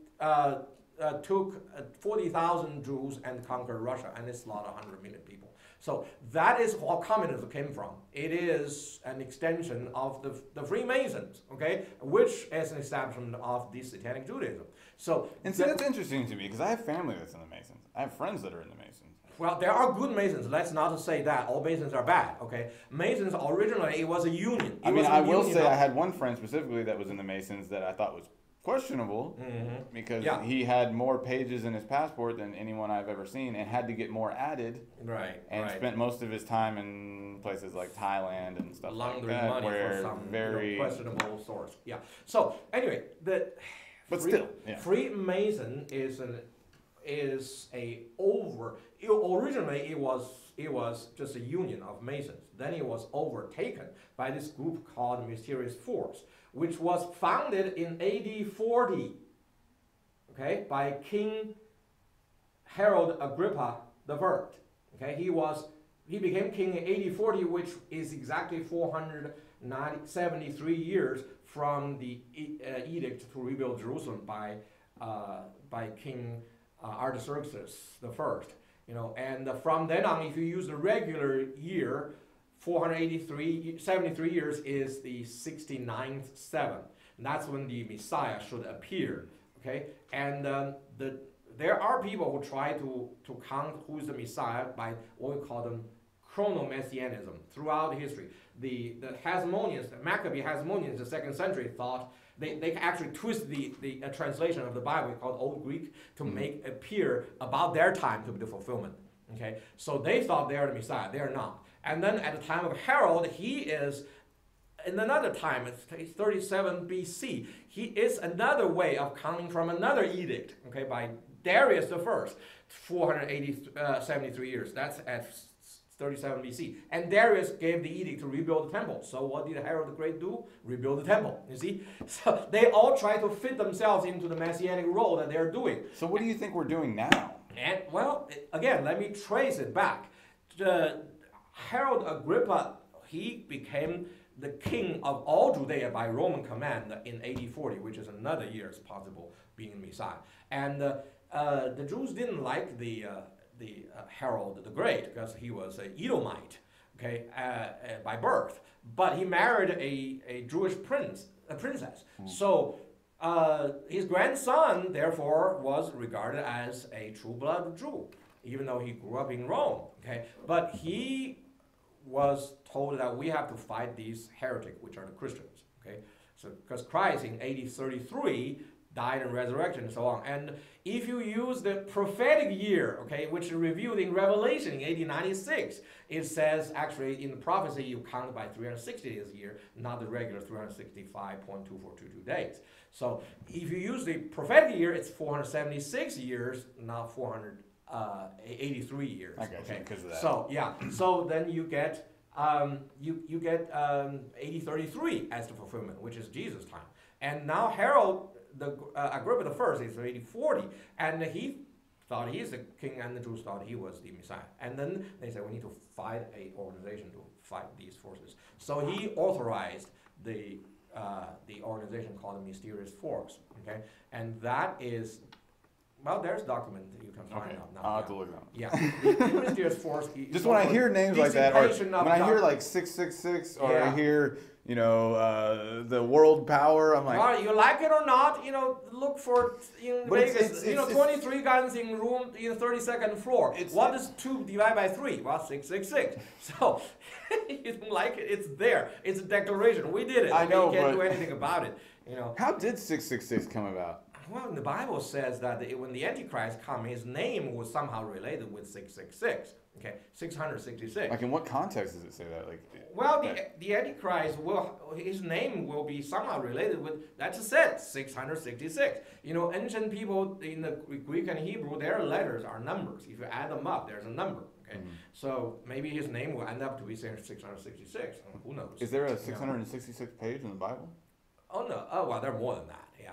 took 40,000 Jews and conquered Russia, and it slaughtered 100 million people. So that is what communism came from. It is an extension of the Freemasons, okay, which is an establishment of the Satanic Judaism. So, and see, that's interesting to me because I have family that's in the Masons. I have friends that are in the Masons. Well, there are good Masons. Let's not say that all Masons are bad. Okay, Masons originally it was a union. I will say I had one friend specifically that was in the Masons that I thought was questionable because he had more pages in his passport than anyone I've ever seen and had to get more added. Right. And spent most of his time in places like Thailand and stuff like that, money where for some very questionable source. Yeah. So anyway, Freemason originally it was just a union of Masons. Then it was overtaken by this group called Mysterious Force, which was founded in AD 40, okay, by King Herod Agrippa I. Okay, he became king in AD 40, which is exactly 473 years from the edict to rebuild Jerusalem by King Artaxerxes I. And from then on, if you use the regular year, 73 years is the 69th seventh. And that's when the Messiah should appear. Okay, and there are people who try to count who is the Messiah by what we call them chronomessianism throughout history. The Hasmoneans, the Maccabee Hasmoneans, the 2nd century thought they actually twist the translation of the Bible called Old Greek to make appear about their time to be the fulfillment. Okay, so they thought they are the Messiah. They are not. And then at the time of Herod, he is in another time. It's 37 BC. He is another way of counting from another edict. Okay, by Darius I, 473 years. That's at 37 BC. And Darius gave the edict to rebuild the temple. So what did Herod the Great do? Rebuild the temple, you see? So they all try to fit themselves into the messianic role that they're doing. So what do you think we're doing now? And, well, again, let me trace it back. Herod Agrippa, he became the king of all Judea by Roman command in AD 40, which is another year as possible being Messiah. And the Jews didn't like the Herod the Great because he was an Edomite, okay, by birth. But he married a Jewish princess. So his grandson, therefore, was regarded as a true-blood Jew, even though he grew up in Rome. Okay, but he was told that we have to fight these heretics, which are the Christians. Okay, so because Christ in AD 33 died and resurrected and so on. And if you use the prophetic year, okay, which is revealed in Revelation in AD 96, it says actually in the prophecy you count by 360 days a year, not the regular 365.2422 days. So if you use the prophetic year, it's 476 years, not 483 years. I got you, because of that. So yeah, so then you get you get AD 33 as the fulfillment, which is Jesus' time. And now Herod Agrippa the First is AD 40, and he thought he's the king, and the Jews thought he was the Messiah. And then they said we need to fight an organization to fight these forces. So he authorized the organization called the Mysterious Force. Okay, and that is, well, there's document that you can find out now. I'll have to look it up. Yeah, the Mysterious Force. Just when I hear names like that, or when I hear like 666, or Yeah. I hear, you know, the world power, I'm like, well, you like it or not, you know, look for in But it's- Vegas, it's- 23 guns in room in the 32nd floor. It's- What is 2 divided by 3? Well, 666. So you don't like it, it's there. It's a declaration. We did it. I know, you can't but- do anything about it. You know. how did 666 come about? Well, the Bible says that when the Antichrist comes, his name was somehow related with 666. Okay, 666. Like, in what context does it say that? Like, Well, the Antichrist his name will be somehow related with, that's just said, 666. You know, ancient people in the Greek and Hebrew, their letters are numbers. If you add them up, there's a number. Okay, so maybe his name will end up to be 666. Who knows? is there a 666 page in the Bible? Oh no! Oh well, there are more than that. Yeah.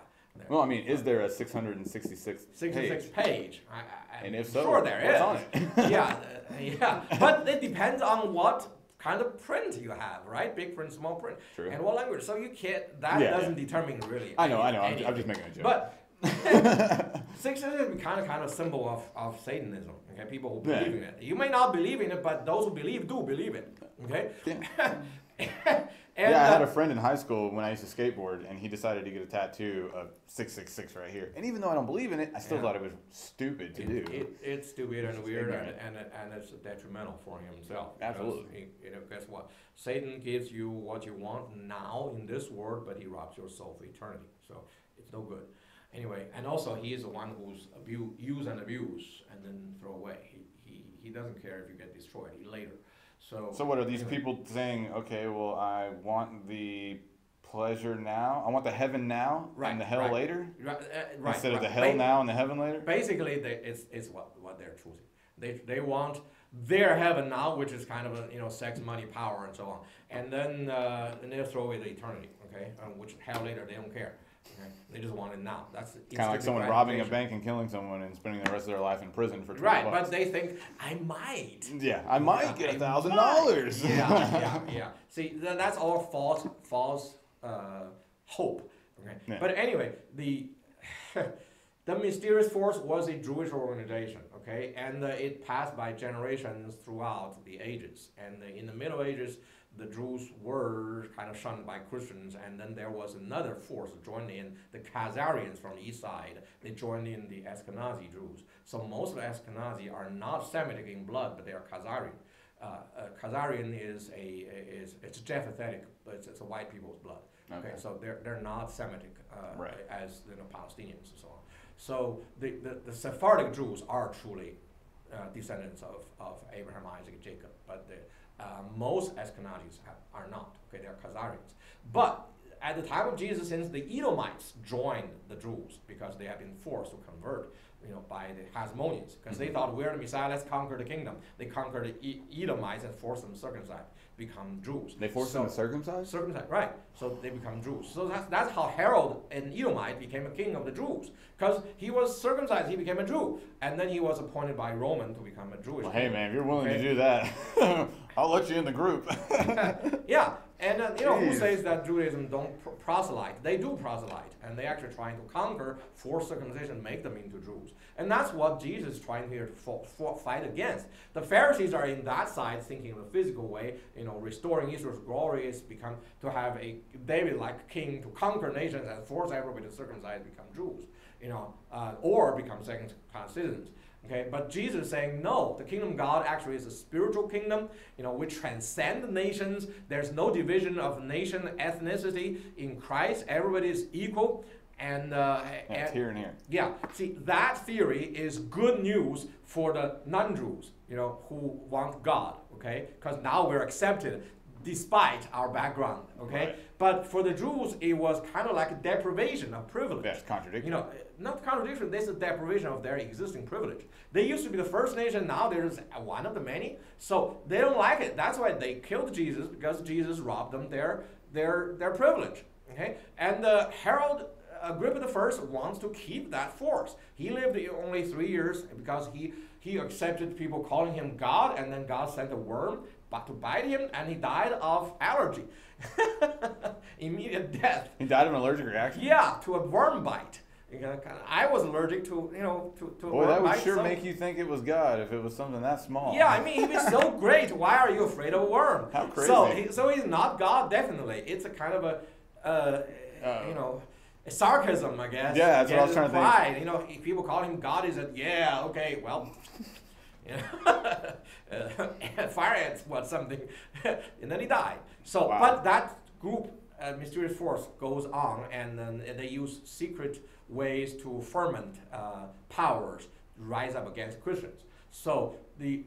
Well, I mean, is there a 666 66 page. And if so, sure there is. what's on it? yeah. But it depends on what kind of print you have, right? Big print, small print, True. and what language. So you can't. That Yeah, doesn't determine really. I know. anything. I'm just making a joke. But 666 is kind of a symbol of Satanism. Okay, people who believe in it. You may not believe in it, but those who believe do believe it. Okay. And, yeah, I had a friend in high school when I used to skateboard, and he decided to get a tattoo of 666 right here. And even though I don't believe in it, I still thought it was stupid to do. It's stupid and weird, ignorant. and it's detrimental for himself. Absolutely. You know, guess what? Satan gives you what you want now in this world, but he robs your soul for eternity. So it's no good. Anyway, and also he is the one who's use and abuse and then throw away. He doesn't care if you get destroyed later. So what are these people saying? Okay, well, I want the pleasure now. I want the heaven now and the hell later. Right, Instead of the hell now and the heaven later. Basically, it's what they're choosing. They want their heaven now, which is kind of a sex, money, power, and so on, and then they'll throw away the eternity. Okay, which hell later they don't care. Okay? They just want it now. That's kind of like someone robbing a bank and killing someone and spending the rest of their life in prison for $20. Right, but they think I might. Yeah, I might get $1,000. Yeah. See, that's all false hope. Okay, Yeah. but anyway, the Mysterious Force was a Jewish organization. Okay, and it passed by generations throughout the ages. And in the Middle Ages, the Jews were kind of shunned by Christians, and then there was another force joined in, the Khazarians from the east side. They joined in the Ashkenazi Jews. So most of the Ashkenazi are not Semitic in blood, but they are Khazarian. Khazarian is it's Japhetic, but it's a white people's blood. Okay, so they're not Semitic as Palestinians and so on. So the Sephardic Jews are truly descendants of Abraham, Isaac, and Jacob, but most Ashkenazis are not. Okay, they're Khazarians. But at the time of Jesus, since the Edomites joined the Jews because they have been forced to convert by the Hasmoneans, because they thought we're the Messiah, let's conquer the kingdom. They conquered the Edomites and forced them circumcised, become Jews. They forced them to circumcise? Circumcised, right. So they become Jews. So that's how Herod, an Edomite, became a king of the Jews. Because he was circumcised, he became a Jew. And then he was appointed by Roman to become a Jewish Well, king. hey, man, if you're willing to do that, I'll let you in the group. Yeah, and who says that Judaism don't proselyte? They do proselyte, and they actually trying to conquer, force circumcision, make them into Jews. And that's what Jesus is trying here to fight against. The Pharisees are in that side, thinking in a physical way, restoring Israel's glory is become to have a David-like king to conquer nations and force everybody to circumcise, become Jews, or become second-class citizens. Okay, but Jesus is saying, no, the kingdom of God actually is a spiritual kingdom, which transcends the nations. There's no division of nation, ethnicity in Christ. Everybody is equal. And here and here. Yeah, see, that theory is good news for the non-Jews, who want God, okay? Because now we're accepted despite our background, okay? Right. But for the Jews, it was kind of like a deprivation of privilege. That's contradictory. Not contradiction, this is deprivation of their existing privilege. They used to be the first nation, now there's one of the many. So they don't like it. That's why they killed Jesus, because Jesus robbed them their privilege, okay? And Herod Agrippa I wants to keep that force. He lived only 3 years because he accepted people calling him God, and then God sent a worm to bite him, and he died of allergy. Immediate death. He died of an allergic reaction? Yeah, to a worm bite. I was allergic to to Boy, worm that would bite, sure so. make you think it was God if it was something that small. Yeah, I mean, he was so great. Why are you afraid of a worm? How crazy. So he's not God, definitely. It's a kind of a sarcasm, I guess. Yeah, that's what I was trying to think. If people call him God, he said, yeah, okay, well, fire ants, something, and then he died. So, wow. But that group, mysterious force, goes on, and then they use secret ways to ferment powers to rise up against Christians. So the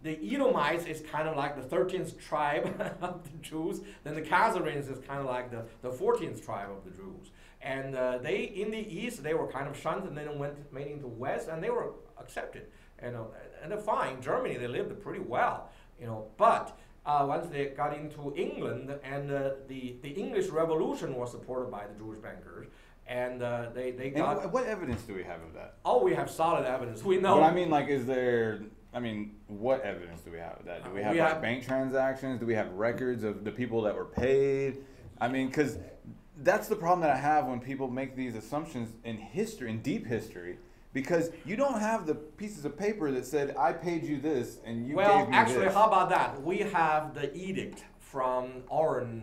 Edomites is kind of like the 13th tribe of the Jews. Then the Nazarenes is kind of like the 14th tribe of the Jews. And they, in the east, they were kind of shunned, and then made into the west, and they were accepted. And they're fine. In Germany, they lived pretty well. But once they got into England, and the English Revolution was supported by the Jewish bankers, and they got. And what evidence do we have of that? Oh, we have solid evidence. We know. But I mean, what evidence do we have of that? Do we have bank transactions? Do we have records of the people that were paid? I mean, because that's the problem that I have when people make these assumptions in history, in deep history, because you don't have the pieces of paper that said, I paid you this and you gave me this. Well, actually, how about that? We have the edict from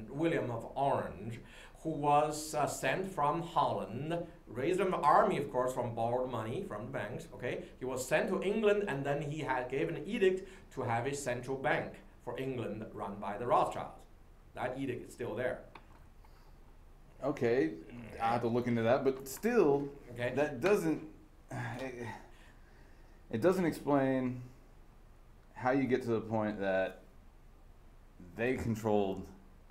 William of Orange, who was sent from Holland, raised an army, of course, from borrowed money from the banks, okay? He was sent to England, and then he gave an edict to have a central bank for England run by the Rothschilds. That edict is still there. Okay, I have to look into that, but still, okay. That doesn't, it doesn't explain how you get to the point that they controlled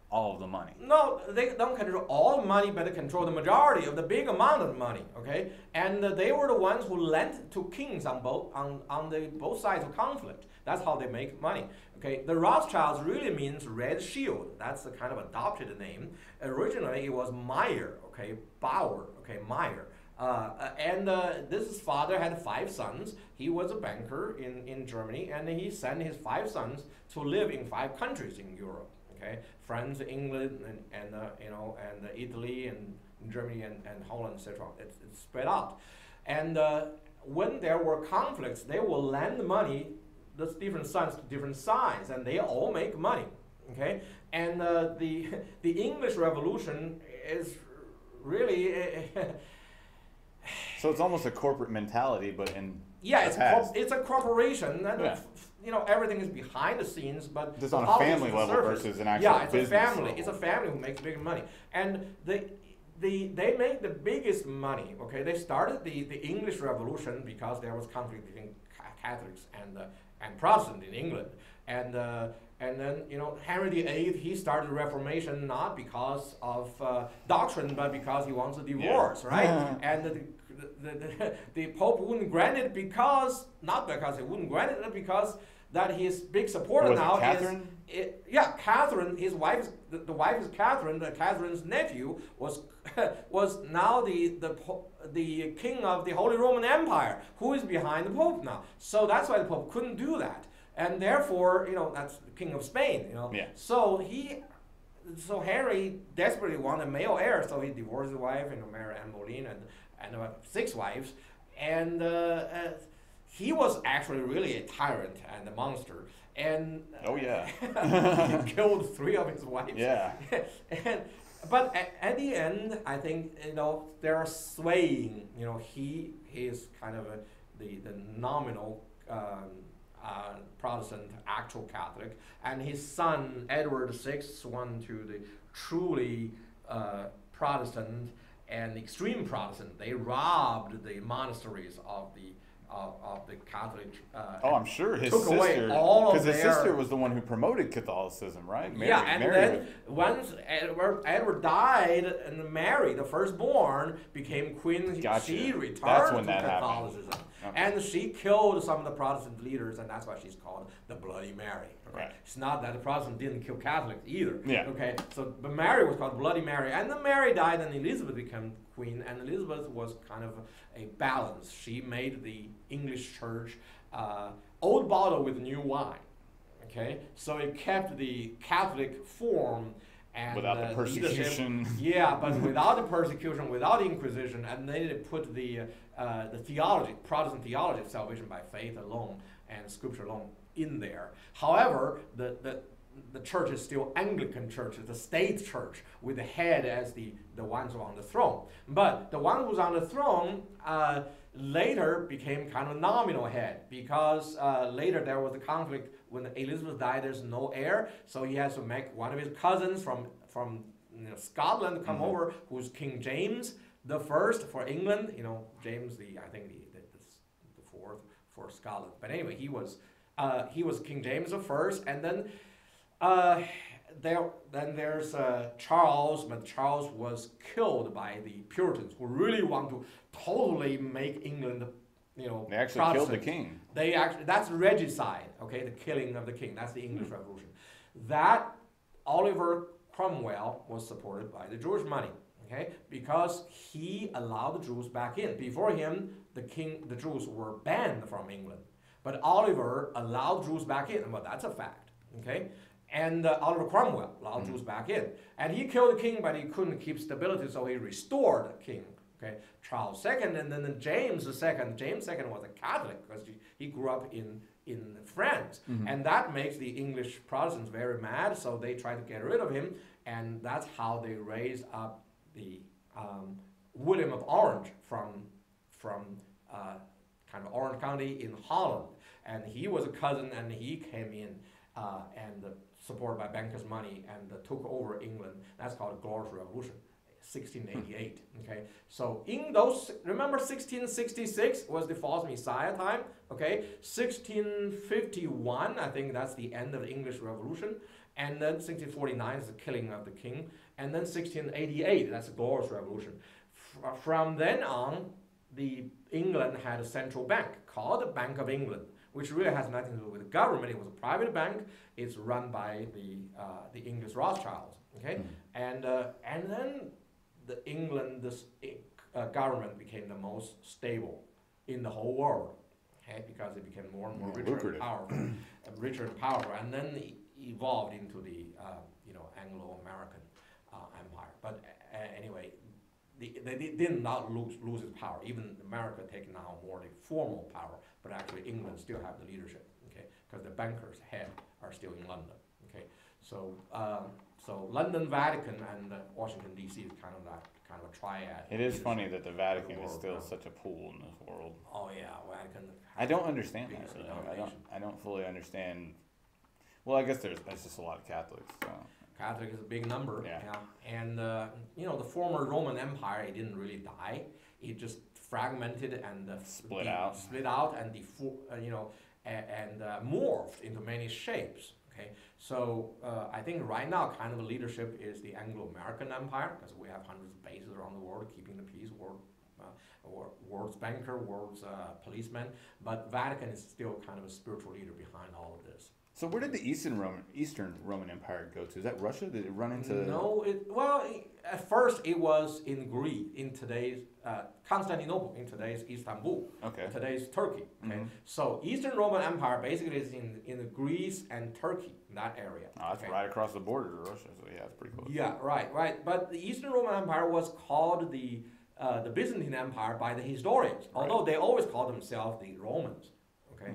all of the money. No, they don't control all the money, but they control the majority of the big amount of money, okay? And they were the ones who lent to kings on both sides of conflict. That's how they make money, okay? The Rothschilds really means red shield. That's the kind of adopted name. Originally, it was Meyer, okay? Bauer, okay? Meyer. This father had 5 sons. He was a banker in Germany, and he sent his 5 sons to live in 5 countries in Europe. Okay, France, England, and Italy, and Germany, and Holland, etc. It's spread out. And when there were conflicts, they will lend money, the different sons to different sides, and they all make money. Okay, and the English Revolution is really. So it's almost a corporate mentality, but in it's a corporation. And everything is behind the scenes, but just on a family level versus an actual business. It's a family. Level. It's a family who makes big money, and they make the biggest money. Okay, they started the English Revolution because there was conflict between Catholics and Protestant in England, and And then, you know, Henry VIII, he started the Reformation not because of doctrine, but because he wants a divorce, right? And the Pope wouldn't grant it because, not because he wouldn't grant it, but because that his big supporter now Catherine? Catherine, his wife, the wife is Catherine, Catherine's nephew was was now the king of the Holy Roman Empire, who is behind the Pope now. So that's why the Pope couldn't do that. And therefore, you know, that's the King of Spain, you know. Yeah. So Henry desperately wanted a male heir, so he divorced his wife, you know, married Anne Boleyn and about 6 wives. And he was actually really a tyrant and a monster. And oh yeah, he killed 3 of his wives. Yeah. But at the end, I think, you know, they're swaying. You know, he is kind of the nominal Protestant, actual Catholic, and his son Edward VI went to the truly Protestant and extreme Protestant. They robbed the monasteries of the Catholic. Oh, I'm sure his took away sister, all of because his their- sister was the one who promoted Catholicism, right? Mary, Yeah, and Mary then once Edward died, and Mary, the firstborn, became queen, Gotcha. she That's returned when to that happened. Catholicism. Okay. And she killed some of the Protestant leaders, and that's why she's called the Bloody Mary. Okay? Right. It's not that the Protestants didn't kill Catholics either. Yeah. Okay. So, but Mary was called Bloody Mary, and then Mary died, and Elizabeth became queen, and Elizabeth was kind of a balance. She made the English church old bottle with new wine. Okay, so it kept the Catholic form and without the persecution. Yeah, but without the persecution, without the Inquisition, and then they put the theology, Protestant theology of salvation by faith alone and Scripture alone in there. However, the church is still Anglican church, it's the state church with the head as the ones who are on the throne. But the one who's on the throne later became kind of nominal head, because later there was a conflict when Elizabeth died. There's no heir, so he has to make one of his cousins from Scotland come over, who's King James the First for England. You know, James the fourth for Scotland. But anyway, he was King James the First, and then there's Charles, but Charles was killed by the Puritans, who really want to totally make England, you know, They actually Protestant. killed the king. That's regicide, okay, the killing of the king. That's the English Revolution. That Oliver Cromwell was supported by the Jewish money, okay, because he allowed the Jews back in. Before him, the Jews were banned from England, but Oliver allowed Jews back in. Well, that's a fact, okay. And Oliver Cromwell allowed Jews back in. And he killed the king, but he couldn't keep stability, so he restored the king. Okay, Charles II, and then James II. James II was a Catholic because he grew up in France. And that makes the English Protestants very mad, so they try to get rid of him. And that's how they raised up the William of Orange from kind of Orange County in Holland. And he was a cousin, and he came in and supported by bankers' money and took over England. That's called the Glorious Revolution, 1688. Okay, so in those, remember 1666 was the false Messiah time. Okay, 1651, I think that's the end of the English Revolution, and then 1649 is the killing of the king, and then 1688, that's the Glorious Revolution. From then on, England had a central bank called the Bank of England, which really has nothing to do with the government. It was a private bank. It's run by the English Rothschilds. Okay, and then the government became the most stable in the whole world. Okay, because it became more and more richer and powerful, and then it evolved into the Anglo-American empire. But anyway, they did not lose its power. Even America take now more the formal power, but actually England still have the leadership. Okay, because the bankers' head are still in London. Okay, so London, Vatican, and Washington D.C. is kind of a triad. It is funny that the Vatican is still such a pool in this world. Oh yeah, Vatican. I don't understand that. Really. I don't fully understand. Well, I guess there's just a lot of Catholics. So. Catholic is a big number. Yeah. And the former Roman Empire, it didn't really die. It just fragmented and split out and morphed into many shapes. Okay, so I think right now kind of leadership is the Anglo-American Empire because we have hundreds of bases around the world keeping the peace, world's banker, world's policeman, but Vatican is still kind of a spiritual leader behind all of this. So where did the Eastern Roman Empire go to? Is that Russia? Did it run into? No, at first it was in Greece, in today's Constantinople, in today's Istanbul, today's Turkey. Okay, so Eastern Roman Empire basically is in Greece and Turkey, in that area. Oh, that's right across the border to Russia. So yeah, it's pretty close. Yeah, right. But the Eastern Roman Empire was called the Byzantine Empire by the historians, although they always called themselves the Romans. Okay.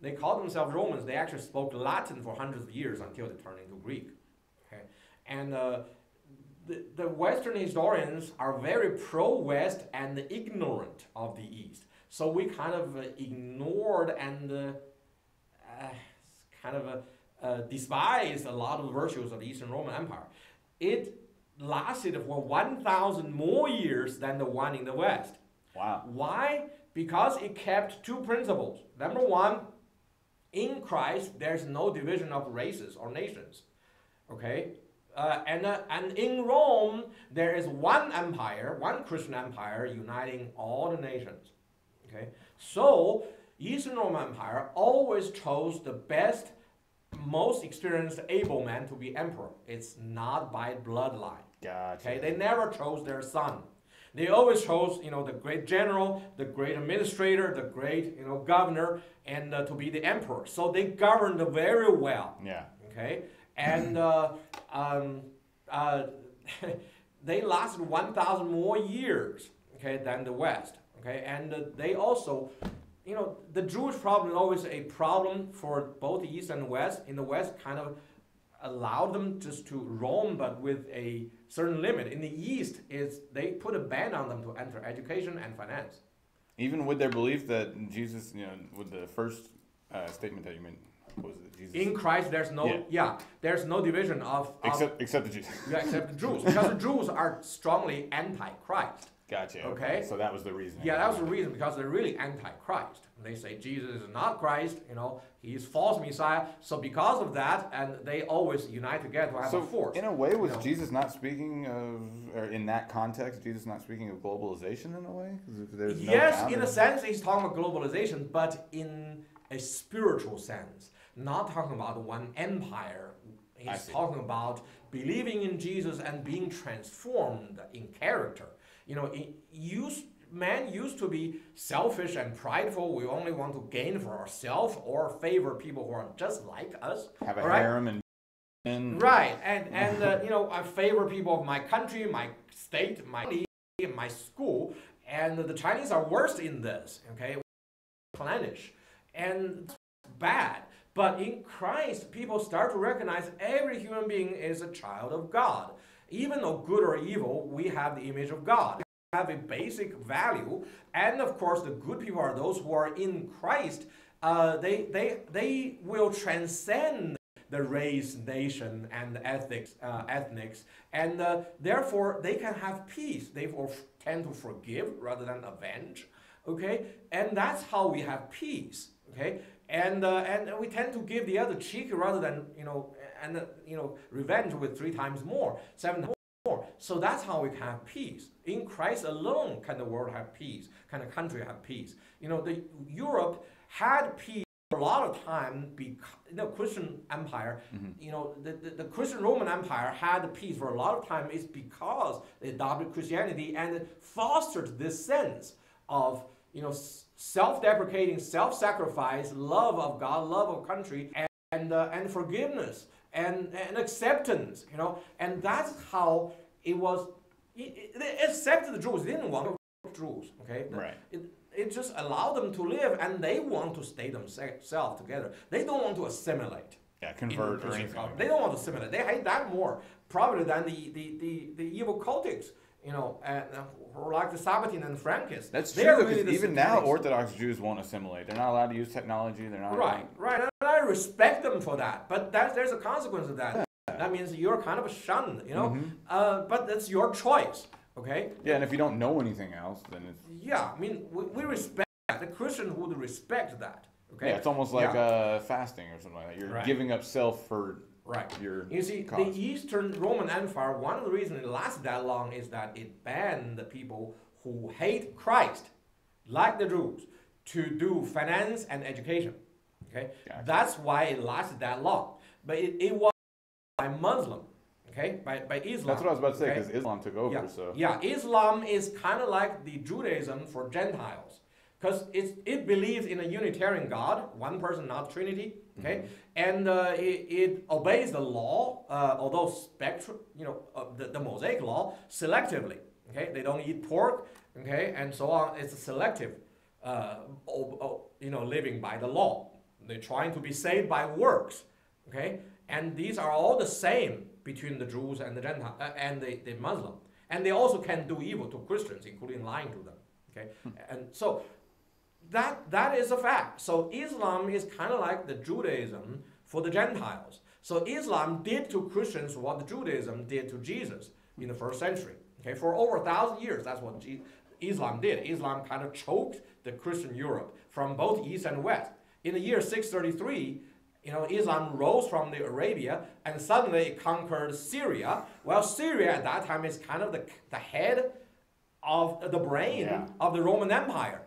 They called themselves Romans. They actually spoke Latin for hundreds of years until they turned into Greek. Okay? And the Western historians are very pro-West and ignorant of the East. So we kind of ignored and despised a lot of the virtues of the Eastern Roman Empire. It lasted for 1,000 more years than the one in the West. Wow. Why? Because it kept two principles. Number one, in Christ, there's no division of races or nations, okay? And in Rome, there is one empire, one Christian empire, uniting all the nations, okay? So, Eastern Roman Empire always chose the best, most experienced, able man to be emperor. It's not by bloodline. Gotcha. Okay? They never chose their son. They always chose, the great general, the great administrator, the great, governor, and to be the emperor. So they governed very well. Yeah. Okay, and they lasted 1,000 more years, okay, than the West. Okay, and they also, the Jewish problem is always a problem for both the East and the West. In the West, kind of allowed them just to roam, but with a certain limit. In the East, they put a ban on them to enter education and finance. Even with their belief that Jesus, with the first statement that you made, what was it? Jesus. In Christ, there's no division of except the Jews. Yeah, except the Jews, because the Jews are strongly anti-Christ. Gotcha. Okay. So that was the reason. Yeah, that was the reason, because they're really anti-Christ. They say Jesus is not Christ, he's false Messiah. So because of that, and they always unite together to have a force. In a way, was Jesus not speaking of, or in that context, Jesus not speaking of globalization in a way? Yes, in a sense, he's talking about globalization, but in a spiritual sense. Not talking about one empire. He's talking about believing in Jesus and being transformed in character. Man used to be selfish and prideful. We only want to gain for ourselves or favor people who are just like us. Have a harem and right, and I favor people of my country, my state, my school, and the Chinese are worse in this. Okay, clannish and it's bad. But in Christ, people start to recognize every human being is a child of God. Even though good or evil, we have the image of God. Have a basic value, and of course the good people are those who are in Christ. They will transcend the race, nation, and ethnics, and therefore they can have peace. They will tend to forgive rather than avenge. Okay, and that's how we have peace. Okay, and we tend to give the other cheek rather than revenge with 3 times more, 7 times more. So that's how we can have peace. In Christ alone can the world have peace, can the country have peace. The Europe had peace for a lot of time because Christian Empire, the Christian Roman Empire had peace for a lot of time is because they adopted Christianity and it fostered this sense of self-deprecating, self-sacrifice, love of God, love of country, and forgiveness and acceptance, and that's how it was. It accepted the Jews. They didn't want the Jews, okay? Right. It just allowed them to live, and they want to stay themselves together. They don't want to assimilate. Yeah, convert or anything. They don't want to assimilate. They hate that more probably than the evil cultics, like the Sabbatean and Frankists. That's true, because even now Orthodox Jews won't assimilate. They're not allowed to use technology. They're not right. And I respect them for that, but there's a consequence of that. That means you're kind of shunned, but that's your choice, okay? Yeah, and if you don't know anything else, then it's... Yeah, I mean, we respect that. The Christian would respect that, Okay? Yeah, it's almost like fasting or something like that. You're giving up self for your You see, cause. the Eastern Roman Empire, one of the reasons it lasted that long is that it banned the people who hate Christ, like the Jews, to do finance and education. Okay? Gotcha. That's why it lasted that long. But it was by Muslim, okay, by Islam. That's what I was about to say, okay? because Islam took over. Yeah. So Yeah, Islam is kind of like the Judaism for Gentiles, because it believes in a Unitarian God, one person, not Trinity. Okay, and it obeys the law, although the Mosaic law selectively. Okay, they don't eat pork. Okay, and so on. It's selective, living by the law. They're trying to be saved by works. Okay, and these are all the same between the Jews and the Gentile and the Muslim, and they also can do evil to Christians, including lying to them. Okay, and so that is a fact. So Islam is kind of like the Judaism for the Gentiles. So Islam did to Christians what the Judaism did to Jesus in the first century. Okay, for over 1,000 years, that's what Islam did. Islam kind of choked the Christian Europe from both east and west. In the year 633, Islam rose from the Arabia and suddenly it conquered Syria. Well, Syria at that time is kind of the head of the brain of the Roman Empire.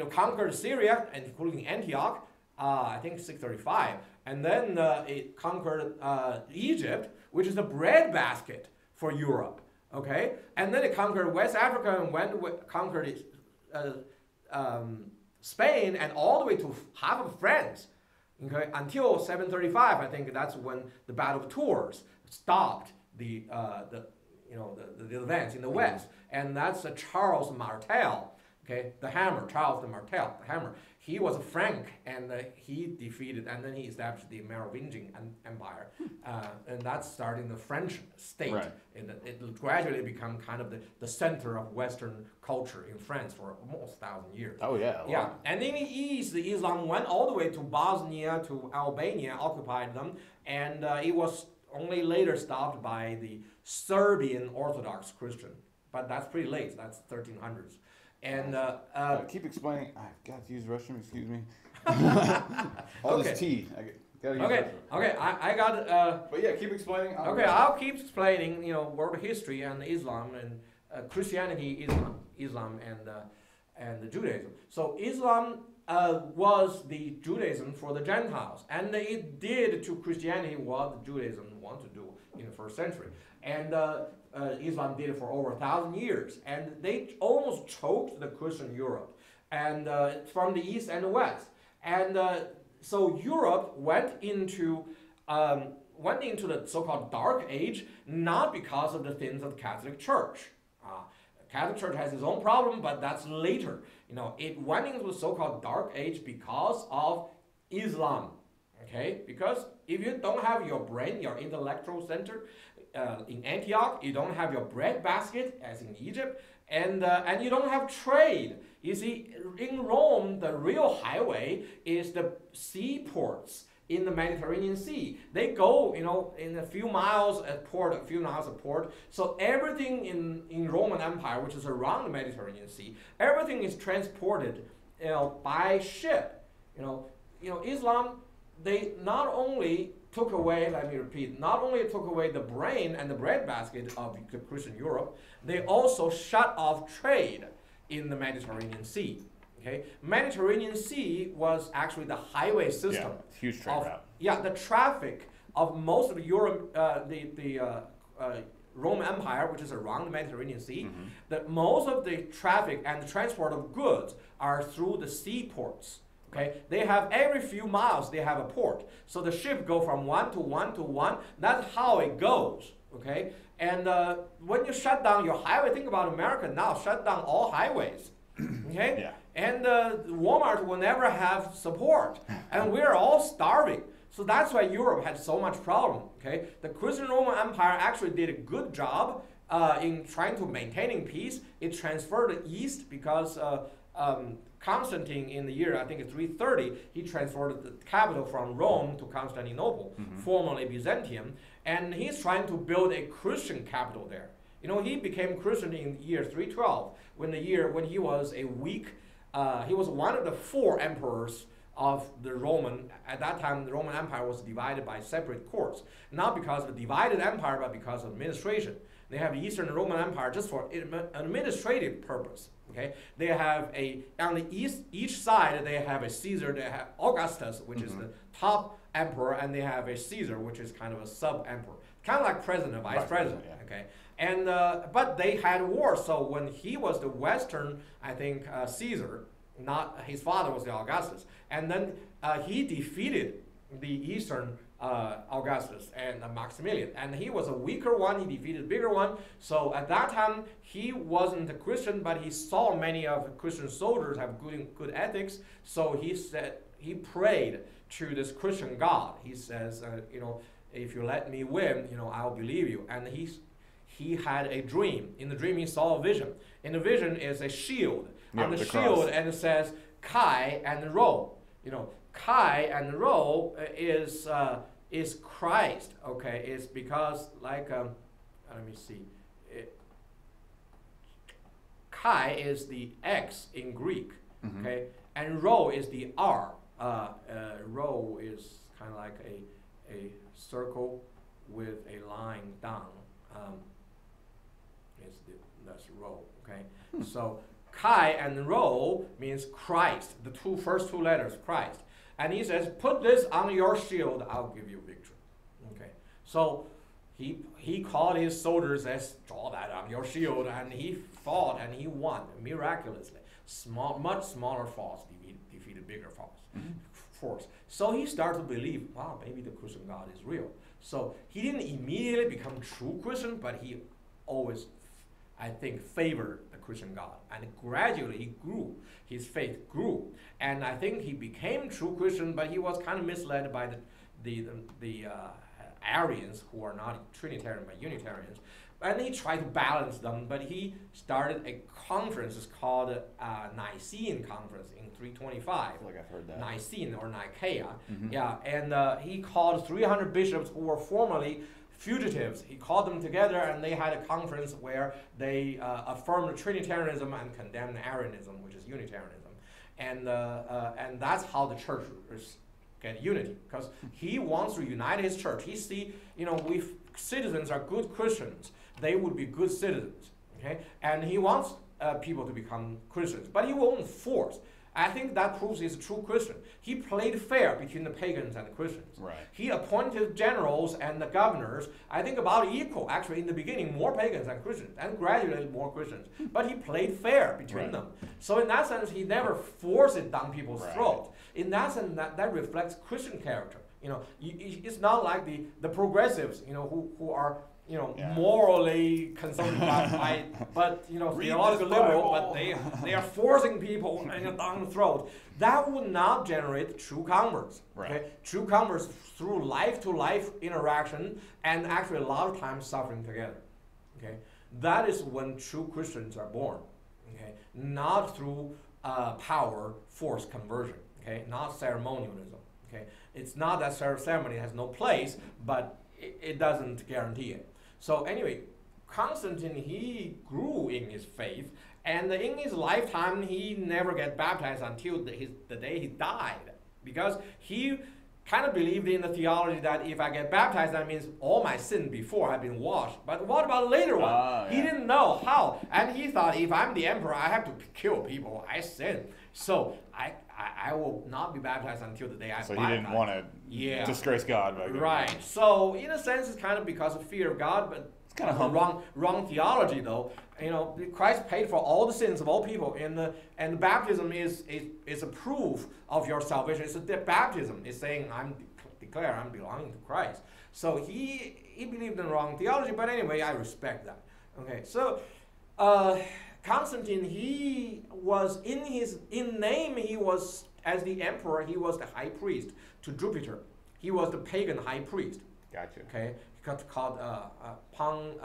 Conquered Syria, including Antioch, I think 635. And then it conquered Egypt, which is the breadbasket for Europe. Okay? And then it conquered West Africa and conquered Spain and all the way to half of France. Okay? Until 735, I think that's when the Battle of Tours stopped the advance in the West. And that's Charles Martel. Okay, the Hammer, Charles the Martel, the Hammer. He was a Frank, and he defeated, and then he established the Merovingian Empire, and that's starting the French state. Right. And it gradually become kind of the center of Western culture in France for almost 1,000 years. Oh yeah. Yeah, and in the east, the Islam went all the way to Bosnia, to Albania, occupied them, and it was only later stopped by the Serbian Orthodox Christian. But that's pretty late. That's 1300s. And keep explaining. I've got to use the restroom. Excuse me. All this tea. I gotta use the restroom. Okay. I got. But yeah, keep explaining. I'll keep explaining. World history and Islam and Christianity, Islam and the Judaism. So Islam was the Judaism for the Gentiles, and it did to Christianity what the Judaism wanted to do in the first century. And Islam did it for over 1,000 years, and they almost choked the Christian Europe, and from the east and the west. And so Europe went into the so-called Dark Age, not because of the sins of the Catholic Church. Catholic Church has its own problem, but that's later. It went into the so-called Dark Age because of Islam. Okay, because if you don't have your brain, your intellectual center, in Antioch, you don't have your breadbasket, as in Egypt, and you don't have trade. You see, in Rome, the real highway is the seaports in the Mediterranean Sea. They go, in a few miles of port. So everything in Roman Empire, which is around the Mediterranean Sea, everything is transported, by ship. Islam, they not only took away, let me repeat, not only took away the brain and the breadbasket of Christian Europe, they also shut off trade in the Mediterranean Sea. Okay, Mediterranean Sea was actually the highway system. Yeah, huge trade route. Yeah, the traffic of most of Europe, the Roman Empire, which is around the Mediterranean Sea, that most of the traffic and the transport of goods are through the seaports. Okay, they have every few miles they have a port, so the ship go from one to one to one. That's how it goes. Okay, and when you shut down your highway, think about America now, shut down all highways. Okay, yeah. And Walmart will never have support, and we're all starving. So that's why Europe had so much problem. Okay, the Christian Roman Empire actually did a good job in trying to maintaining peace. It transferred east because Constantine, in the year, I think 330, he transferred the capital from Rome to Constantinople, formerly Byzantium, and he's trying to build a Christian capital there. He became Christian in year 312, when he was a weak, he was one of the 4 emperors of the Roman. At that time, the Roman Empire was divided by separate courts, not because of a divided empire, but because of administration. They have the Eastern Roman Empire just for administrative purpose. Okay, they have on the each side they have a Caesar. They have Augustus, which is the top emperor, and they have a Caesar, which is kind of a sub-emperor, kind of like president, vice president. Yeah. Okay, and but they had war. So when he was the Western, I think Caesar, not his father was the Augustus, and then he defeated the Eastern Augustus and Maximilian, and he was a weaker one. He defeated a bigger one. So at that time, he wasn't a Christian, but he saw many of the Christian soldiers have good ethics. So he prayed to this Christian God. He says, if you let me win, I'll believe you. And he had a dream. In the dream, he saw a vision. In the vision is a shield. On the shield, cross. And it says Kai and Rho. Kai and Rho is Christ. Okay, it's because let me see. Kai is the X in Greek. Okay, and Rho is the R. Rho is kind of like a circle with a line down. That's Rho. Okay, so Kai and Rho means Christ. The first two letters, Christ. And he says, put this on your shield, I'll give you victory. Okay, so he called his soldiers, says, draw that on your shield, and he fought and he won miraculously. Much smaller force defeated bigger force. So he started to believe, wow, maybe the Christian God is real. So he didn't immediately become true Christian, but he always, I think, favored the Christian God, and gradually he grew. His faith grew, and I think he became true Christian, but he was kind of misled by the Arians, who are not Trinitarian but Unitarians, and he tried to balance them. But he started a conference. It's called Nicene Conference in 325. I feel like I've heard that. Nicene or Nicaea, yeah, and he called 300 bishops who were formerly fugitives. He called them together, and they had a conference where they affirmed Trinitarianism and condemned Arianism, which is Unitarianism, and that's how the church get unity, because he wants to unite his church. He see, we citizens are good Christians, they would be good citizens, okay, and he wants people to become Christians, but he won't force. I think that proves he's a true Christian. He played fair between the pagans and the Christians. Right. He appointed generals and the governors, I think about equal. Actually, in the beginning, more pagans than Christians, and gradually more Christians. But he played fair between them. So in that sense, he never forced it down people's throat. In that sense, that reflects Christian character. It's not like the progressives, who are morally concerned but theological liberal, but they are forcing people down the throat. That would not generate true converts. Right. Okay? True converts through life-to-life interaction and actually a lot of times suffering together. Okay, that is when true Christians are born. Okay, not through power, forced conversion. Okay, not ceremonialism. Okay, it's not that ceremony has no place, but it doesn't guarantee it. So anyway, Constantine, he grew in his faith, and in his lifetime, he never got baptized until the day he died, because he kind of believed in the theology that if I get baptized, that means all my sin before have been washed. But what about the later one? He didn't know how, and he thought, if I'm the emperor, I have to kill people. I sin. So I will not be baptized until the day I baptized. So he didn't want to disgrace God. Right. So in a sense, it's kind of because of fear of God, but it's kind of wrong theology, though. Christ paid for all the sins of all people, and baptism is a proof of your salvation. It's the baptism is saying I'm belonging to Christ. So he believed in wrong theology, but anyway, I respect that. Okay. So Constantine, he was in name, he was, as the emperor, he was the high priest to Jupiter. He was the pagan high priest. Gotcha. Okay, he got called Pontius?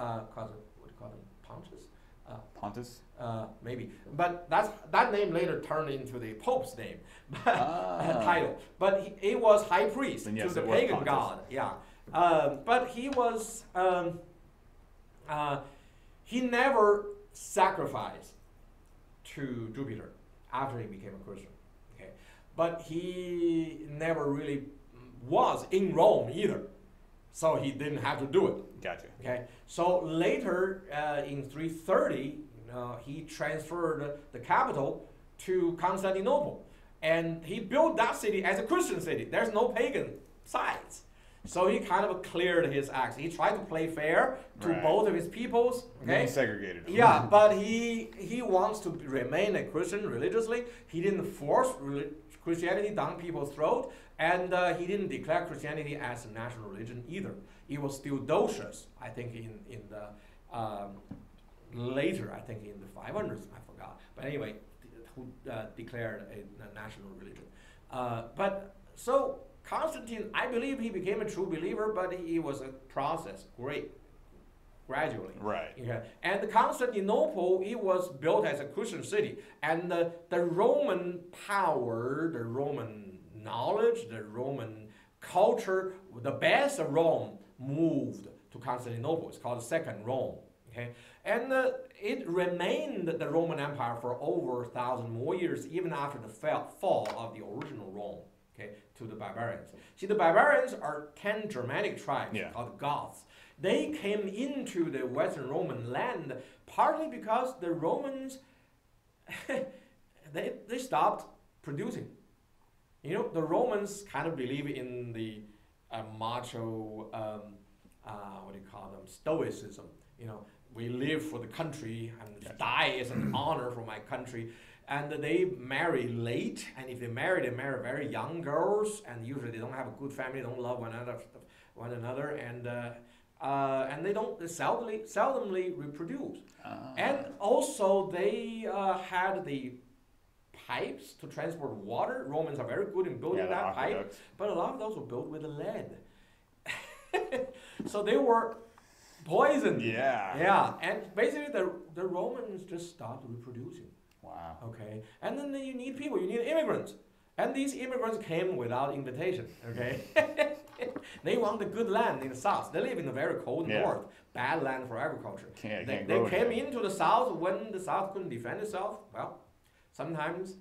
Pontus? Maybe, but that name later turned into the Pope's name title. But it was high priest to the pagan god. Yeah, but he was he never sacrificed to Jupiter after he became a Christian. Okay, but he never really was in Rome either. So he didn't have to do it. Gotcha. Okay. So later in 330, he transferred the capital to Constantinople, and he built that city as a Christian city. There's no pagan sites. So he kind of cleared his acts. He tried to play fair to both of his peoples. Okay, he segregated them. Yeah, but he wants to remain a Christian religiously. He didn't force Christianity down people's throat, and he didn't declare Christianity as a national religion either. It was Theodosius, I think, in the later, I think in the 500s, I forgot. But anyway, who declared a national religion. But so Constantine, I believe he became a true believer, but it was a process, gradually. Right. Okay. And Constantinople, it was built as a Christian city, and the Roman power, the Roman knowledge, the Roman culture, the best of Rome moved to Constantinople. It's called the Second Rome. Okay, and it remained the Roman Empire for over 1,000 more years, even after the fall of the original Rome. Okay, to the barbarians. See, the barbarians are 10 Germanic tribes called Goths. They came into the Western Roman land partly because the Romans they stopped producing. You know, the Romans kind of believe in the macho, what do you call them, stoicism. You know, we live for the country, and die is an honor for my country. And they marry late, and if they marry very young girls, and usually they don't have a good family, don't love one another, and they seldomly reproduce. And also they had the pipes to transport water. Romans are very good in building that pipe, but a lot of those were built with lead. So they were poisoned. Yeah, and basically the Romans just stopped reproducing. Wow. Okay, and then you need people, you need immigrants. And these immigrants came without invitation, okay? They want the good land in the south. They live in the very cold north, bad land for agriculture. They came into the south when the south couldn't defend itself. Well, sometimes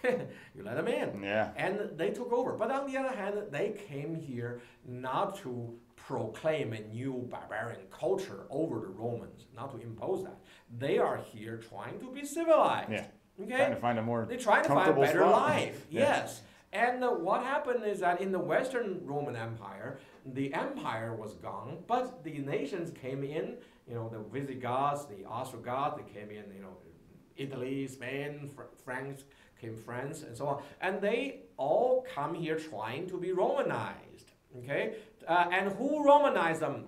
you let them in. Yeah. And they took over. But on the other hand, they came here not to proclaim a new barbarian culture over the Romans, not to impose that. They are here trying to be civilized. Yeah. Okay? Trying to find a more They're trying to find a better life. Yeah. Yes. And what happened is that in the Western Roman Empire, the empire was gone, but the nations came in, you know, the Visigoths, the Ostrogoths, they came in, you know, Italy, Spain, France, and so on. And they all come here trying to be Romanized, okay? And who Romanized them?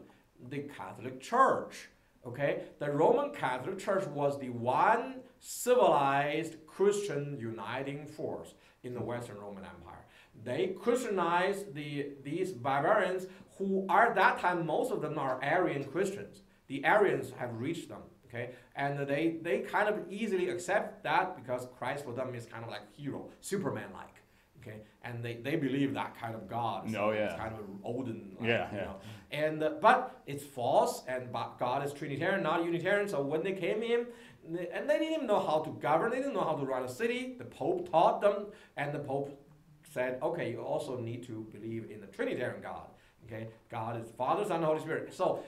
The Catholic Church, okay? The Roman Catholic Church was the one civilized Christian uniting force in the Western Roman Empire. They Christianized these barbarians who are at that time, most of them are Arian Christians. The Arians have reached them, okay? And they kind of easily accept that because Christ for them is kind of like a hero, Superman-like. Okay, and they believe that kind of God. So it's kind of Odin. You know? And but it's false, and God is Trinitarian, not Unitarian. So when they came in, and they didn't even know how to govern, they didn't know how to run a city. The Pope taught them, and the Pope said, okay, you also need to believe in the Trinitarian God. Okay, God is Father, Son, and Holy Spirit. So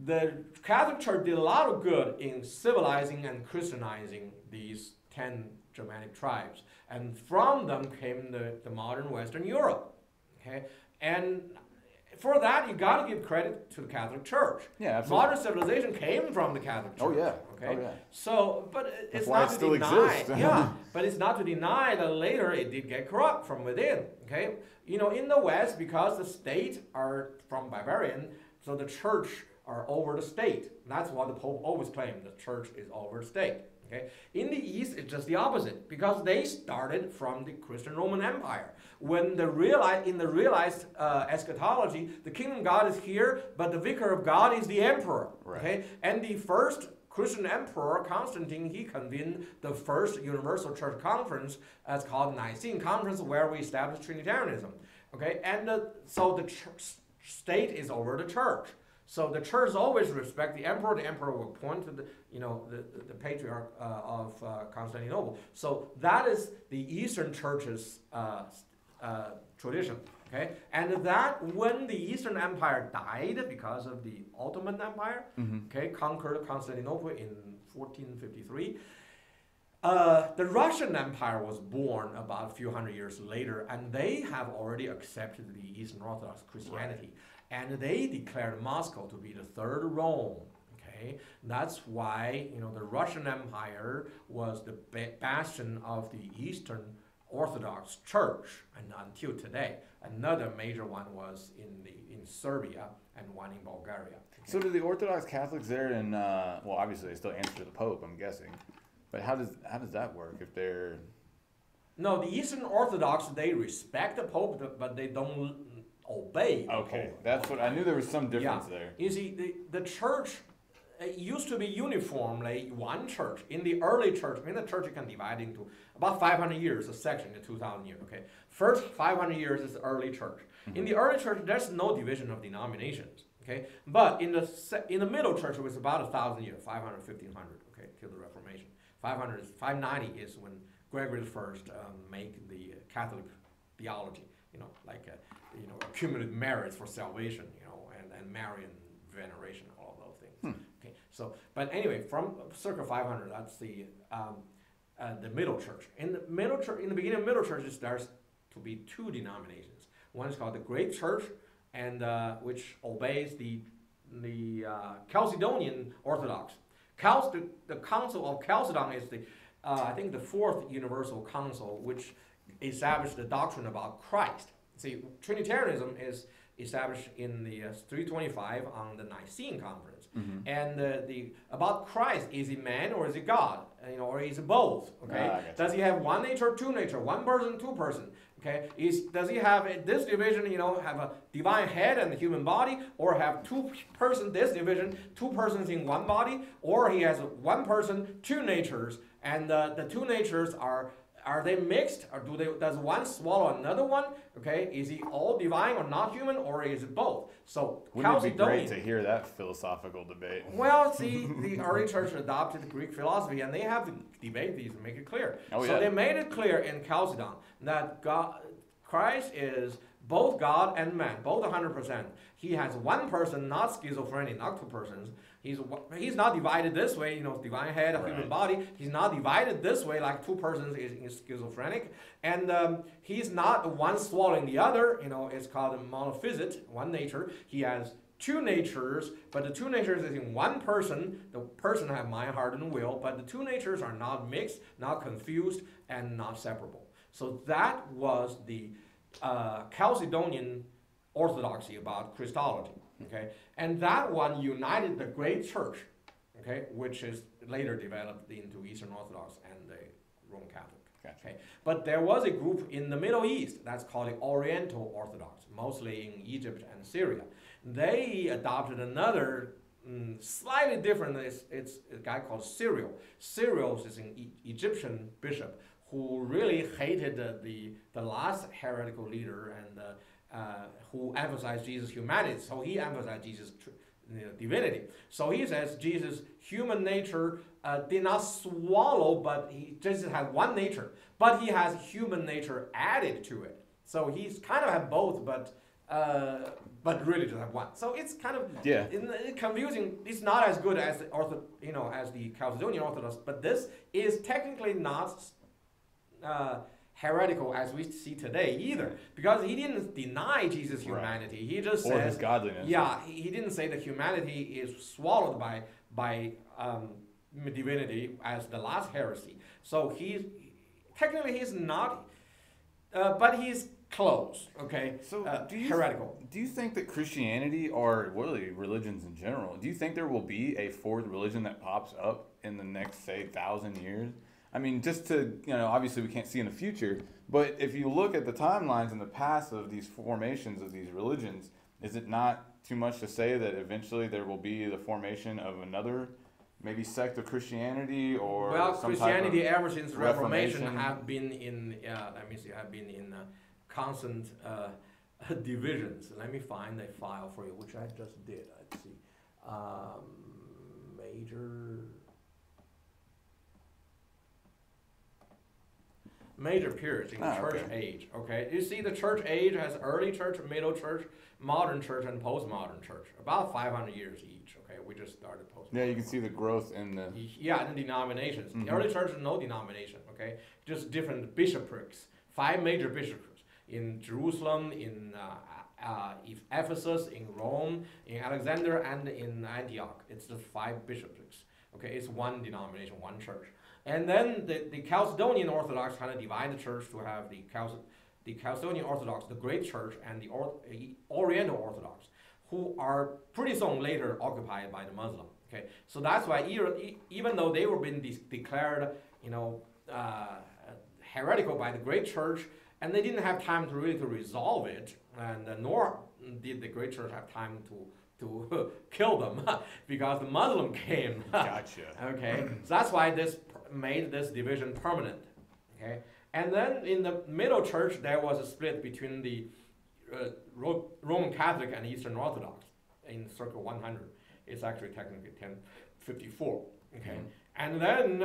the Catholic Church did a lot of good in civilizing and Christianizing these 10 Germanic tribes. And from them came the modern Western Europe, okay? And for that, you got to give credit to the Catholic Church. Yeah, absolutely. Modern civilization came from the Catholic Church. Oh, yeah. Okay? Oh, yeah. So, but it's why not it to still deny. exists. But it's not to deny that later it did get corrupt from within, okay? You know, in the West, because the state are from barbarian, so the church are over the state. That's what the Pope always claimed, the church is over the state. Okay. In the East, it's just the opposite, because they started from the Christian Roman Empire. When in the realized eschatology, the kingdom of God is here, but the vicar of God is the emperor. Right. Okay, and the first Christian emperor, Constantine, he convened the first Universal Church Conference, as called Nicene Conference, where we established Trinitarianism. Okay, and so the state is over the church. So the church always respect the emperor. The emperor will point to the patriarch of Constantinople. So that is the Eastern Church's tradition. Okay, and that when the Eastern Empire died because of the Ottoman Empire, okay, conquered Constantinople in 1453. The Russian Empire was born about a few hundred years later, and they have already accepted the Eastern Orthodox Christianity, and they declared Moscow to be the third Rome. Okay, that's why the Russian Empire was the bastion of the Eastern Orthodox Church, and until today, another major one was in Serbia and one in Bulgaria. Okay? So do the Orthodox Catholics there, and well, obviously they still answer to the Pope, I'm guessing, but how does that work if they're? No, the Eastern Orthodox, they respect the Pope, but they don't obey. Okay, that's what I knew. There was some difference there. You see, the church. It used to be uniformly one church. In the early church, the church you can divide into about 500 years, a section in 2,000 years. Okay, first 500 years is the early church. In the early church, there's no division of denominations. Okay, but in the middle church, it was about 1,000 years, 500, 1,500. Okay, till the Reformation. 590 is when Gregory I make the Catholic theology. Accumulated merits for salvation. And Marian veneration, all of those things. Okay, so but anyway, from circa 500, that's the middle church. In the middle church, in the beginning of middle churches, there's to be two denominations. One is called the Great Church, and which obeys the Chalcedonian Orthodox. The Council of Chalcedon is I think the fourth universal council, which established the doctrine about Christ. See, Trinitarianism is established in the 325 on the Nicene Conference, and about Christ, is he man or is he God? Or is it both? Okay, does he have one nature, two nature, one person, two person? Okay, does he have this division? Have a divine head and a human body, or have two person this division, two persons in one body, or he has one person, two natures, and the two natures are they mixed, or does one swallow another one? Okay, is he all divine or not human, or is it both? So wouldn't it be great to hear that philosophical debate? Well, see, the early church adopted Greek philosophy, and they have to debate these and make it clear. So they made it clear in Chalcedon that Christ is both God and man, both 100%. He has one person, not schizophrenic, not two persons. He's not divided this way, divine head, human body. He's not divided this way like two persons is schizophrenic. And he's not one swallowing the other, it's called a monophysite, one nature. He has two natures, but the two natures is in one person. The person have mind, heart, and will, but the two natures are not mixed, not confused, and not separable. So that was the Chalcedonian orthodoxy about Christology. Okay, and that one united the great church, okay, which is later developed into Eastern Orthodox and the Roman Catholic. Okay, but there was a group in the Middle East that's called the Oriental Orthodox, mostly in Egypt and Syria. They adopted another slightly different. It's a guy called Cyril. Cyril is an Egyptian bishop who really hated the last heretical leader and who emphasized Jesus' humanity. So he emphasized Jesus' divinity. So he says Jesus' human nature did not swallow, but Jesus had one nature, but he has human nature added to it. So he's kind of have both, but really just have one. So it's kind of confusing. It's not as good as as the Chalcedonian Orthodox, but this is technically not heretical as we see today either, because he didn't deny Jesus' humanity. He just says his godliness. Yeah, he didn't say that humanity is swallowed by divinity as the last heresy. So he's not, but he's close. Okay, so heretical. Do you think that Christianity, or really religions in general, do you think there will be a fourth religion that pops up in the next, say, 1,000 years? I mean, just to, obviously we can't see in the future, but if you look at the timelines in the past of these formations of these religions, is it not too much to say that eventually there will be the formation of another maybe sect of Christianity, or Christianity ever since Reformation have been in constant divisions. Let me find a file for you, which I just did. Let's see. Major periods in the church age. Okay, you see the church age has early church, middle church, modern church, and postmodern church. About 500 years each. Okay, we just started postmodern. Yeah, you can see the growth in the. Yeah, in the denominations. The early church is no denomination. Okay, just different bishoprics. 5 major bishoprics in Jerusalem, in Ephesus, in Rome, in Alexander, and in Antioch. It's the 5 bishoprics. Okay, it's one denomination, one church. And then the Chalcedonian Orthodox kind of divide the church to have the Chalcedonian Orthodox, the great church, and the Oriental Orthodox, who are pretty soon later occupied by the Muslim. Okay, so that's why even though they were being declared, heretical by the great church, and they didn't have time to really resolve it, and nor did the great church have time to kill them because the Muslim came. Gotcha. Okay, so that's why this made this division permanent. Okay, and then in the Middle Church there was a split between the Roman Catholic and Eastern Orthodox in circa 100. It's actually technically 1054. Okay, and then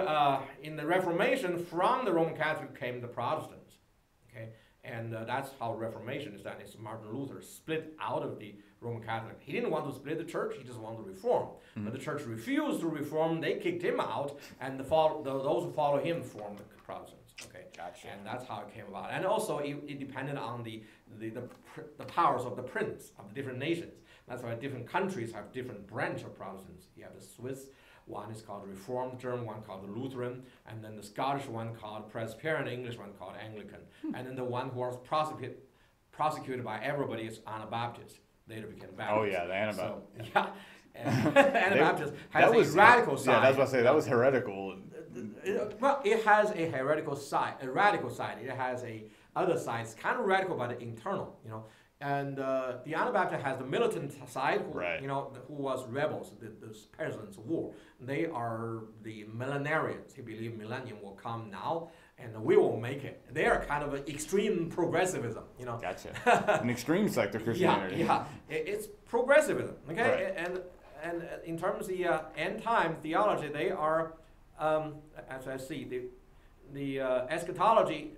in the Reformation, from the Roman Catholic came the Protestants. Okay, and that's how Reformation is done. It's Martin Luther split out of the Roman Catholic. He didn't want to split the church, he just wanted to reform. But the church refused to reform, they kicked him out, and those who follow him formed the Protestants. Okay, Gotcha. And that's how it came about. And also it depended on the powers of the prince of the different nations. That's why different countries have different branch of Protestants. You have the Swiss one is called Reformed term, one called the Lutheran, and then the Scottish one called Presbyterian, English one called Anglican. And then the one who was prosecuted by everybody is Anabaptist. Later became Baptist. Oh yeah, the Anabaptist. So, yeah, Anabaptist has a radical side. Yeah, that's what I say. That was heretical. Well, it has a heretical side, a radical side. It has a other side. It's kind of radical, but internal, And the Anabaptist has the militant side, who, right. Who was rebels, the Peasants' War. They are the millenarians. They believe millennium will come now, and we will make it. They are kind of an extreme progressivism, Gotcha. An extreme sect of Christianity. Yeah. It's progressivism, okay? Right. And in terms of the end time theology, they are, as I see, the eschatology,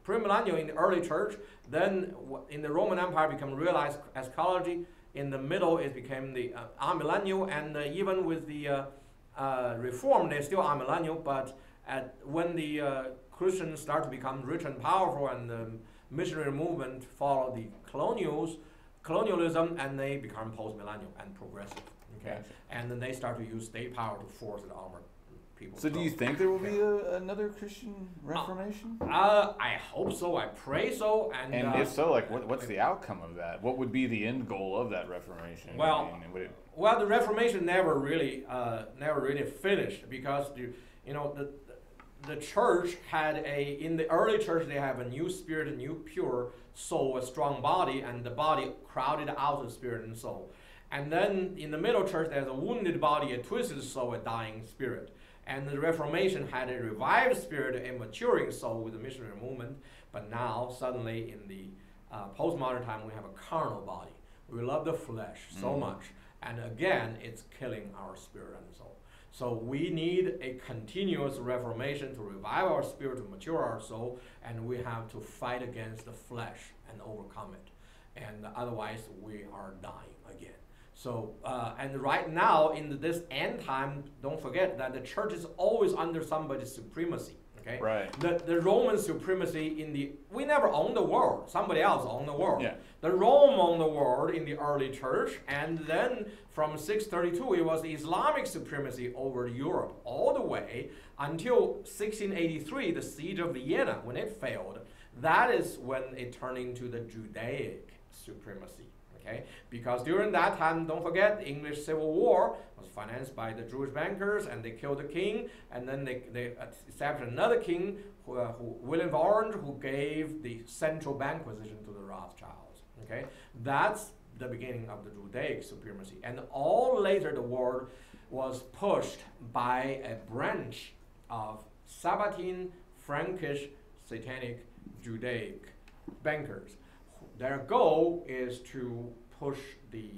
premillennial in the early church, then in the Roman Empire became realized eschatology. In the middle, it became the amillennial, and even with the Reform, they're still amillennial. But when the Christians start to become rich and powerful, and the missionary movement follow the colonialism, and they become post-millennial and progressive. Okay, Gotcha. And then they start to use state power to force the armored people. So do you think there will be another Christian Reformation? I hope so. I pray so. And if so, what's the outcome of that? What would be the end goal of that Reformation? Well, the Reformation never really finished, because the church had in the early church they have a new spirit, a new pure soul, a strong body, and the body crowded out the spirit and soul. And then in the middle church there's a wounded body, a twisted soul, a dying spirit. And the Reformation had a revived spirit, a maturing soul with the missionary movement. But now, suddenly, in the postmodern time, we have a carnal body. We love the flesh so much. And again, it's killing our spirit and soul. So we need a continuous Reformation to revive our spirit, to mature our soul. And we have to fight against the flesh and overcome it. And otherwise, we are dying again. So, and right now, in this end time, don't forget that the church is always under somebody's supremacy, okay? Right. The Roman supremacy we never owned the world. Somebody else owned the world. Yeah. The Rome owned the world in the early church, and then from 632, it was the Islamic supremacy over Europe, all the way until 1683, the siege of Vienna, when it failed. That is when it turned into the Judaic supremacy. Okay? Because during that time, don't forget, the English Civil War was financed by the Jewish bankers, and they killed the king, and then they established another king, William of Orange, who gave the central bank position to the Rothschilds. Okay? That's the beginning of the Judaic supremacy. And all later the world was pushed by a branch of Sabbatean, Frankish, Satanic, Judaic bankers, their goal is to push the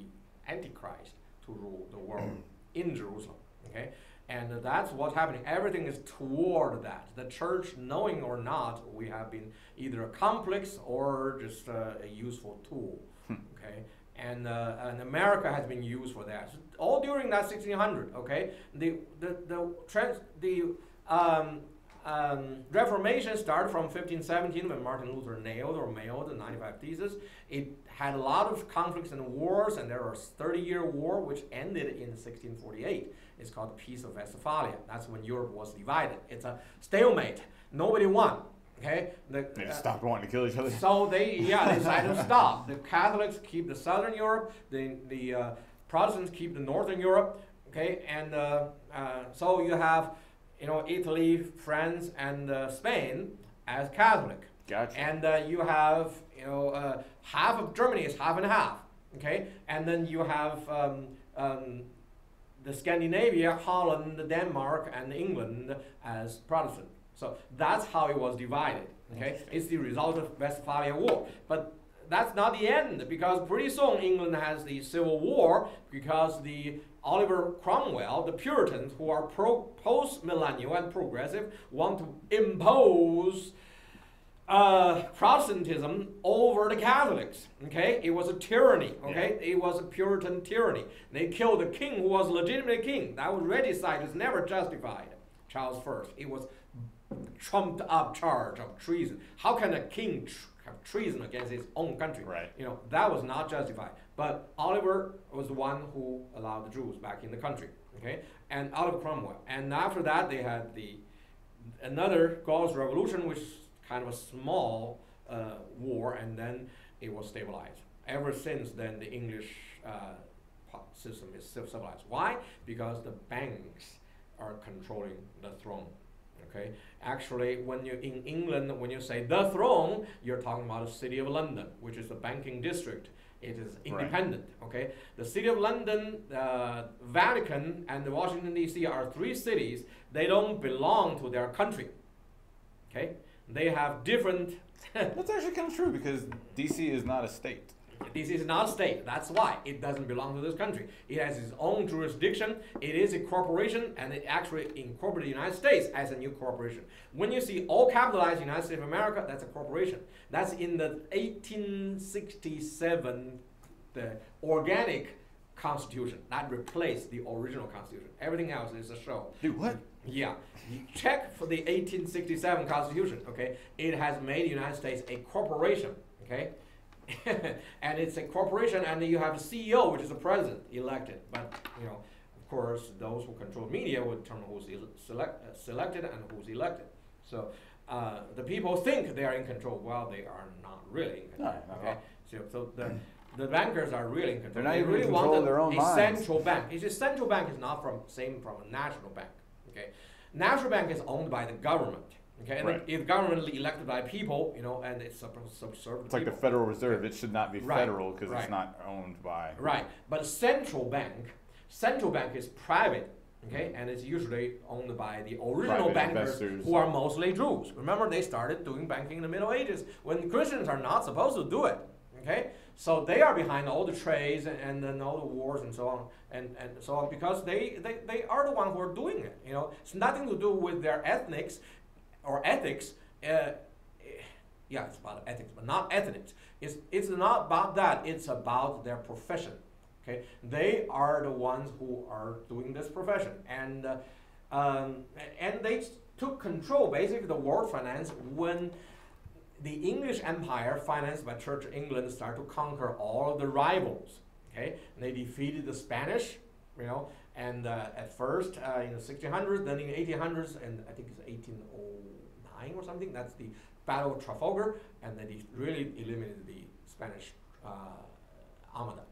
Antichrist to rule the world in Jerusalem. Okay, and that's what's happening. Everything is toward that. The church, knowing or not, we have been either a complex or just a useful tool. Okay, and America has been used for that all during that 1600. Okay, the Reformation started from 1517 when Martin Luther mailed the 95 Theses. It had a lot of conflicts and wars, and there was a 30-year war which ended in 1648. It's called the Peace of Westphalia. That's when Europe was divided. It's a stalemate. Nobody won. Okay, they stopped wanting to kill each other. So they decided to stop. The Catholics keep the Southern Europe. The Protestants keep the Northern Europe. Okay, and so you have, Italy, France, and Spain as Catholic. Gotcha. And you have, half of Germany is half and half. Okay, and then you have the Scandinavia, Holland, Denmark, and England as Protestant. So that's how it was divided. Okay, it's the result of Westphalia War. But that's not the end, because pretty soon England has the Civil War, because the Oliver Cromwell, the Puritans, who are post-millennial and progressive, want to impose Protestantism over the Catholics. Okay, it was a tyranny. Okay, it was a Puritan tyranny. They killed the king who was a legitimate king. That was regicide. It's never justified. Charles I. It was trumped up charge of treason. How can a king have treason against his own country? Right. That was not justified. But Oliver was the one who allowed the Jews back in the country. Okay, and Oliver Cromwell. And after that, they had another Gaulish Revolution, which is kind of a small war, and then it was stabilized. Ever since then, the English system is civilized. Why? Because the banks are controlling the throne. Okay, actually, in England, when you say the throne, you're talking about the city of London, which is the banking district. It is independent. Right. Okay, the city of London, Vatican, and the Washington D.C. are three cities. They don't belong to their country. Okay, they have different. That's actually kind of true, because D.C. is not a state. This is not a state. That's why it doesn't belong to this country. It has its own jurisdiction. It is a corporation, and it actually incorporated the United States as a new corporation. When you see all capitalized United States of America, that's a corporation. That's in the 1867, the organic Constitution. That replaced the original Constitution. Everything else is a show. Dude, what? Yeah. You check for the 1867 Constitution, okay? It has made the United States a corporation, okay? And it's a corporation, and you have a CEO, which is the president, elected. But, of course, those who control media will determine who's selected and who's elected. So the people think they are in control. Well, they are not really in control. No, okay? So the bankers are really in control. They're not even really in control of their own minds. Central bank. It's a central bank is not same from a national bank. Okay, national bank is owned by the government. Okay, and the government is elected by people, and it's supposed to serve It's like the Federal Reserve. It should not be federal because right. It's not owned by. Right, but central bank is private, okay, and it's usually owned by the original bankers who are mostly Jews. Remember, they started doing banking in the Middle Ages when Christians are not supposed to do it. Okay, so they are behind all the trades and then all the wars and so on and so on, because they are the ones who are doing it. It's nothing to do with their ethnics. Or ethics, it's about ethics, but not ethics. It's not about that. It's about their profession. Okay, they are the ones who are doing this profession, and they took control basically of the world finance when the English Empire, financed by Church of England, started to conquer all of the rivals. Okay, and they defeated the Spanish, and at first in the 1600s, then in the 1800s, and I think it's 1809 or something. That's the Battle of Trafalgar, and then they really eliminated the Spanish Armada.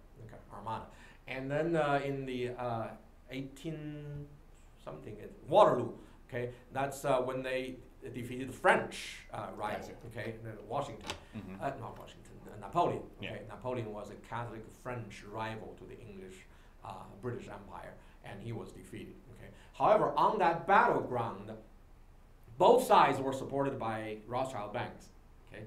And then in the 18 something, Waterloo. Okay, that's when they defeated the French rival. Okay, Washington, not Washington, Napoleon. Okay, Napoleon was a Catholic French rival to the English British Empire, and he was defeated. Okay, however, on that battleground, both sides were supported by Rothschild banks. Okay,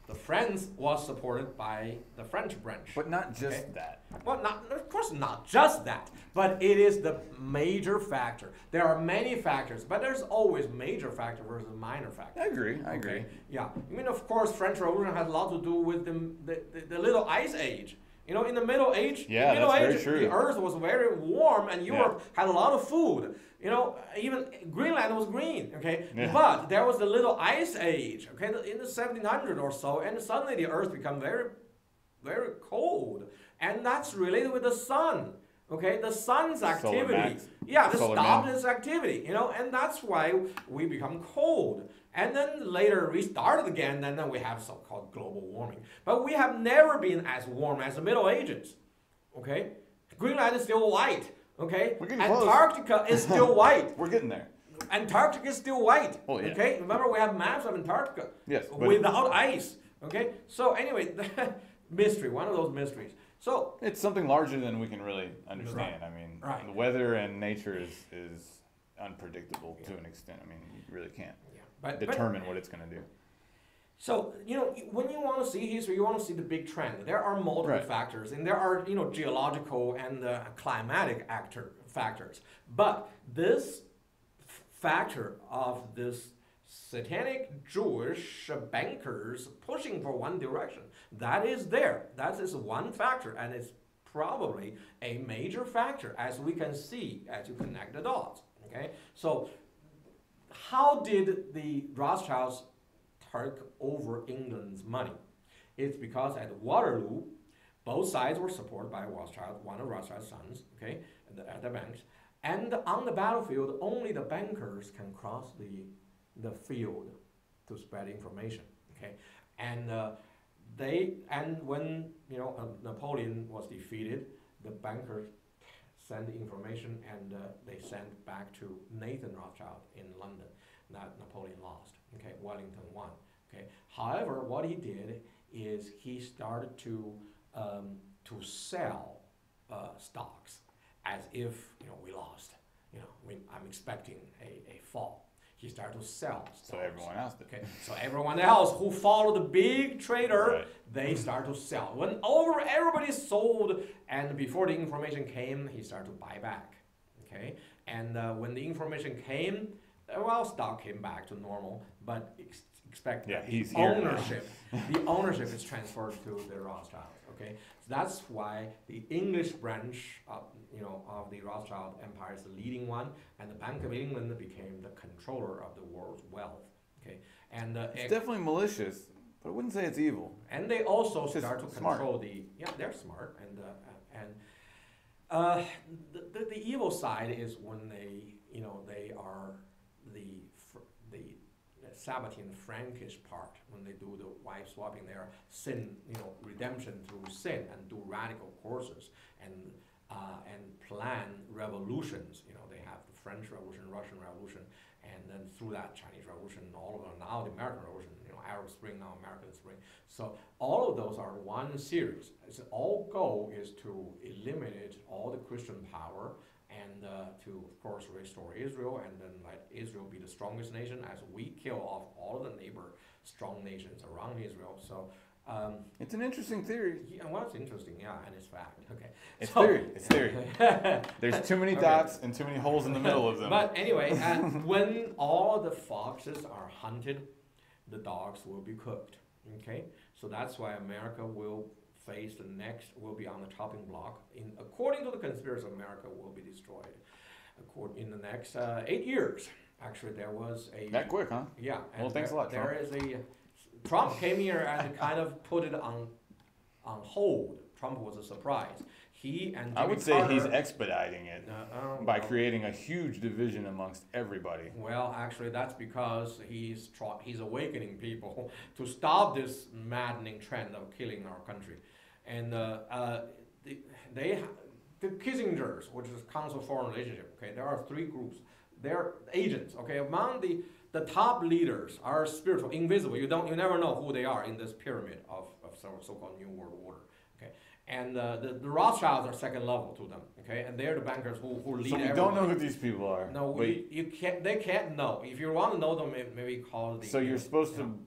The France was supported by the French branch. But not just that. Well, of course not just that, but it is the major factor. There are many factors, but there's always major factor versus minor factor. I agree. Yeah, I mean, of course, French Revolution had a lot to do with the little ice age. You know, in the Middle Age, the Earth was very warm, and Europe had a lot of food. You know, even Greenland was green. Okay, but there was the little ice age. Okay, in the 1700 or so, and suddenly the Earth became very, very cold, and that's related with the sun. Okay, the sun's activity. Stopped its activity. You know, and that's why we become cold. And then later restarted again, and then we have so-called global warming. But we have never been as warm as the Middle Ages. Okay, Greenland is still white. Okay, Antarctica is still white. We're getting there. Antarctica is still white. Oh, yeah. Okay, remember we have maps of Antarctica. Yes. Without ice. Okay, so anyway, mystery, one of those mysteries. So it's something larger than we can really understand. Right. I mean, the weather and nature is unpredictable to an extent. I mean, you really can't determine what it's going to do. So, you know, when you want to see history, you want to see the big trend. There are multiple factors, and there are, you know, geological and climatic factors. But this factor of this satanic Jewish bankers pushing for one direction, that is there. That is one factor, and it's probably a major factor, as we can see as you connect the dots. Okay, so how did the Rothschilds take over England's money? It's because at Waterloo, both sides were supported by Rothschild, one of Rothschild's sons, okay, at the banks. And on the battlefield, only the bankers can cross the field to spread information, okay. And when Napoleon was defeated, the bankers sent information, and they sent back to Nathan Rothschild in London that Napoleon lost. Okay, Wellington won. Okay. However, what he did is he started to sell stocks as if we lost. I'm expecting a fall. He started to sell stocks. So everyone else did. Okay. So everyone else who followed the big trader, they started to sell. When everybody sold, and before the information came, he started to buy back. Okay. And when the information came, stock came back to normal, but expect that the ownership is transferred to the Rothschilds. Okay, so that's why the English branch of the Rothschild empire is the leading one, and the Bank of England became the controller of the world's wealth. Okay, and it's definitely malicious, but I wouldn't say it's evil. And they also start to control they're smart, and the evil side is when they are the Sabbatean Frankish part, when they do the wife swapping, their sin, redemption through sin, and do radical courses and plan revolutions. They have the French Revolution, Russian Revolution, and then through that Chinese Revolution, all of them, now the American Revolution, Arab Spring, now American Spring. So all of those are one series. Its all goal is to eliminate all the Christian power, and to, of course, restore Israel, and then let Israel be the strongest nation as we kill off all of the neighbor strong nations around Israel. So it's an interesting theory. Yeah, well, it's interesting, and it's fact. Okay, it's theory. It's theory. There's too many dots and too many holes in the middle of them. But anyway, when all the foxes are hunted, the dogs will be cooked. Okay, so that's why America will be on the chopping block. According to the conspiracy, America will be destroyed in the next 8 years. Actually, there was that quick, huh? Yeah. Well, thanks a lot, Trump. Trump came here and kind of put it on hold. Trump was a surprise. He and Jimmy I would say Carter, he's expediting it by creating a huge division amongst everybody. Well, actually, that's because he's awakening people to stop this maddening trend of killing our country. And the Kissingers, which is Council of Foreign Relationship, okay, there are 3 groups. They're agents, okay. Among the top leaders are spiritual, invisible. You never know who they are in this pyramid of so-called New World Order, okay. And the Rothschilds are second level to them, okay. And they're the bankers who lead. So we don't know who these people are. No, you can't. They can't know. If you want to know them, maybe call the. So you're supposed to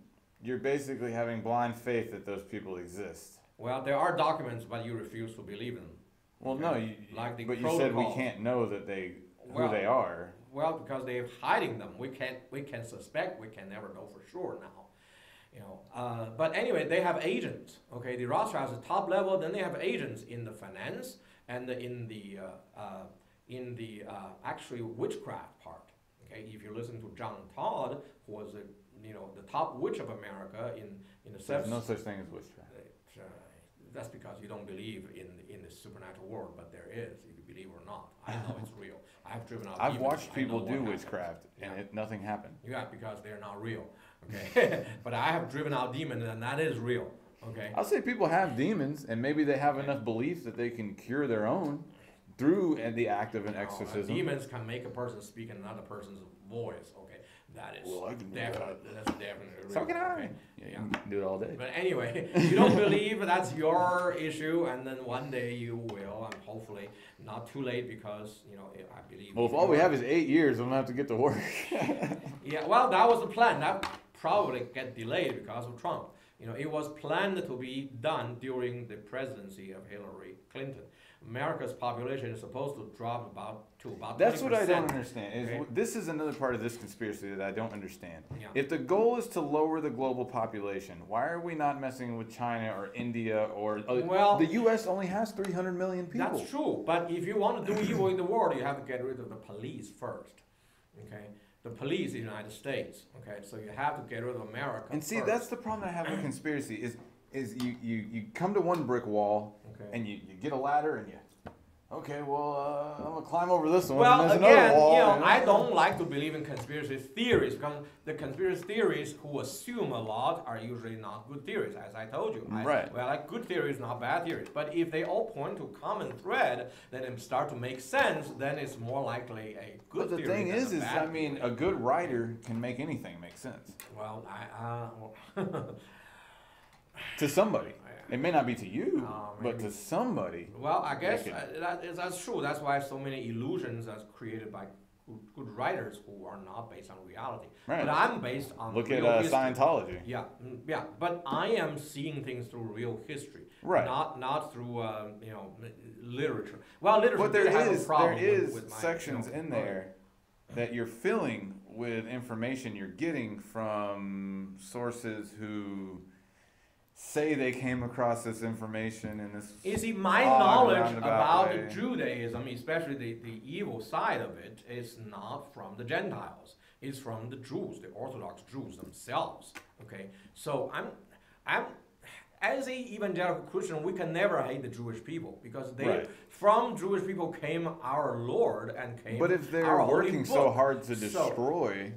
you're basically having blind faith that those people exist. Well, there are documents, but you refuse to believe in them. Well, Okay? no, Like the but you said we protocol. can't know that who Well, they are. Well, because they're hiding them. We can suspect. We can never know for sure now. You know. But anyway, they have agents. Okay, the Rothschilds at top level. Then they have agents in the finance and in the actually witchcraft part. Okay, if you listen to John Todd, who was the top witch of America in the There's no such thing as witchcraft. That's because you don't believe in the supernatural world, but there is, if you believe or not. I know it's real. I have driven out I've demons. watched I people know do what witchcraft, happened. and nothing happened. Yeah, because they're not real. Okay, but I have driven out demons, and that is real. Okay. I'll say people have demons, and maybe they have enough belief that they can cure their own through the act of an exorcism. Demons can make a person speak in another person's voice. Okay, that is Well, I can do that's definitely real. So can I. Okay? Yeah, you can do it all day. But anyway, you don't believe, that's your issue, and then one day you will, and hopefully not too late, because I believe. Well, if all we have is 8 years, I'm gonna have to get to work. Yeah, well, that was the plan. That probably get delayed because of Trump. It was planned to be done during the presidency of Hillary Clinton. America's population is supposed to drop to about 20%. That's what I don't understand. Okay. This is another part of this conspiracy that I don't understand. Yeah. If the goal is to lower the global population, why are we not messing with China or India or Well, the U.S. only has 300 million people. That's true, but if you want to do evil in the world, you have to get rid of the police first. Okay, the police in the United States. Okay, so you have to get rid of America. And see, first. that's the problem I have with conspiracy is you come to one brick wall Okay. and you get a ladder and I'm gonna climb over this one. Well, and there's again, another wall, I don't like to believe in conspiracy theories, because the conspiracy theories who assume a lot are usually not good theories, as I told you. Right. Well, like good theories, not bad theories. But if they all point to a common thread, then it start to make sense. Then it's more likely a good But the theory thing than is a bad I mean, a good writer can make anything make sense Well, to somebody. It may not be to you, but maybe. to somebody. Well, I guess Make that's true. That's why so many illusions are created by good writers who are not based on reality. Right. But I'm based on Look at real history. Scientology. Yeah, yeah. But I am seeing things through real history, Right. Not through literature. Well, literature. But did have a there problem is with my, sections in there that you're filling with information you're getting from sources who say they came across this information in this. You see, my odd, knowledge roundabout about way. Judaism, especially the evil side of it, is not from the Gentiles. It's from the Jews, the Orthodox Jews themselves. Okay, so I'm as a evangelical Christian, we can never hate the Jewish people, because Right. from Jewish people came our Lord and came. But if they're our holy working book. so hard to So, destroy,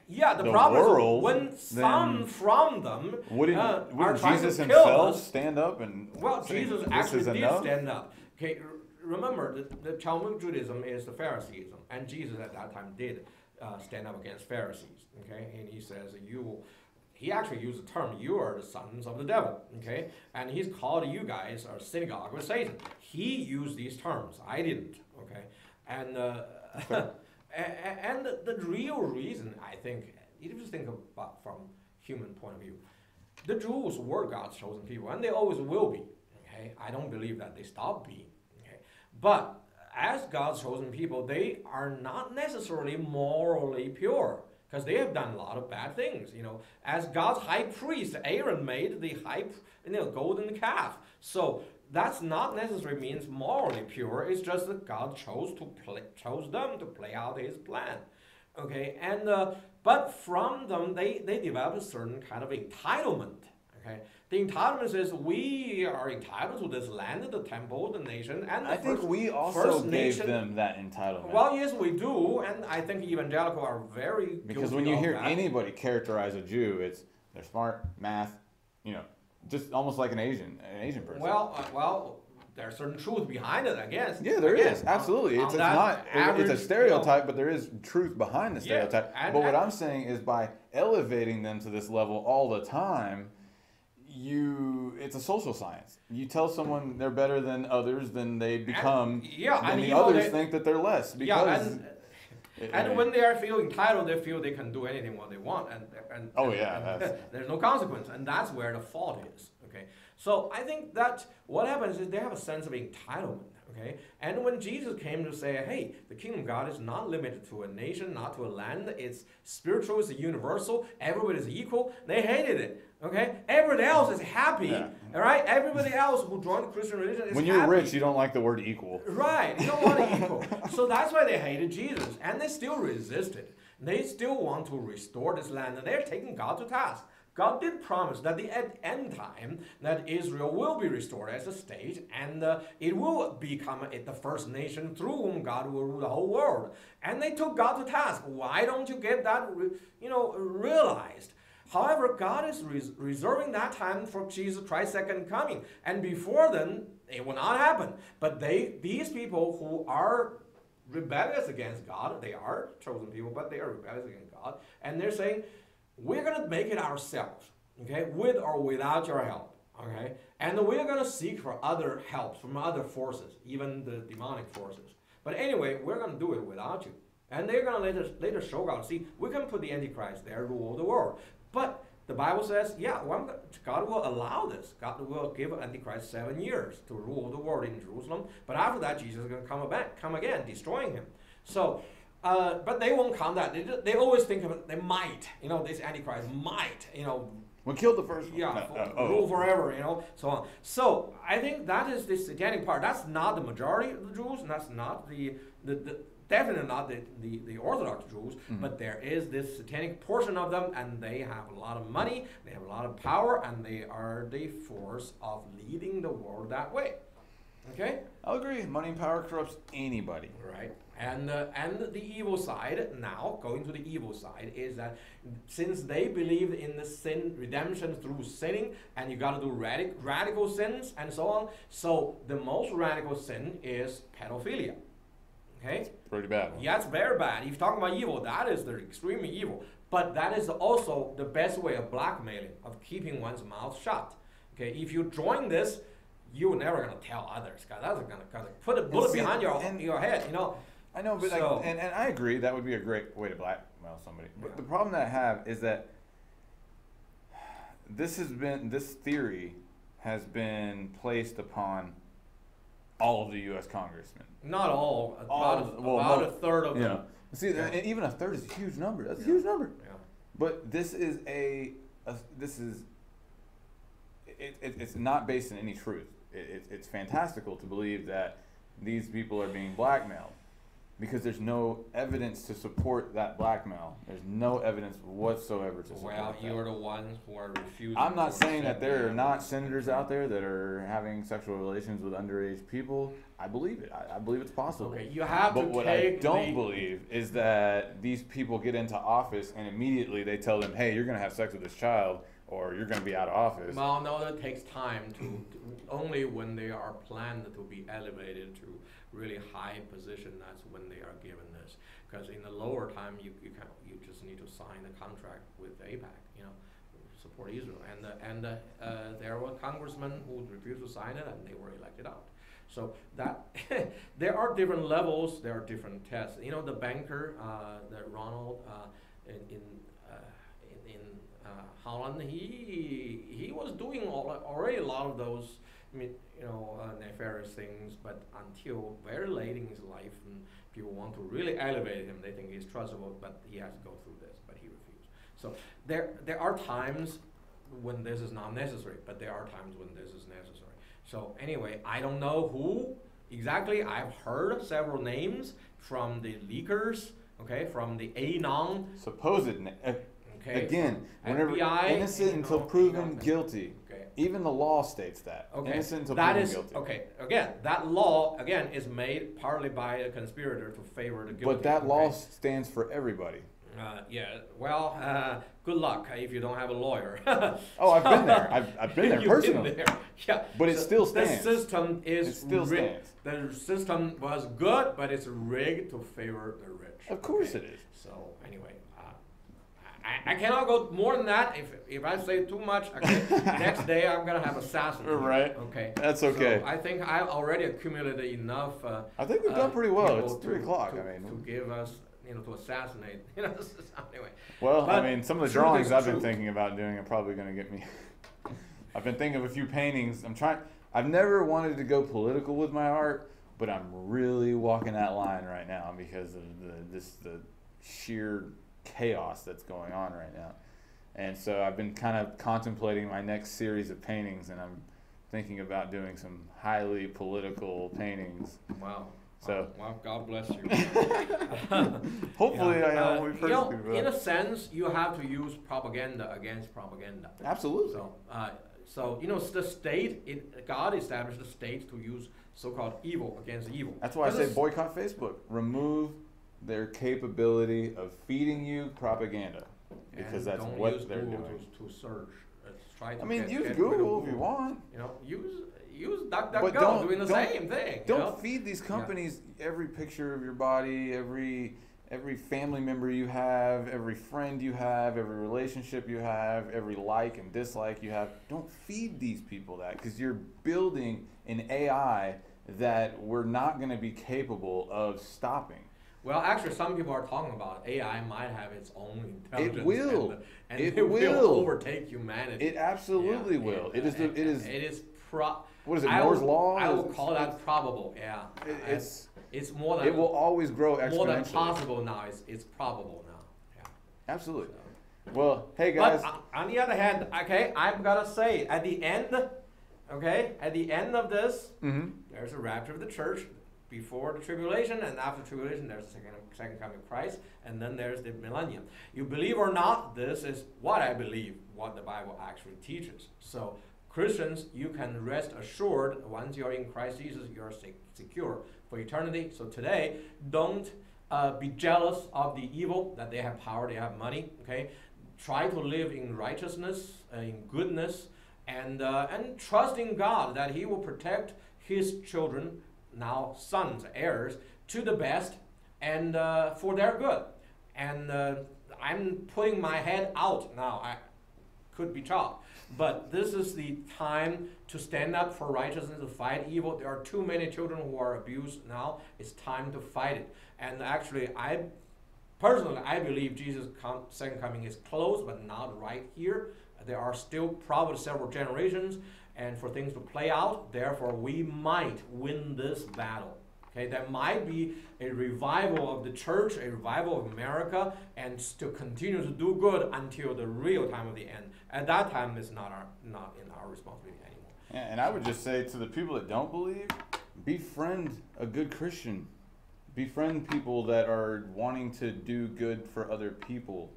yeah, the the problem world, is when some then from them wouldn't are trying Jesus to kill himself us. stand up and Well, say, Jesus "This actually is did enough"? stand up. Okay, remember, the Talmudic Judaism is the Phariseeism, and Jesus at that time did stand up against Pharisees. Okay, and he says, he actually used the term, "You are the sons of the devil." Okay, and he's called you guys a synagogue of Satan. He used these terms. I didn't. Okay, and and the real reason, I think, if you think about from human point of view, the Jews were God's chosen people, and they always will be. Okay, I don't believe that they stop being. Okay, but as God's chosen people, they are not necessarily morally pure, because they have done a lot of bad things. As God's high priest, Aaron made the golden calf. So that's not necessarily means morally pure. It's just that God chose them to play out His plan. Okay, and but from them they develop a certain kind of entitlement. Okay, the entitlement says we are entitled to this land, the temple, the nation, and the I think we also gave them that entitlement. Well, yes, we do, and I think evangelical are very because guilty when you of hear that. anybody characterize a Jew, they're smart, math, just almost like an Asian person. Well, there's certain truth behind it, I guess. Yeah, there is absolutely. It's not. It's a stereotype, but there is truth behind the stereotype. But what I'm saying is, by elevating them to this level all the time, it's a social science. You tell someone they're better than others, then they become. And the others think that they're less because. And when they are feel entitled, they feel they can do anything what they want, and there's no consequence, and that's where the fault is. Okay, so I think that what happens is they have a sense of entitlement. Okay, and when Jesus came to say, hey, the kingdom of God is not limited to a nation, not to a land, it's spiritual, it's universal, everybody is equal, they hated it. Okay, everybody else is happy. All right, everybody else who joined the Christian religion is happy. When you're rich, you don't like the word equal. Right, you don't want to equal. So that's why they hated Jesus, and they still resisted. They still want to restore this land, and they're taking God to task. God did promise that at the end time that Israel will be restored as a state, and it will become the first nation through whom God will rule the whole world. And they took God to task. Why don't you get that, realized? However, God is reserving that time for Jesus Christ's second coming, and before then, it will not happen. But these people who are rebellious against God, they are chosen people, but they are rebellious against God, and they're saying, we're going to make it ourselves, okay, with or without your help, okay? And we're going to seek for other help from other forces, even the demonic forces. But anyway, we're going to do it without you. And they're going to later show God, see, we can put the Antichrist there, rule the world. But the Bible says, yeah, God will allow this. God will give Antichrist 7 years to rule the world in Jerusalem. But after that, Jesus is going to come again, destroying him. So, but they won't count that. They always think of it, they might, this Antichrist might, We killed the first one. Yeah, rule forever, so on. So I think that is the satanic part. That's not the majority of the Jews, and that's not definitely not the Orthodox Jews, but there is this satanic portion of them, and they have a lot of money, they have a lot of power, and they are the force of leading the world that way. Okay? I'll agree. Money and power corrupts anybody. Right. And the evil side, now, going to the evil side, is that since they believed in the sin, redemption through sinning, and you got to do radical sins and so on, so the most radical sin is pedophilia. Okay? It's pretty bad. Yeah, it's very bad. If you're talking about evil, that is the extremely evil. But that is also the best way of blackmailing, of keeping one's mouth shut. Okay? If you join this, you're never going to tell others, because that's going to put a bullet behind your head, I know, but so, and I agree that would be a great way to blackmail somebody. But the problem that I have is that this theory has been placed upon all of the U.S. congressmen. Not all. About a third of them. See, and even a third is a huge number. That's a huge number. Yeah. But this is it's not based in any truth. It's fantastical to believe that these people are being blackmailed, because there's no evidence to support that blackmail. There's no evidence whatsoever to support that. Well, you're the ones who are refusing. I'm not saying that there are not senators out there that are having sexual relations with underage people. I believe it. I believe it's possible. Okay, you have but what I don't believe is that these people get into office and immediately they tell them, hey, you're going to have sex with this child, or you're going to be out of office. Well, no, that takes time to only when they are planned to be elevated to really high position, that's when they are given this. Because in the lower time, you just need to sign a contract with AIPAC, support Israel. And there were congressmen who refused to sign it, and they were elected out. So that there are different levels, there are different tests. The banker, the Ronald in Holland, he was doing already a lot of those, nefarious things, but until very late in his life, and people want to really elevate him, they think he's trustable, but he has to go through this, but he refused. So there are times when this is not necessary, but there are times when this is necessary. So anyway, I don't know who exactly. I've heard several names from the leakers, okay, from the Anon. Supposed okay. Again, whenever FBI, innocent until proven guilty. Okay. Even the law states that. Okay. Innocent until proven guilty. Okay. Again, that law is made partly by a conspirator to favor the guilty. But that law stands for everybody. Yeah. Well, good luck if you don't have a lawyer. Oh, I've been there. I've been there personally. Been there. Yeah. But it still stands. The system is it still rigged. Stands. The system was good, but it's rigged to favor the rich. Of course it is. So anyway. I cannot go more than that. If I say too much, next day I'm gonna have assassins. Right. Okay. That's okay. So I think I've already accumulated enough. I think we've done pretty well. It's 3 o'clock. To give us to assassinate. Anyway. Well, But I mean, some of the truth drawings is I've been truth. thinking about doing are probably going to get me. I've been thinking of a few paintings. I've never wanted to go political with my art, but I'm really walking that line right now because of the sheer chaos that's going on right now. And so I've been kind of contemplating my next series of paintings, and I'm thinking about doing some highly political paintings. Wow. So, well, God bless you. hopefully, I Uh, am you know, in a sense, you have to use propaganda against propaganda. Absolutely. So the state, God established the state to use so-called evil against evil. That's why I say boycott Facebook. Remove their capability of feeding you propaganda, because that's what they're doing. To search. Try to I mean, get use rid of Google if you want. Use But DuckDuckGo doing the same thing. Don't feed these companies every picture of your body, every family member you have, every friend you have, every relationship you have, every like and dislike you have. Don't feed these people that, because you're building an AI that we're not going to be capable of stopping. Well, actually, some people are talking about AI might have its own intelligence. It will. And It it will will overtake humanity. It absolutely will. It is. What is it? Moore's law? I will call that probable. Yeah. It's more than. It will always grow exponentially. More than possible now. It's probable now. Yeah. Absolutely. So. Well, hey guys. But on the other hand, okay, I'm gonna say at the end of this, there's a rapture of the church. Before the tribulation and after tribulation, there's the second coming of Christ, and then there's the millennium. You believe or not, this is what I believe, what the Bible actually teaches. So Christians, you can rest assured, once you're in Christ Jesus, you're secure for eternity. So today, don't be jealous of the evil, that they have power, they have money. Okay, try to live in righteousness, in goodness, and trust in God that He will protect His children, now sons, heirs, to the best and for their good. And I'm putting my head out now. I could be chopped. But this is the time to stand up for righteousness, to fight evil. There are too many children who are abused now. It's time to fight it. And actually, personally, I believe Jesus' second coming is close, but not right here. There are still probably several generations and for things to play out. Therefore, we might win this battle. Okay, there might be a revival of the church, a revival of America, and to continue to do good until the real time of the end. At that time, it's not in our responsibility anymore. Yeah, and I would just say to the people that don't believe, befriend a good Christian. Befriend people that are wanting to do good for other people.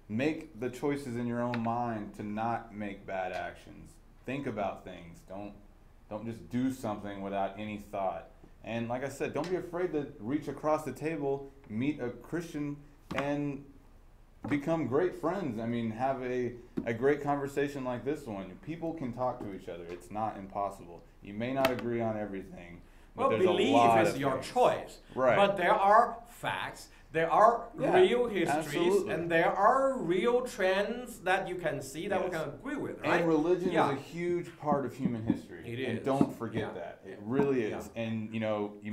Make the choices in your own mind to not make bad actions. Think about things. Don't just do something without any thought. And like I said, don't be afraid to reach across the table, meet a Christian, and become great friends. I mean, have a great conversation like this one. People can talk to each other. It's not impossible. You may not agree on everything, but well, there's a belief lot is of your things. choice. Right. But there are facts. There are real histories, absolutely. and there are real trends that you can see that we can agree with, right? And religion is a huge part of human history. It and is. don't forget that. It really is. And, you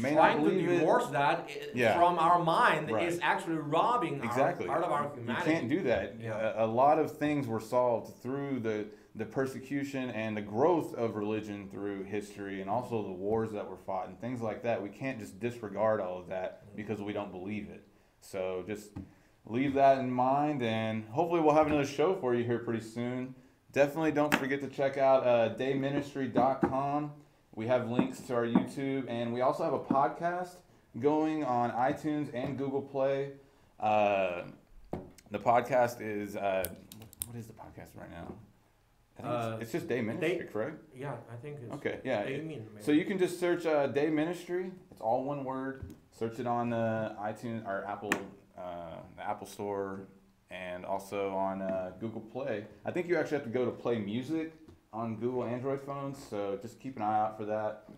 may Trying not believe to divorce that from our mind is actually robbing part of our humanity. You can't do that. Yeah. A lot of things were solved through the persecution and the growth of religion through history, and also the wars that were fought and things like that. We can't just disregard all of that because we don't believe it. So just leave that in mind, and hopefully we'll have another show for you here pretty soon. Definitely don't forget to check out dayministry.com. We have links to our YouTube, and we also have a podcast going on iTunes and Google Play. The podcast is, what is the podcast right now? I think it's just Day Ministry, correct? Yeah, I think it's okay. Yeah. So you you can just search Day Ministry. It's all one word. Search it on iTunes or Apple, the Apple Store, and also on Google Play. I think you actually have to go to Play Music on Google Android phones. So just keep an eye out for that.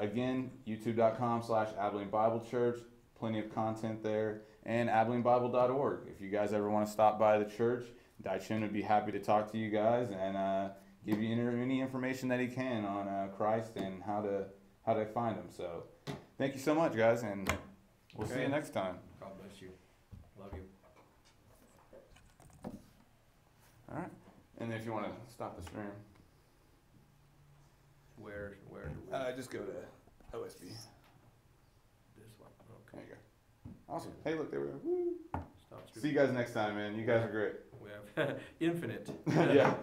Again, youtube.com/Abilene Bible Church. Plenty of content there, and AbileneBible.org. If you guys ever want to stop by the church, Dai-Chin would be happy to talk to you guys and give you any information that he can on Christ and how to find him. So thank you so much, guys, and we'll see you next time. God bless you. Love you. All right. And if you want to stop the stream, Where do we? just go to OSB. This one. There Okay. you go. Awesome. Hey, look, there we go. Woo. Stop See you guys next time, man. You guys are great. We have infinite. Yeah.